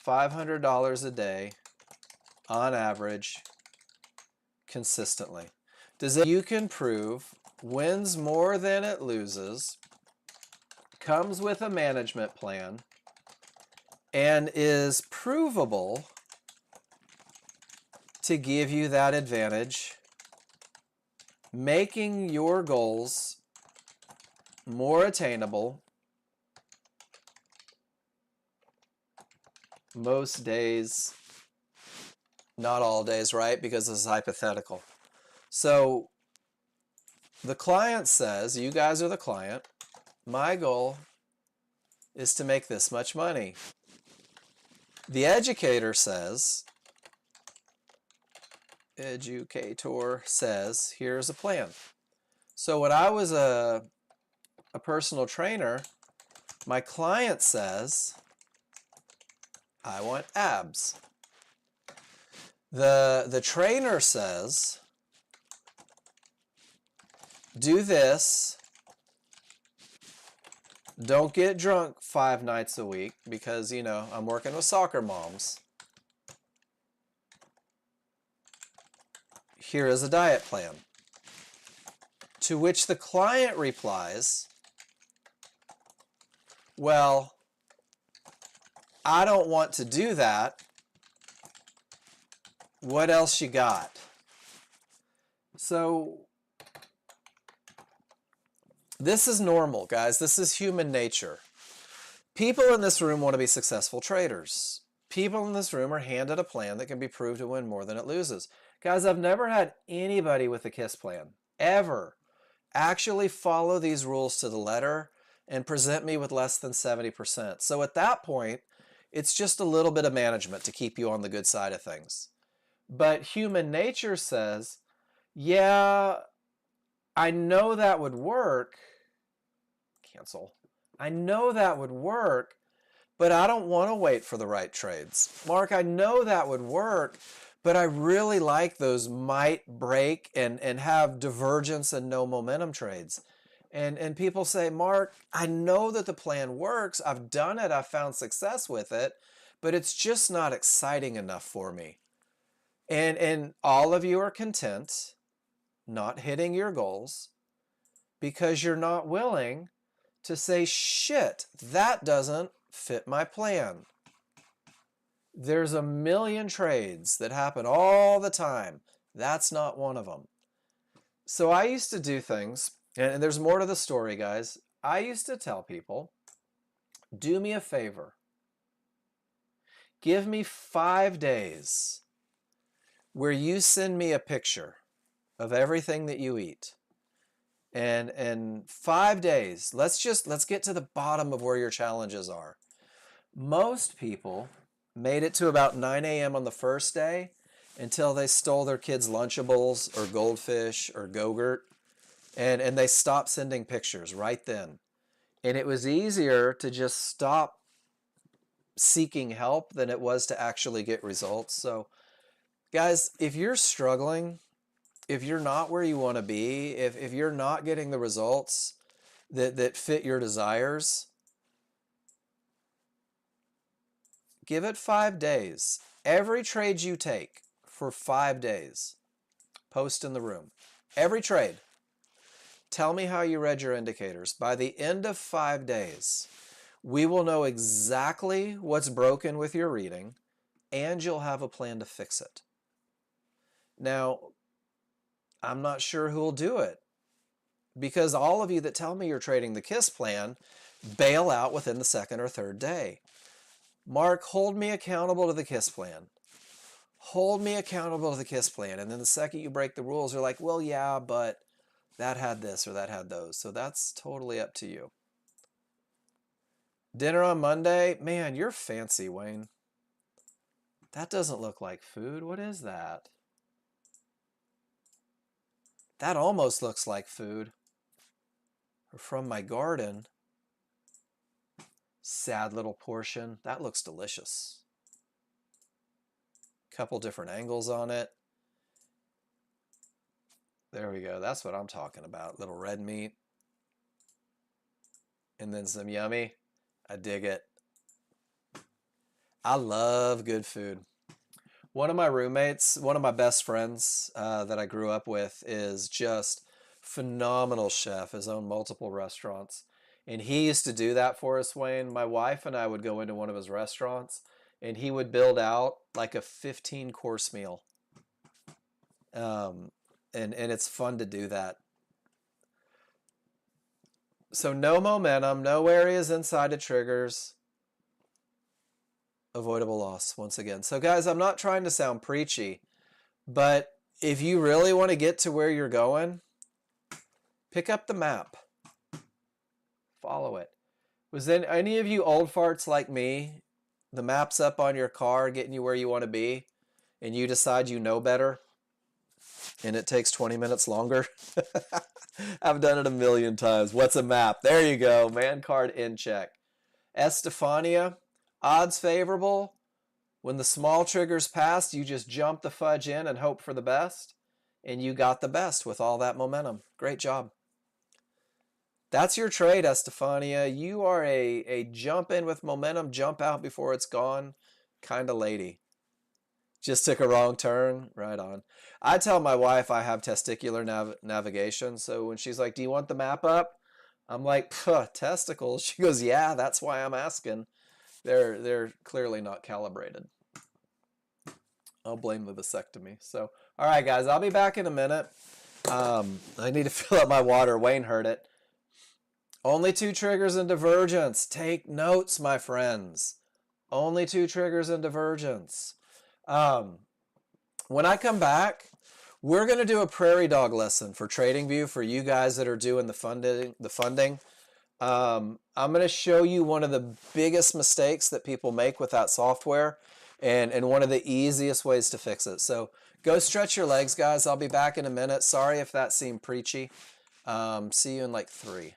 Speaker 1: $500 a day on average consistently. You can prove wins more than it loses, comes with a management plan, and is provable to give you that advantage, making your goals more attainable most days, not all days, right? Because this is hypothetical. So the client says, you guys are the client, my goal is to make this much money. The educator says, here's a plan. So when I was a personal trainer, my client says, I want abs. The trainer says, do this, don't get drunk 5 nights a week because, you know, I'm working with soccer moms. Here is a diet plan. To which the client replies, well, I don't want to do that. What else you got? So this is normal, guys. This is human nature. People in this room want to be successful traders. People in this room are handed a plan that can be proved to win more than it loses. Guys, I've never had anybody with a KISS plan ever actually follow these rules to the letter and present me with less than 70%. So at that point, it's just a little bit of management to keep you on the good side of things. But human nature says, yeah, I know that would work. Cancel. I know that would work, but I don't want to wait for the right trades. Mark, I know that would work, but I really like those might break and have divergence and no momentum trades. And people say, Mark, I know that the plan works. I've done it. I've found success with it, but it's just not exciting enough for me. And all of you are content not hitting your goals because you're not willing to say, shit, that doesn't fit my plan. There's a million trades that happen all the time. That's not one of them. So I used to do things, and there's more to the story, guys. I used to tell people, do me a favor. Give me 5 days where you send me a picture of everything that you eat. And 5 days, let's get to the bottom of where your challenges are. Most people made it to about 9 a.m. on the first day until they stole their kids' Lunchables or Goldfish or Go-Gurt, and they stopped sending pictures right then. And it was easier to just stop seeking help than it was to actually get results. So, guys, if you're struggling, if you're not where you want to be, if you're not getting the results that fit your desires, give it 5 days. Every trade you take for 5 days, post in the room. Every trade. Tell me how you read your indicators. By the end of 5 days, we will know exactly what's broken with your reading, and you'll have a plan to fix it. Now, I'm not sure who will do it, because all of you that tell me you're trading the KISS plan bail out within the second or third day. Mark, hold me accountable to the KISS plan. hold me accountable to the KISS plan. And then the second you break the rules, you're like, well, yeah, but that had this or that had those. So that's totally up to you. Dinner on Monday? Man, you're fancy, Wayne. That doesn't look like food. What is that? That almost looks like food. Or from my garden. Sad little portion. That looks delicious. Couple different angles on it. There we go. That's what I'm talking about. Little red meat. And then some yummy. I dig it. I love good food. One of my roommates, one of my best friends that I grew up with is just phenomenal chef, has owned multiple restaurants. And he used to do that for us, Wayne. My wife and I would go into one of his restaurants and he would build out like a 15-course meal. And it's fun to do that. So no momentum, no areas inside of triggers. Avoidable loss once again. So guys, I'm not trying to sound preachy, but if you really want to get to where you're going, pick up the map. Follow it. Was then any of you old farts like me, the map's up on your car getting you where you want to be, and you decide you know better, and it takes 20 minutes longer? I've done it a million times. What's a map? There you go. Man card in check. Estefania, odds favorable. When the small triggers passed, you just jump the fudge in and hope for the best. And you got the best with all that momentum. Great job. That's your trade, Estefania. You are a jump in with momentum, jump out before it's gone kind of lady. Just took a wrong turn. Right on. I tell my wife I have testicular navigation. So when she's like, do you want the map up? I'm like, testicles. She goes, yeah, that's why I'm asking. They're clearly not calibrated. I'll blame the vasectomy. So, all right, guys, I'll be back in a minute. I need to fill up my water. Wayne heard it. Only 2 triggers in divergence. Take notes, my friends. Only 2 triggers in divergence. When I come back, we're going to do a prairie dog lesson for TradingView for you guys that are doing the funding. I'm going to show you one of the biggest mistakes that people make with that software and one of the easiest ways to fix it. So go stretch your legs, guys. I'll be back in a minute. Sorry if that seemed preachy. See you in like 3.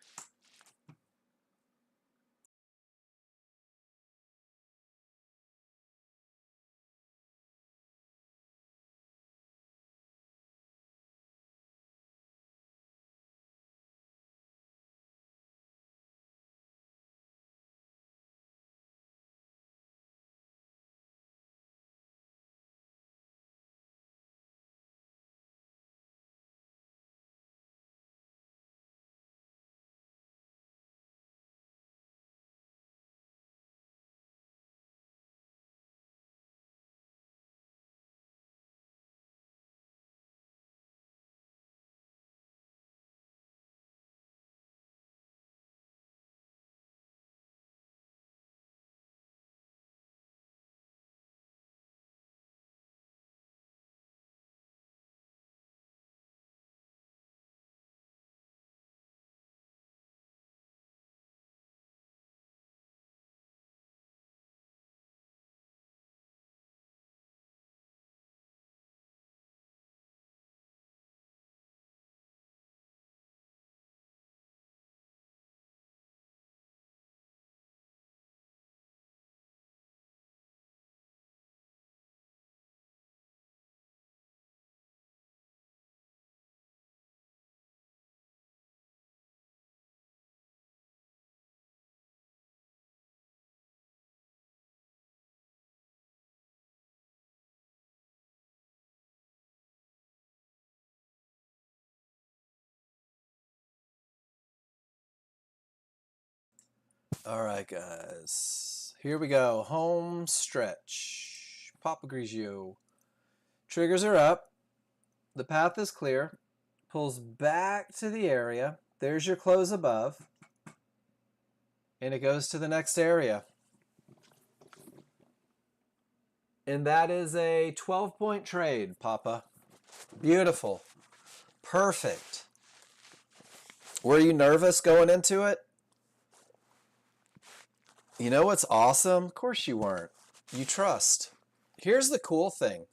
Speaker 1: All right, guys. Here we go. Home stretch. Papa Grigio. Triggers are up. The path is clear. Pulls back to the area. There's your close above. And it goes to the next area. And that is a 12-point trade, Papa. Beautiful. Perfect. Were you nervous going into it? You know what's awesome? Of course you weren't. You trust. Here's the cool thing.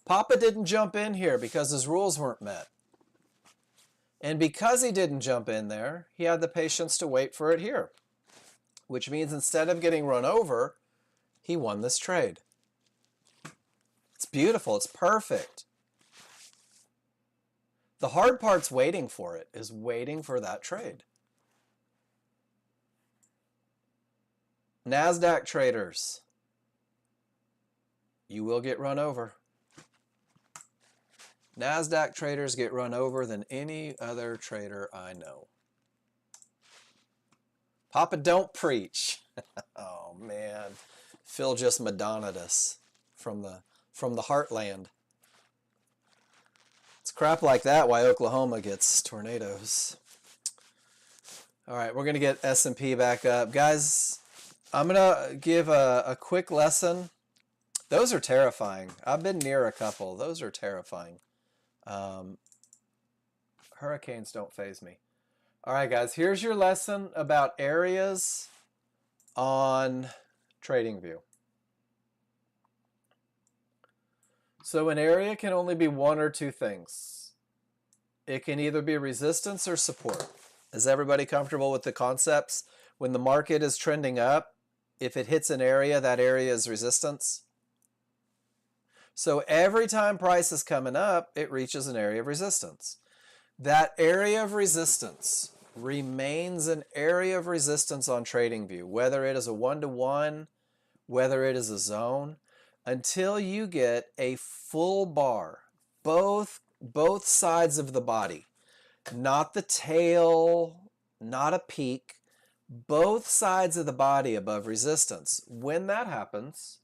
Speaker 1: Papa didn't jump in here because his rules weren't met. And because he didn't jump in there, he had the patience to wait for it here. Which means instead of getting run over, he won this trade. It's beautiful. It's perfect. The hard part's waiting for it, is waiting for that trade. NASDAQ traders, you will get run over. NASDAQ traders get run over than any other trader I know. Papa, don't preach. Oh, man. Phil just Madonna'd us from the heartland. It's crap like that why Oklahoma gets tornadoes. All right, we're going to get S&P back up. Guys, I'm going to give a quick lesson. Those are terrifying. I've been near a couple. Those are terrifying. Hurricanes don't faze me. All right, guys, here's your lesson about areas on TradingView. So an area can only be one or two things. It can either be resistance or support. Is everybody comfortable with the concepts? When the market is trending up, if it hits an area, that area is resistance. So every time price is coming up, it reaches an area of resistance. That area of resistance remains an area of resistance on TradingView, whether it is a one-to-one, whether it is a zone, until you get a full bar, both sides of the body, not the tail, not a peak, both sides of the body above resistance. When that happens,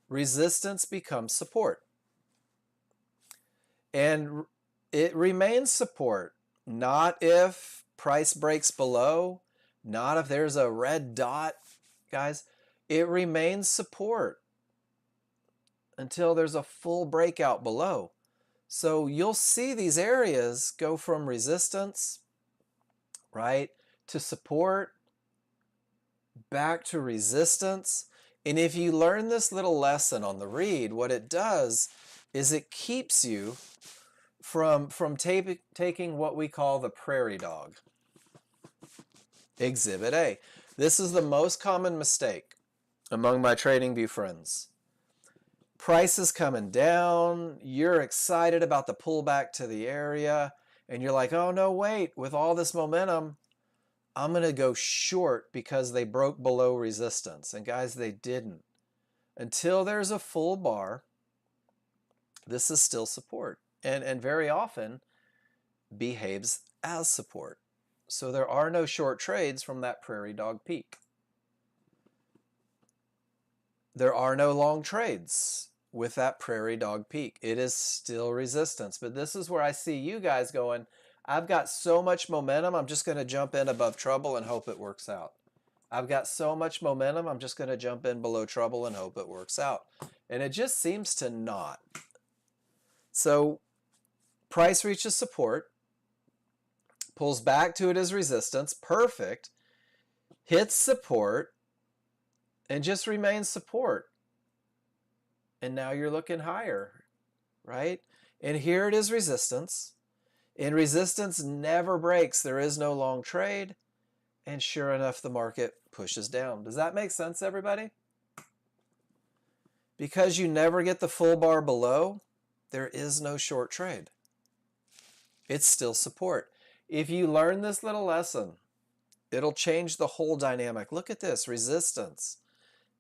Speaker 1: resistance becomes support. And it remains support, not if price breaks below, not if there's a red dot, guys. It remains support until there's a full breakout below. So you'll see these areas go from resistance, right, to support, back to resistance. And if you learn this little lesson on the read, what it does is it keeps you from taking what we call the prairie dog. Exhibit A. This is the most common mistake among my TradingView friends. Price is coming down, you're excited about the pullback to the area, and you're like, oh no, wait, with all this momentum, I'm going to go short because they broke below resistance. And guys, they didn't. Until there's a full bar, this is still support. And very often behaves as support. So there are no short trades from that prairie dog peak. There are no long trades with that prairie dog peak. It is still resistance. But this is where I see you guys going, I've got so much momentum, I'm just going to jump in above trouble and hope it works out. I've got so much momentum, I'm just going to jump in below trouble and hope it works out. And it just seems to not. So price reaches support, pulls back to it as resistance, perfect, hits support, and just remains support. And now you're looking higher, right? And here it is resistance. And resistance never breaks. There is no long trade. And sure enough, the market pushes down. Does that make sense, everybody? Because you never get the full bar below, there is no short trade. It's still support. If you learn this little lesson, it'll change the whole dynamic. Look at this, resistance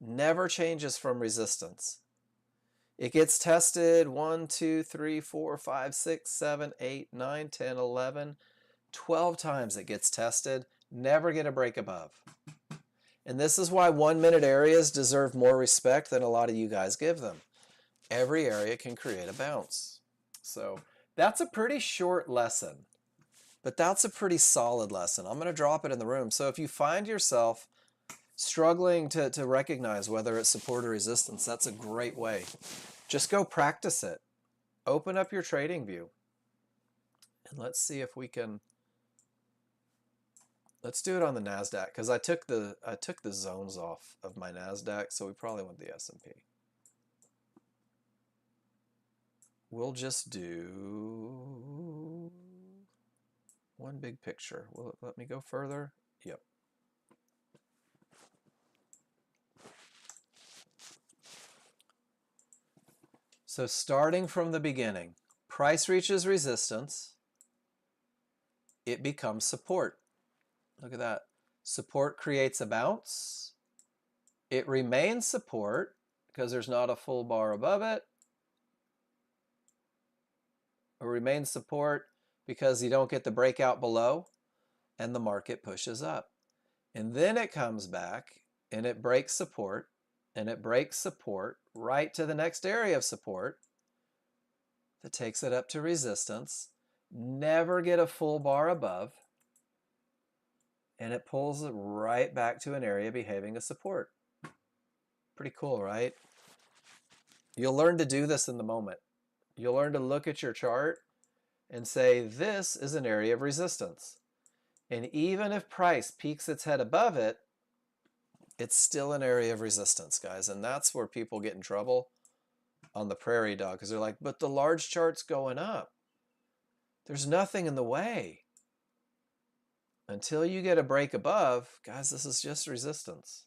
Speaker 1: never changes from resistance. It gets tested 1, 2, 3, 4, 5, 6, 7, 8, 9, 10, 11, 12 times it gets tested. Never get a break above. And this is why 1-minute areas deserve more respect than a lot of you guys give them. Every area can create a bounce. So that's a pretty short lesson, but that's a pretty solid lesson. I'm going to drop it in the room. So if you find yourself struggling to recognize whether it's support or resistance, that's a great way. Just go practice it. Open up your trading view. And let's see if we can, let's do it on the NASDAQ, because I took the zones off of my NASDAQ, so we probably want the S&P. We'll just do one big picture. Will it let me go further? Yep. So starting from the beginning, price reaches resistance, it becomes support. Look at that. Support creates a bounce. It remains support because there's not a full bar above it. It remains support because you don't get the breakout below, and the market pushes up. And then it comes back and it breaks support, and it breaks support right to the next area of support that takes it up to resistance, never get a full bar above, and it pulls it right back to an area behaving as support. Pretty cool, right? You'll learn to do this in the moment. You'll learn to look at your chart and say, this is an area of resistance. And even if price peeks its head above it, it's still an area of resistance, guys. And that's where people get in trouble on the prairie dog, because they're like, but the large chart's going up. There's nothing in the way. Until you get a break above, guys, this is just resistance.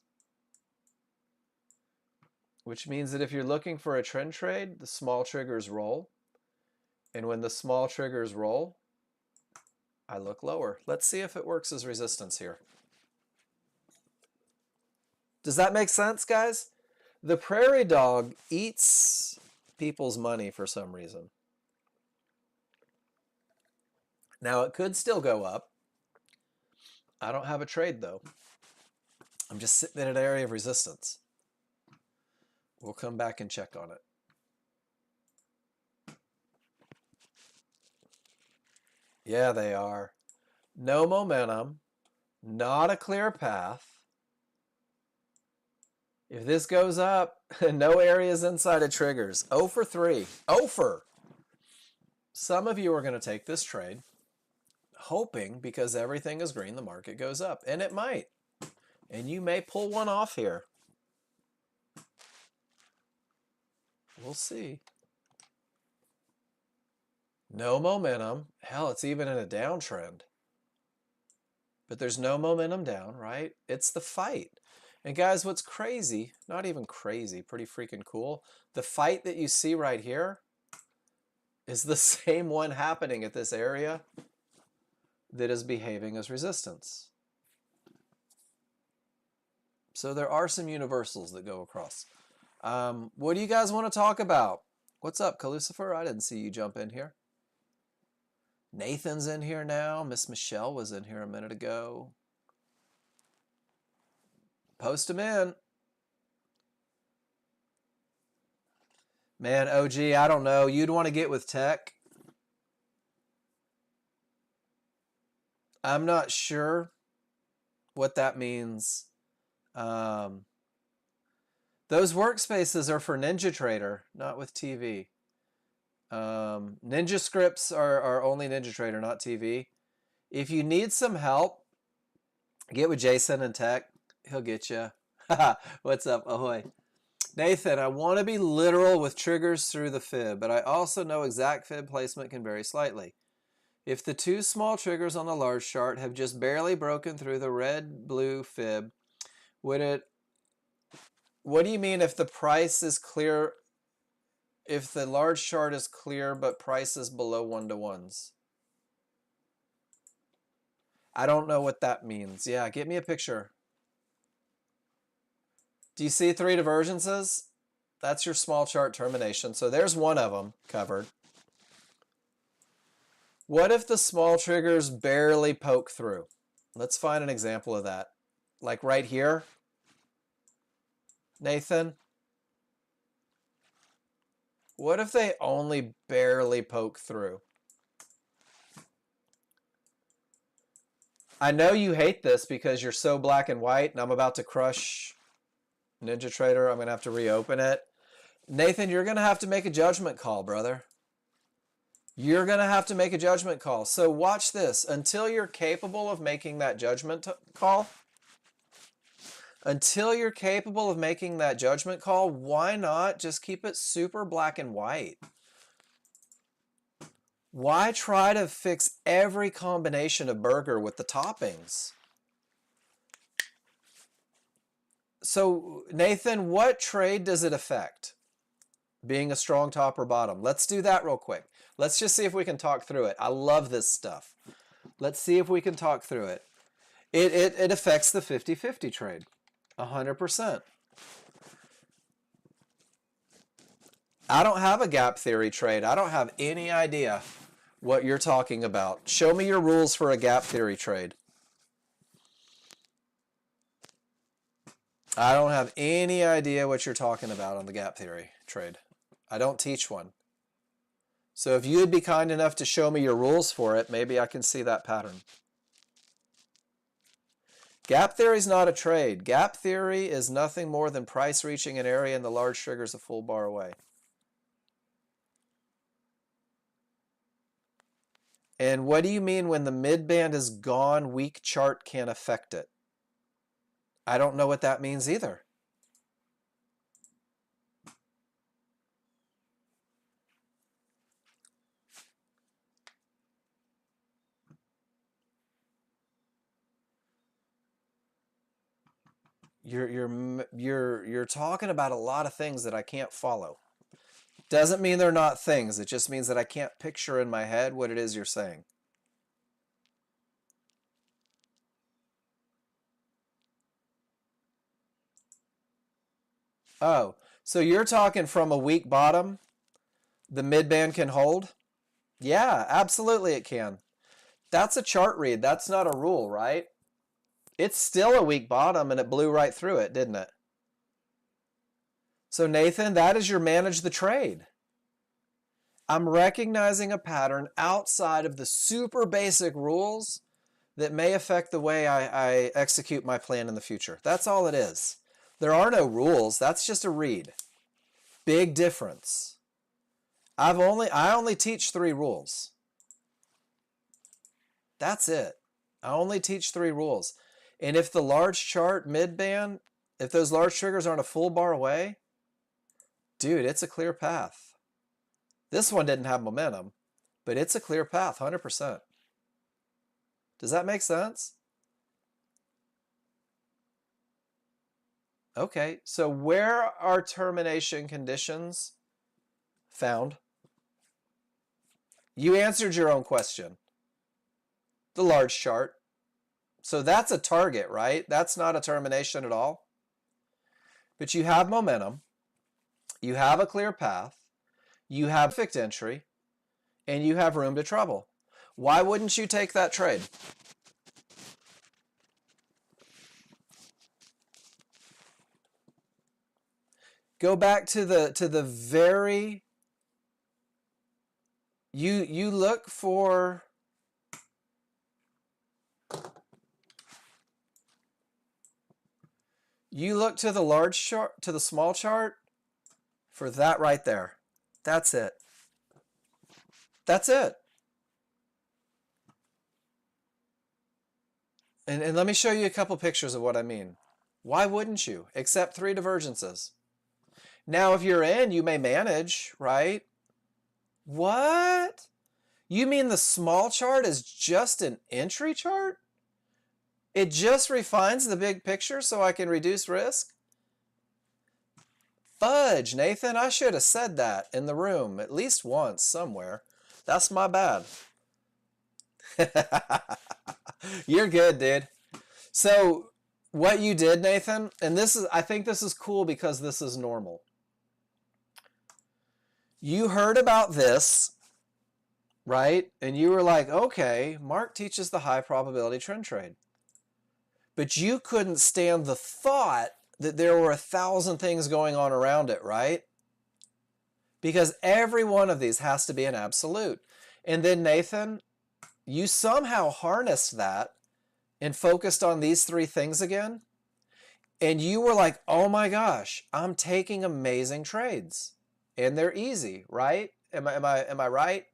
Speaker 1: Which means that if you're looking for a trend trade, the small triggers roll. And when the small triggers roll, I look lower. Let's see if it works as resistance here. Does that make sense, guys? The prairie dog eats people's money for some reason. Now, it could still go up. I don't have a trade, though. I'm just sitting in an area of resistance. We'll come back and check on it. Yeah, they are. No momentum, not a clear path. If this goes up, no areas inside of triggers. 0 for 3. 0 for. Some of you are going to take this trade hoping because everything is green, the market goes up. And it might. And you may pull one off here. We'll see. No momentum. Hell, it's even in a downtrend. But there's no momentum down, right? It's the fight. And guys, what's crazy, not even crazy, pretty freaking cool, the fight that you see right here is the same one happening at this area that is behaving as resistance. So there are some universals that go across. What do you guys want to talk about? What's up, Calucifer? I didn't see you jump in here. Nathan's in here now. Miss Michelle was in here a minute ago. Post them in. Man, OG, I don't know. You'd want to get with tech. I'm not sure what that means. Those workspaces are for NinjaTrader, not with TV. Ninja scripts are only NinjaTrader, not TV. If you need some help, get with Jason and Tech. He'll get you. What's up? Ahoy. Nathan, I want to be literal with triggers through the fib, but I also know exact fib placement can vary slightly. If the two small triggers on the large chart have just barely broken through the red-blue fib, what do you mean if the price is clear, if the large chart is clear but price is below 1-to-1s? I don't know what that means. Yeah, get me a picture. Do you see 3 divergences? That's your small chart termination. So there's one of them covered. What if the small triggers barely poke through? Let's find an example of that. Like right here, Nathan. What if they only barely poke through? I know you hate this because you're so black and white, and I'm about to crush Ninja Trader. I'm going to have to reopen it. Nathan, you're going to have to make a judgment call, brother. You're going to have to make a judgment call. So watch this. Until you're capable of making that judgment call, why not just keep it super black and white? Why try to fix every combination of burger with the toppings? So, Nathan, what trade does it affect? Being a strong top or bottom. Let's do that real quick. Let's just see if we can talk through it. I love this stuff. Let's see if we can talk through it. It affects the 50-50 trade. 100%. I don't have a gap theory trade. I don't have any idea what you're talking about. Show me your rules for a gap theory trade. I don't have any idea what you're talking about on the gap theory trade. I don't teach one. So if you'd be kind enough to show me your rules for it, maybe I can see that pattern. Gap theory is not a trade. Gap theory is nothing more than price reaching an area and the large triggers a full bar away. And what do you mean when the mid band is gone, weak chart can't affect it? I don't know what that means either. You're talking about a lot of things that I can't follow. Doesn't mean they're not things. It just means that I can't picture in my head what it is you're saying. Oh, so you're talking from a weak bottom, the mid-band can hold? Yeah, absolutely it can. That's a chart read. That's not a rule, right? It's still a weak bottom and it blew right through it, didn't it? So Nathan, that is your manage the trade. I'm recognizing a pattern outside of the super basic rules that may affect the way I execute my plan in the future. That's all it is. There are no rules. That's just a read. Big difference. I only teach 3 rules. That's it. I only teach 3 rules. And if the large chart mid-band, if those large triggers aren't a full bar away, dude, it's a clear path. This one didn't have momentum, but it's a clear path, 100%. Does that make sense? Okay, so where are termination conditions found? You answered your own question. The large chart. So that's a target, right? That's not a termination at all. But you have momentum. You have a clear path. You have perfect entry. And you have room to trouble. Why wouldn't you take that trade? Go back to the very, you look for, you look to the large chart, to the small chart for that right there. That's it. That's it. And let me show you a couple pictures of what I mean. Why wouldn't you? Accept 3 divergences. Now, if you're in, you may manage, right? What? You mean the small chart is just an entry chart? It just refines the big picture so I can reduce risk? Fudge, Nathan, I should have said that in the room at least once somewhere. That's my bad. You're good, dude. So what you did, Nathan, and I think this is cool because this is normal. You heard about this, right? And you were like, okay, Mark teaches the high probability trend trade. But you couldn't stand the thought that there were 1,000 things going on around it, right? Because every one of these has to be an absolute. And then, Nathan, you somehow harnessed that and focused on these three things again, and you were like, oh my gosh, I'm taking amazing trades. And they're easy, right? Am I right?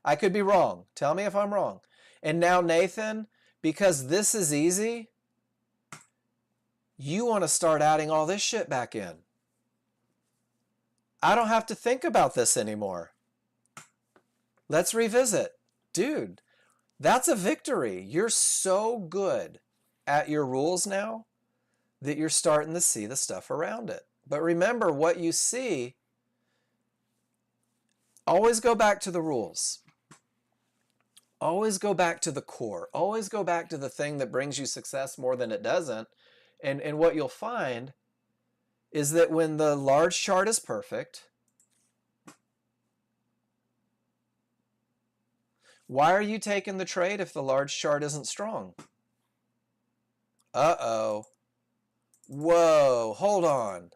Speaker 1: I could be wrong. Tell me if I'm wrong. And now, Nathan, because this is easy, you want to start adding all this shit back in. I don't have to think about this anymore. Let's revisit. Dude, that's a victory. You're so good at your rules now that you're starting to see the stuff around it. But remember, what you see, always go back to the rules. Always go back to the core. Always go back to the thing that brings you success more than it doesn't. And what you'll find is that when the large chart is perfect, why are you taking the trade if the large chart isn't strong? Uh-oh. Whoa, hold on.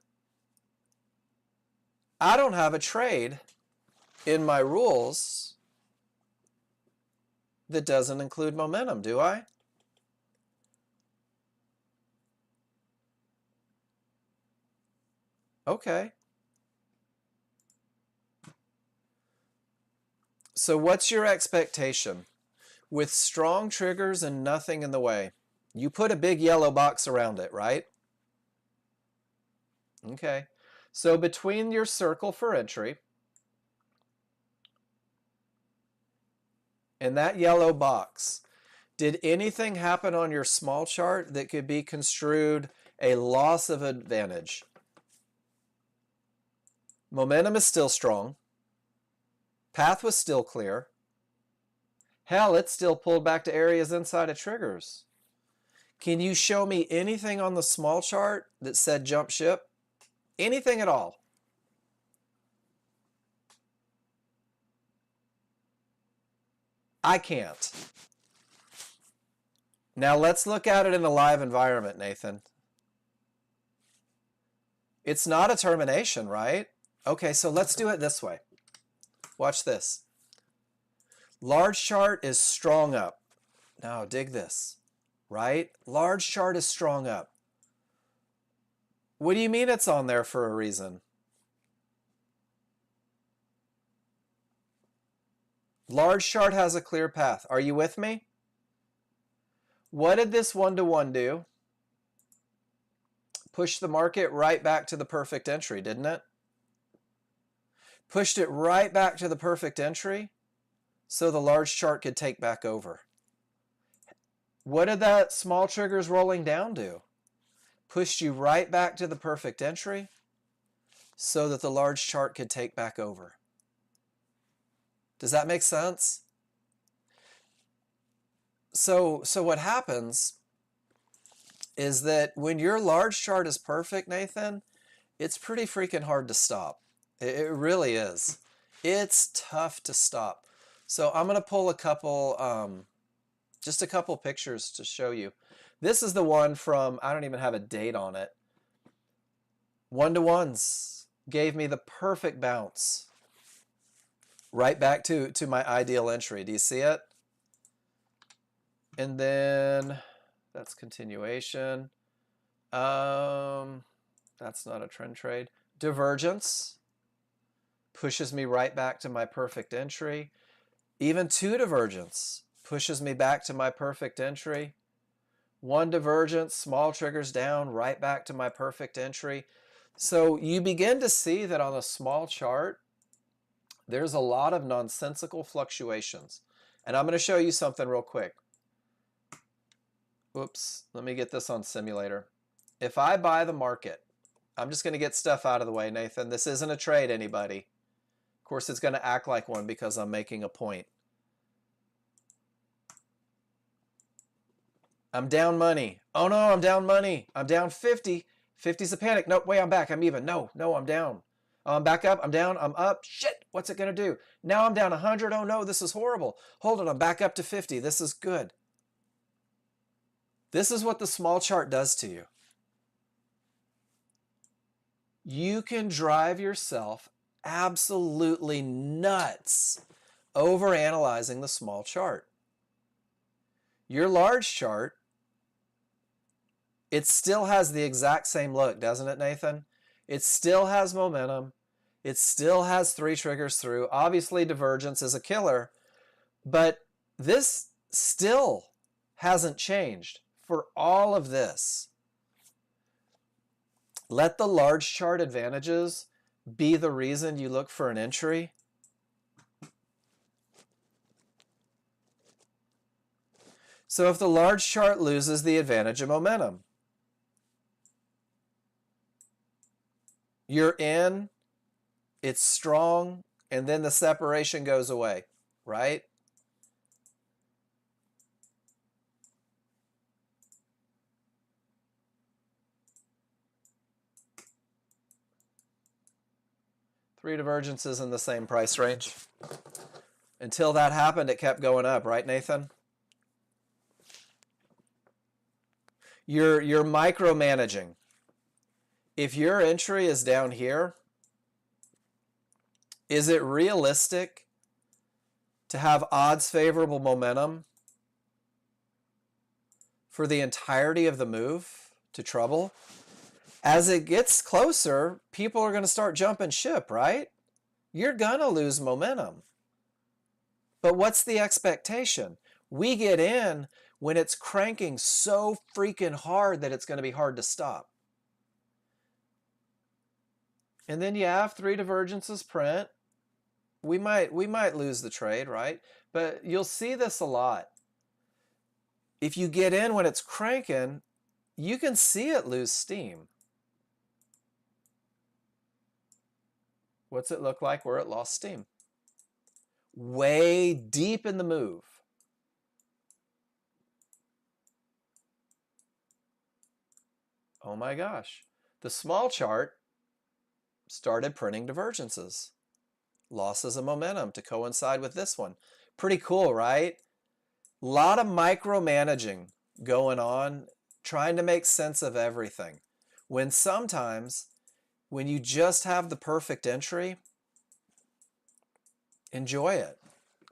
Speaker 1: I don't have a trade in my rules that doesn't include momentum, do I? Okay. So what's your expectation? With strong triggers and nothing in the way, you put a big yellow box around it, right? Okay. So between your circle for entry and that yellow box, did anything happen on your small chart that could be construed a loss of advantage? Momentum is still strong. Path was still clear. Hell, it's still pulled back to areas inside of triggers. Can you show me anything on the small chart that said jump ship? Anything at all? I can't. Now let's look at it in a live environment, Nathan. It's not a termination, right? Okay, so let's do it this way. Watch this. Large chart is strong up. Now dig this, right? Large chart is strong up. What do you mean it's on there for a reason? Large chart has a clear path. Are you with me? What did this one-to-one do? Push the market right back to the perfect entry, didn't it? Pushed it right back to the perfect entry so the large chart could take back over. What did that small triggers rolling down do? Pushed you right back to the perfect entry so that the large chart could take back over. Does that make sense? So what happens is that when your large chart is perfect, Nathan, it's pretty freaking hard to stop. It really is. It's tough to stop. So I'm going to pull a couple, just a couple pictures to show you. This is the one from, I don't even have a date on it. One-to-ones gave me the perfect bounce. Right back to my ideal entry. Do you see it? And then that's continuation. That's not a trend trade. Divergence pushes me right back to my perfect entry. Even two divergence pushes me back to my perfect entry. One divergence, small triggers down, right back to my perfect entry. So you begin to see that on a small chart, there's a lot of nonsensical fluctuations. And I'm going to show you something real quick. Oops, let me get this on simulator. If I buy the market, I'm just going to get stuff out of the way, Nathan. This isn't a trade, anybody. Of course, it's going to act like one because I'm making a point. I'm down money. Oh no, I'm down money. I'm down 50. 50's a panic. Nope, wait, I'm back. I'm even. No, I'm down. I'm back up. I'm down. I'm up. Shit, what's it going to do? Now I'm down 100. Oh no, this is horrible. Hold on, I'm back up to 50. This is good. This is what the small chart does to you. You can drive yourself absolutely nuts over analyzing the small chart. Your large chart It still has the exact same look, doesn't it, Nathan? It still has momentum. It still has 3 triggers through. Obviously, divergence is a killer, but this still hasn't changed for all of this. Let the large chart advantages be the reason you look for an entry. So if the large chart loses the advantage of momentum, you're in, it's strong, and then the separation goes away, right? Three divergences in the same price range. Until that happened, it kept going up, right, Nathan? You're micromanaging. If your entry is down here, is it realistic to have odds favorable momentum for the entirety of the move to trouble? As it gets closer, people are going to start jumping ship, right? You're going to lose momentum. But what's the expectation? We get in when it's cranking so freaking hard that it's going to be hard to stop. And then you have 3 divergences print. We might lose the trade, right? But you'll see this a lot. If you get in when it's cranking, you can see it lose steam. What's it look like where it lost steam? Way deep in the move. Oh my gosh. The small chart started printing divergences. Losses of momentum to coincide with this one. Pretty cool, right? A lot of micromanaging going on, trying to make sense of everything. When sometimes, when you just have the perfect entry, enjoy it.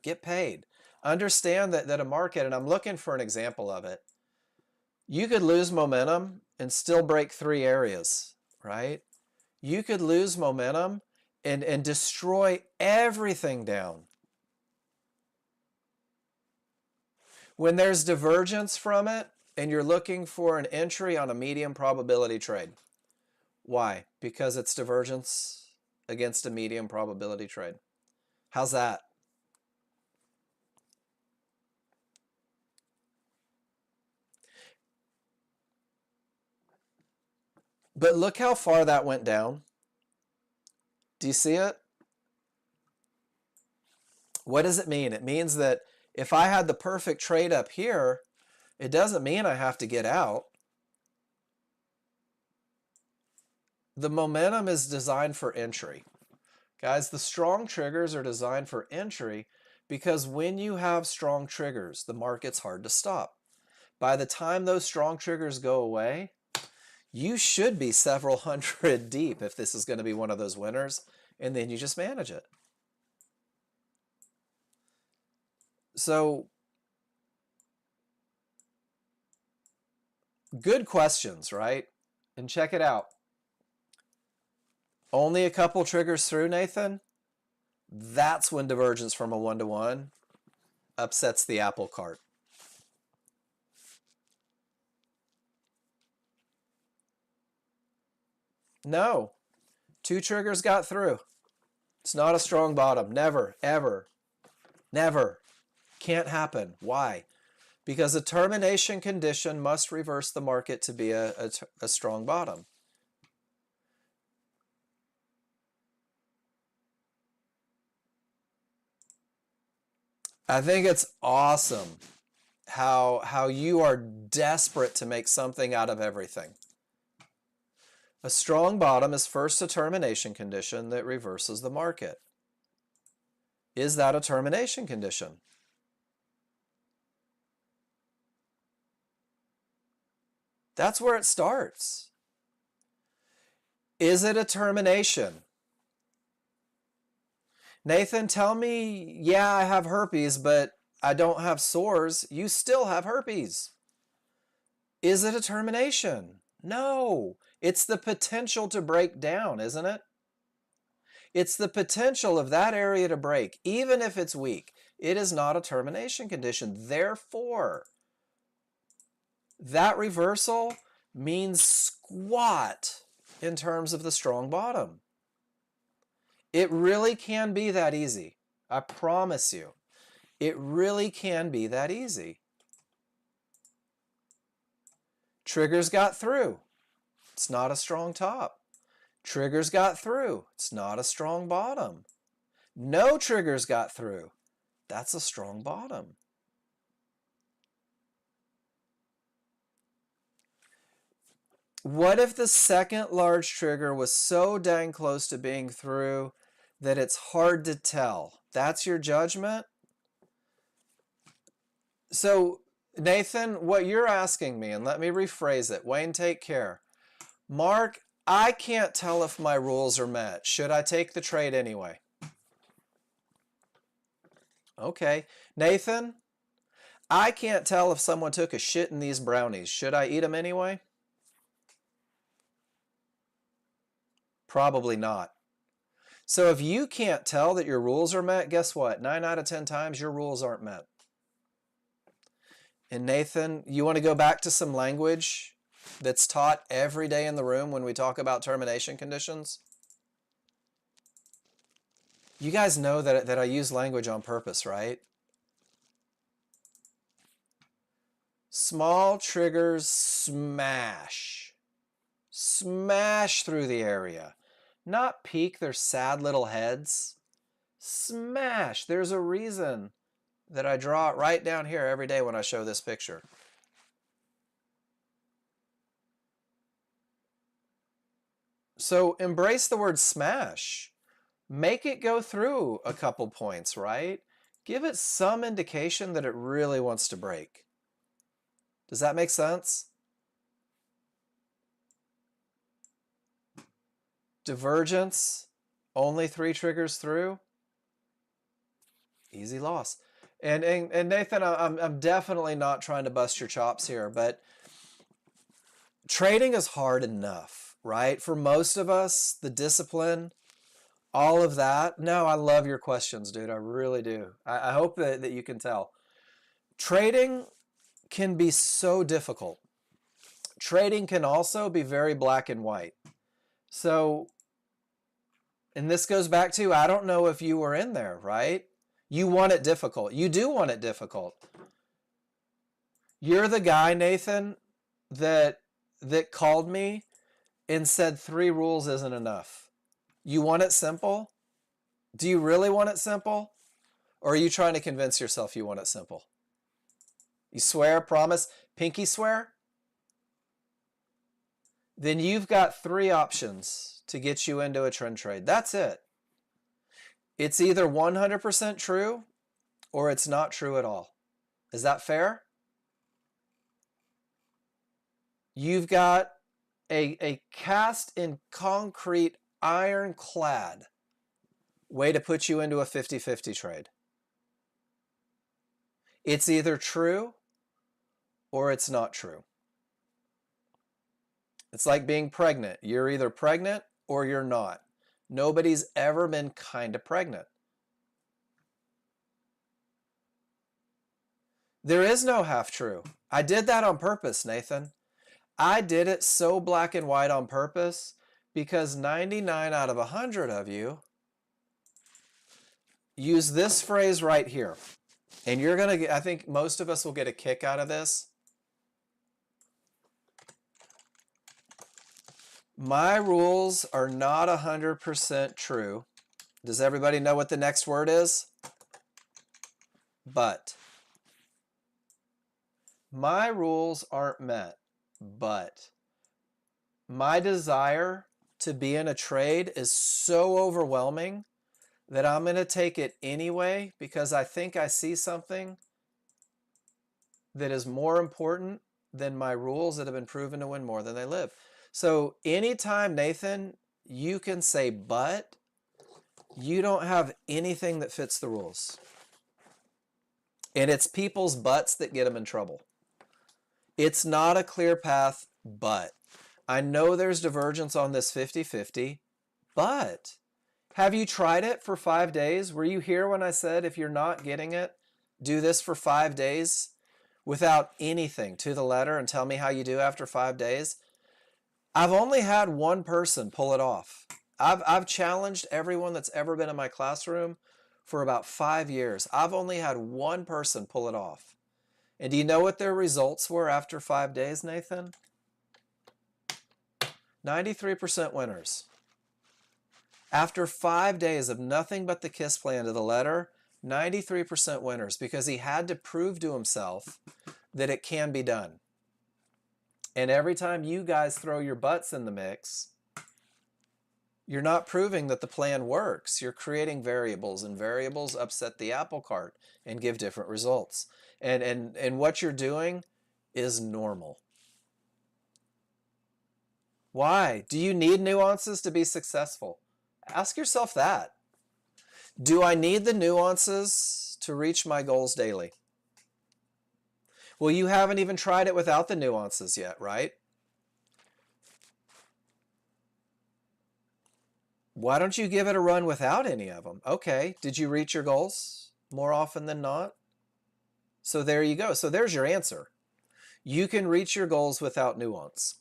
Speaker 1: Get paid. Understand that a market, and I'm looking for an example of it, you could lose momentum and still break 3 areas, right? You could lose momentum and destroy everything down. When there's divergence from it and you're looking for an entry on a medium probability trade. Why? Because it's divergence against a medium probability trade. How's that? But look how far that went down. Do you see it? What does it mean? It means that if I had the perfect trade up here, it doesn't mean I have to get out. The momentum is designed for entry. Guys, the strong triggers are designed for entry because when you have strong triggers, the market's hard to stop. By the time those strong triggers go away, you should be several hundred deep if this is going to be one of those winners, and then you just manage it. So, good questions, right? And check it out. Only a couple triggers through, Nathan? That's when divergence from a 1-to-1 upsets the apple cart. No. 2 triggers got through. It's not a strong bottom. Never, ever, never. Can't happen. Why? Because a termination condition must reverse the market to be a strong bottom. I think it's awesome how you are desperate to make something out of everything. A strong bottom is first a termination condition that reverses the market. Is that a termination condition? That's where it starts. Is it a termination? Nathan, tell me, yeah, I have herpes, but I don't have sores. You still have herpes. Is it a termination? No. It's the potential to break down, isn't it? It's the potential of that area to break, even if it's weak. It is not a termination condition. Therefore, that reversal means squat in terms of the strong bottom. It really can be that easy. I promise you. It really can be that easy. Triggers got through. It's not a strong top. Triggers got through. It's not a strong bottom. No triggers got through. That's a strong bottom. What if the second large trigger was so dang close to being through that it's hard to tell? That's your judgment? So, Nathan, what you're asking me, and let me rephrase it. Wayne, take care. Mark, I can't tell if my rules are met. Should I take the trade anyway? Okay. Nathan, I can't tell if someone took a shit in these brownies. Should I eat them anyway? Probably not. So if you can't tell that your rules are met, guess what? 9 out of 10 times your rules aren't met. And Nathan, you want to go back to some language that's taught every day in the room when we talk about termination conditions? You guys know that I use language on purpose, right? Small triggers smash. Smash through the area. Not peek their sad little heads. Smash. There's a reason that I draw it right down here every day when I show this picture. So embrace the word smash. Make it go through a couple points, right? Give it some indication that it really wants to break. Does that make sense? Divergence, only 3 triggers through. Easy loss. And Nathan, I'm definitely not trying to bust your chops here, but trading is hard enough, right? For most of us, the discipline, all of that. No, I love your questions, dude. I really do. I hope that you can tell. Trading can be so difficult. Trading can also be very black and white. So, and this goes back to, I don't know if you were in there, right? You want it difficult. You do want it difficult. You're the guy, Nathan, that called me and said 3 rules isn't enough. You want it simple? Do you really want it simple? Or are you trying to convince yourself you want it simple? You swear, promise, pinky swear? Then you've got 3 options to get you into a trend trade. That's it. It's either 100% true or it's not true at all. Is that fair? You've got a cast in concrete, ironclad way to put you into a 50-50 trade. It's either true or it's not true. It's like being pregnant. You're either pregnant or you're not. Nobody's ever been kind of pregnant. There is no half true. I did that on purpose, Nathan. I did it so black and white on purpose because 99 out of 100 of you use this phrase right here. And you're going to get, I think most of us will get a kick out of this. My rules are not 100% true. Does everybody know what the next word is? But. My rules aren't met, but my desire to be in a trade is so overwhelming that I'm going to take it anyway because I think I see something that is more important than my rules that have been proven to win more than they live. So anytime, Nathan, you can say but, you don't have anything that fits the rules. And it's people's buts that get them in trouble. It's not a clear path, but I know there's divergence on this 50-50, but have you tried it for 5 days? Were you here when I said if you're not getting it, do this for 5 days without anything to the letter and tell me how you do after 5 days? I've only had one person pull it off. I've challenged everyone that's ever been in my classroom for about 5 years. I've only had one person pull it off. And do you know what their results were after 5 days, Nathan? 93% winners. After 5 days of nothing but the KISS plan to the letter, 93% winners, because he had to prove to himself that it can be done. And every time you guys throw your butts in the mix, you're not proving that the plan works. You're creating variables, and variables upset the apple cart and give different results. And what you're doing is normal. Why? Do you need nuances to be successful? Ask yourself that. Do I need the nuances to reach my goals daily? Well, you haven't even tried it without the nuances yet, right? Why don't you give it a run without any of them? Okay, did you reach your goals more often than not? So there you go. So there's your answer. You can reach your goals without nuance.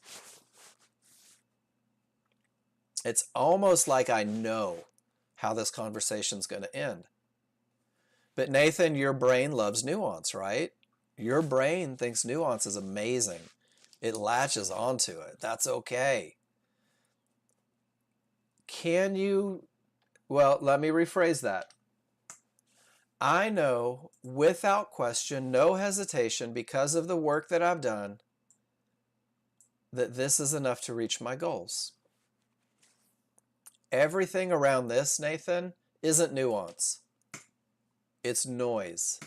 Speaker 1: It's almost like I know how this conversation's going to end. But Nathan, your brain loves nuance, right? Your brain thinks nuance is amazing. It latches onto it. That's okay. Can you, well, let me rephrase that. I know without question, no hesitation, because of the work that I've done, that this is enough to reach my goals. Everything around this, Nathan, isn't nuance. It's noise.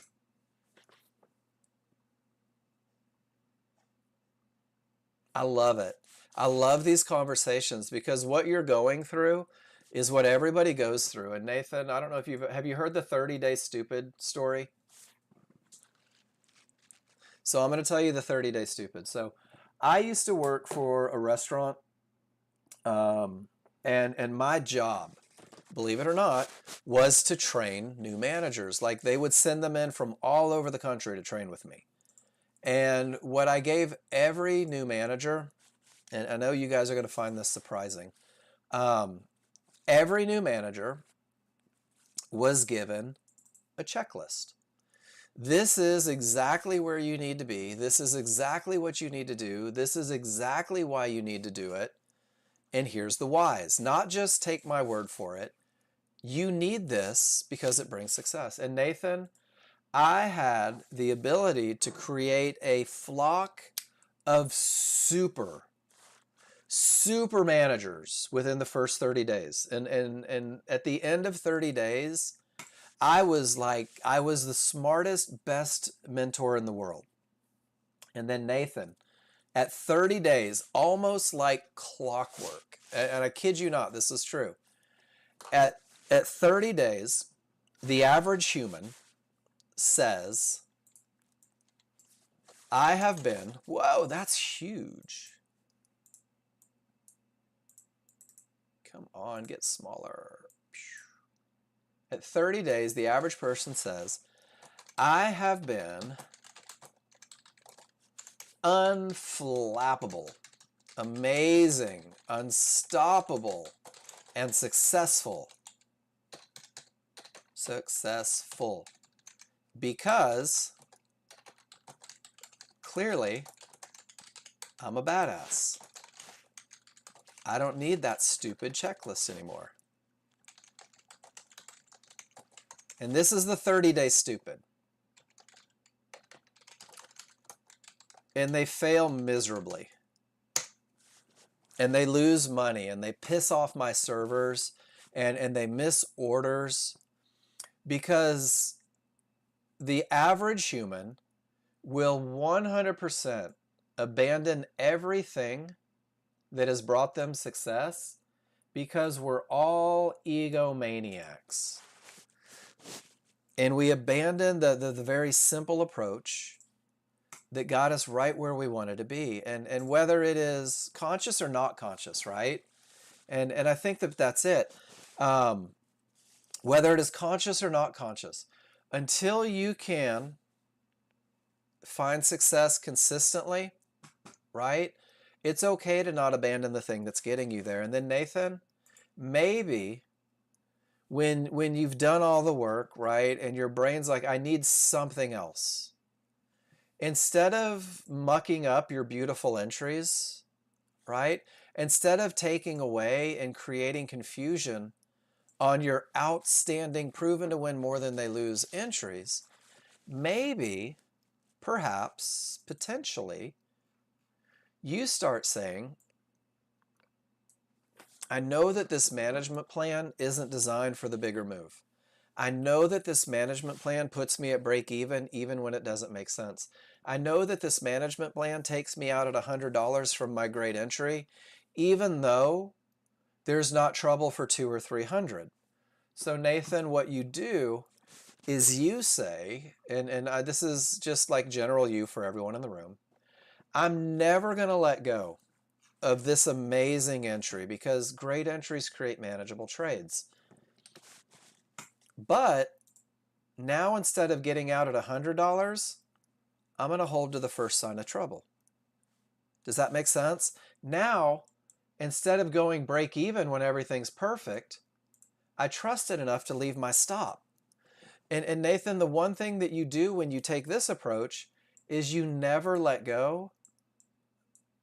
Speaker 1: I love it. I love these conversations because what you're going through is what everybody goes through. And Nathan, I don't know if have you heard the 30-day stupid story? So I'm going to tell you the 30-day stupid. So I used to work for a restaurant, and my job, believe it or not, was to train new managers. Like they would send them in from all over the country to train with me. And what I gave every new manager, and I know you guys are going to find this surprising, every new manager was given a checklist. This is exactly where you need to be. This is exactly what you need to do. This is exactly why you need to do it. And here's the whys. Not just take my word for it. You need this because it brings success. And Nathan, I had the ability to create a flock of super managers within the first 30 days. And at the end of 30 days, I was the smartest, best mentor in the world. And then Nathan, at 30 days, almost like clockwork, and I kid you not, this is true. At 30 days, the average human says, I have been, whoa, that's huge. Come on, get smaller. At 30 days, the average person says, I have been unflappable, amazing, unstoppable, and successful. Successful. Because clearly I'm a badass. I don't need that stupid checklist anymore. And this is the 30-day stupid. And they fail miserably. And they lose money and they piss off my servers and they miss orders because the average human will 100% abandon everything that has brought them success because we're all egomaniacs. And we abandon the very simple approach that got us right where we wanted to be. And whether it is conscious or not conscious, right? And I think that that's it. Whether it is conscious or not conscious, until you can find success consistently, right? It's okay to not abandon the thing that's getting you there. And then Nathan, maybe when you've done all the work, right, and your brain's like, I need something else. Instead of mucking up your beautiful entries, right? Instead of taking away and creating confusion on your outstanding, proven to win more than they lose entries, maybe, perhaps, potentially, you start saying, I know that this management plan isn't designed for the bigger move. I know that this management plan puts me at break even when it doesn't make sense. I know that this management plan takes me out at $100 from my great entry, even though there's not trouble for 200 or 300. So Nathan, what you do is you say, this is just like general you for everyone in the room, I'm never going to let go of this amazing entry because great entries create manageable trades. But now instead of getting out at $100, I'm going to hold to the first sign of trouble. Does that make sense? Now, instead of going break even when everything's perfect, I trusted enough to leave my stop. And Nathan, the one thing that you do when you take this approach is you never let go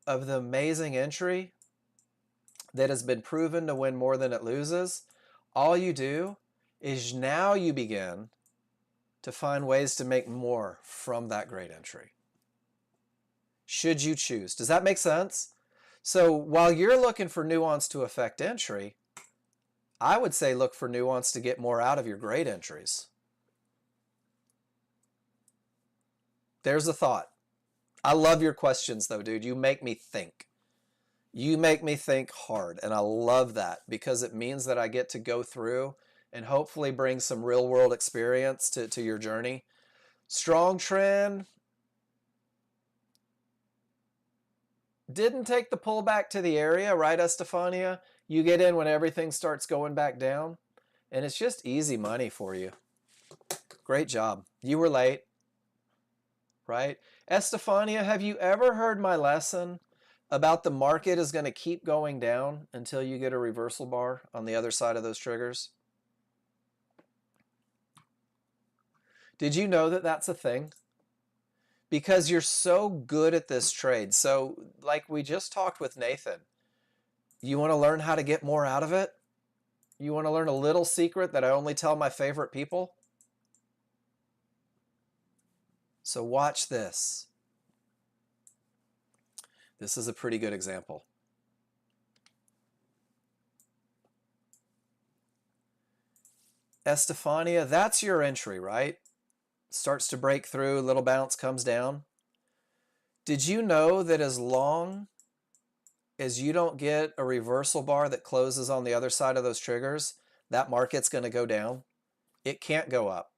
Speaker 1: of the amazing entry that has been proven to win more than it loses. All you do is now you begin to find ways to make more from that great entry, should you choose. Does that make sense? So while you're looking for nuance to affect entry, I would say look for nuance to get more out of your great entries. There's a thought. I love your questions though, dude. You make me think. You make me think hard, and I love that because it means that I get to go through and hopefully bring some real world experience to your journey. Strong trend. Didn't take the pullback to the area, right, Estefania? You get in when everything starts going back down, and it's just easy money for you. Great job. You were late, right? Estefania, have you ever heard my lesson about the market is going to keep going down until you get a reversal bar on the other side of those triggers? Did you know that that's a thing? Because you're so good at this trade. So like we just talked with Nathan, you want to learn how to get more out of it? You want to learn a little secret that I only tell my favorite people? So watch this. This is a pretty good example. Estefania, that's your entry, right? Starts to break through, little bounce comes down. Did you know that as long as you don't get a reversal bar that closes on the other side of those triggers, that market's going to go down? It can't go up.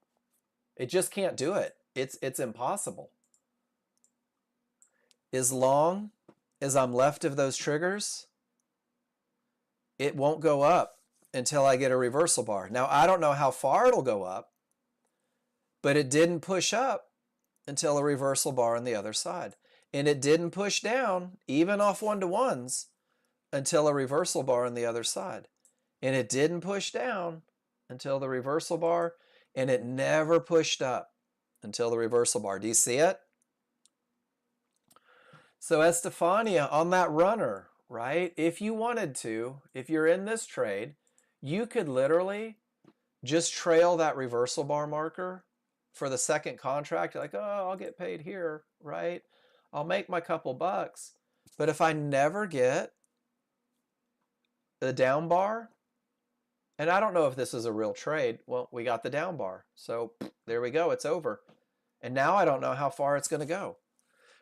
Speaker 1: It just can't do it. It's impossible. As long as I'm left of those triggers, it won't go up until I get a reversal bar. Now, I don't know how far it'll go up, but it didn't push up until a reversal bar on the other side. And it didn't push down, even off one-to-ones, until a reversal bar on the other side. And it didn't push down until the reversal bar, and it never pushed up until the reversal bar. Do you see it? So Estefania, on that runner, right? If you wanted to, if you're in this trade, you could literally just trail that reversal bar marker for the second contract. You're like, oh, I'll get paid here, right? I'll make my couple bucks. But if I never get the down bar, and I don't know if this is a real trade, well, we got the down bar. So there we go, it's over. And now I don't know how far it's going to go.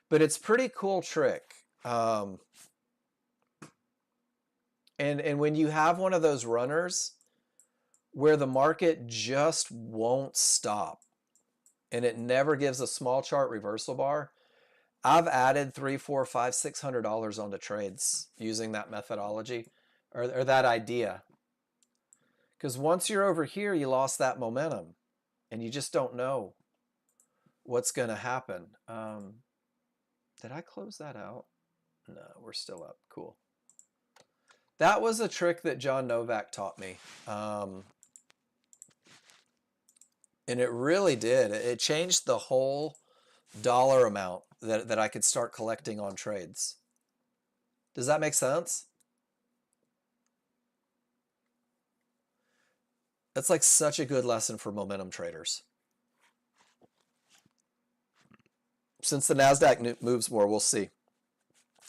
Speaker 1: But it's a pretty cool trick. And when you have one of those runners where the market just won't stop and it never gives a small chart reversal bar, I've added $300, $400, $500, $600 onto trades using that methodology or that idea. Because once you're over here, you lost that momentum and you just don't know what's going to happen. Did I close that out? No, we're still up. Cool. That was a trick that John Novak taught me. And it really did. It changed the whole dollar amount that I could start collecting on trades. Does that make sense? That's like such a good lesson for momentum traders. Since the NASDAQ moves more, we'll see.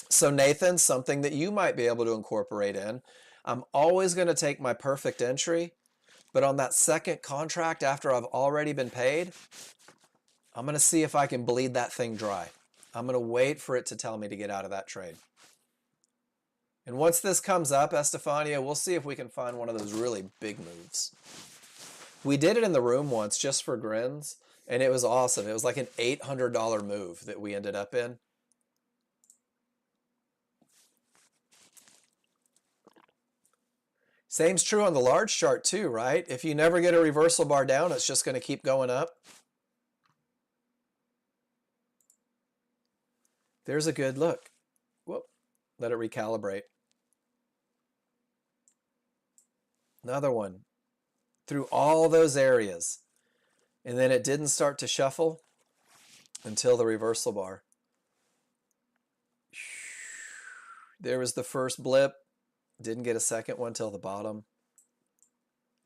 Speaker 1: So Nathan, something that you might be able to incorporate in, I'm always going to take my perfect entry, but on that second contract after I've already been paid, I'm going to see if I can bleed that thing dry. I'm going to wait for it to tell me to get out of that trade. And once this comes up, Estefania, we'll see if we can find one of those really big moves. We did it in the room once just for grins, and it was awesome. It was like an $800 move that we ended up in. Same's true on the large chart too, right? If you never get a reversal bar down, it's just going to keep going up. There's a good look. Whoop, let it recalibrate. Another one through all those areas. And then it didn't start to shuffle until the reversal bar. There was the first blip. Didn't get a second one till the bottom.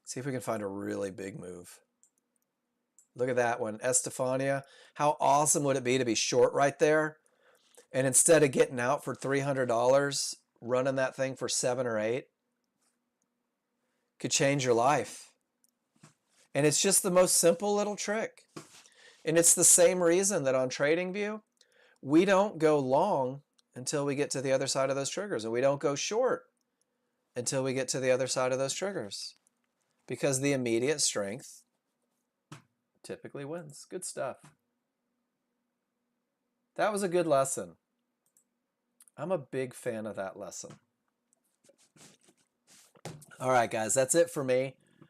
Speaker 1: See if we can find a really big move. Look at that one. Estefania. How awesome would it be to be short right there? And instead of getting out for $300, running that thing for 7 or 8 could change your life. And it's just the most simple little trick. And it's the same reason that on TradingView, we don't go long until we get to the other side of those triggers. And we don't go short until we get to the other side of those triggers. Because the immediate strength typically wins. Good stuff. That was a good lesson. I'm a big fan of that lesson. All right, guys, that's it for me.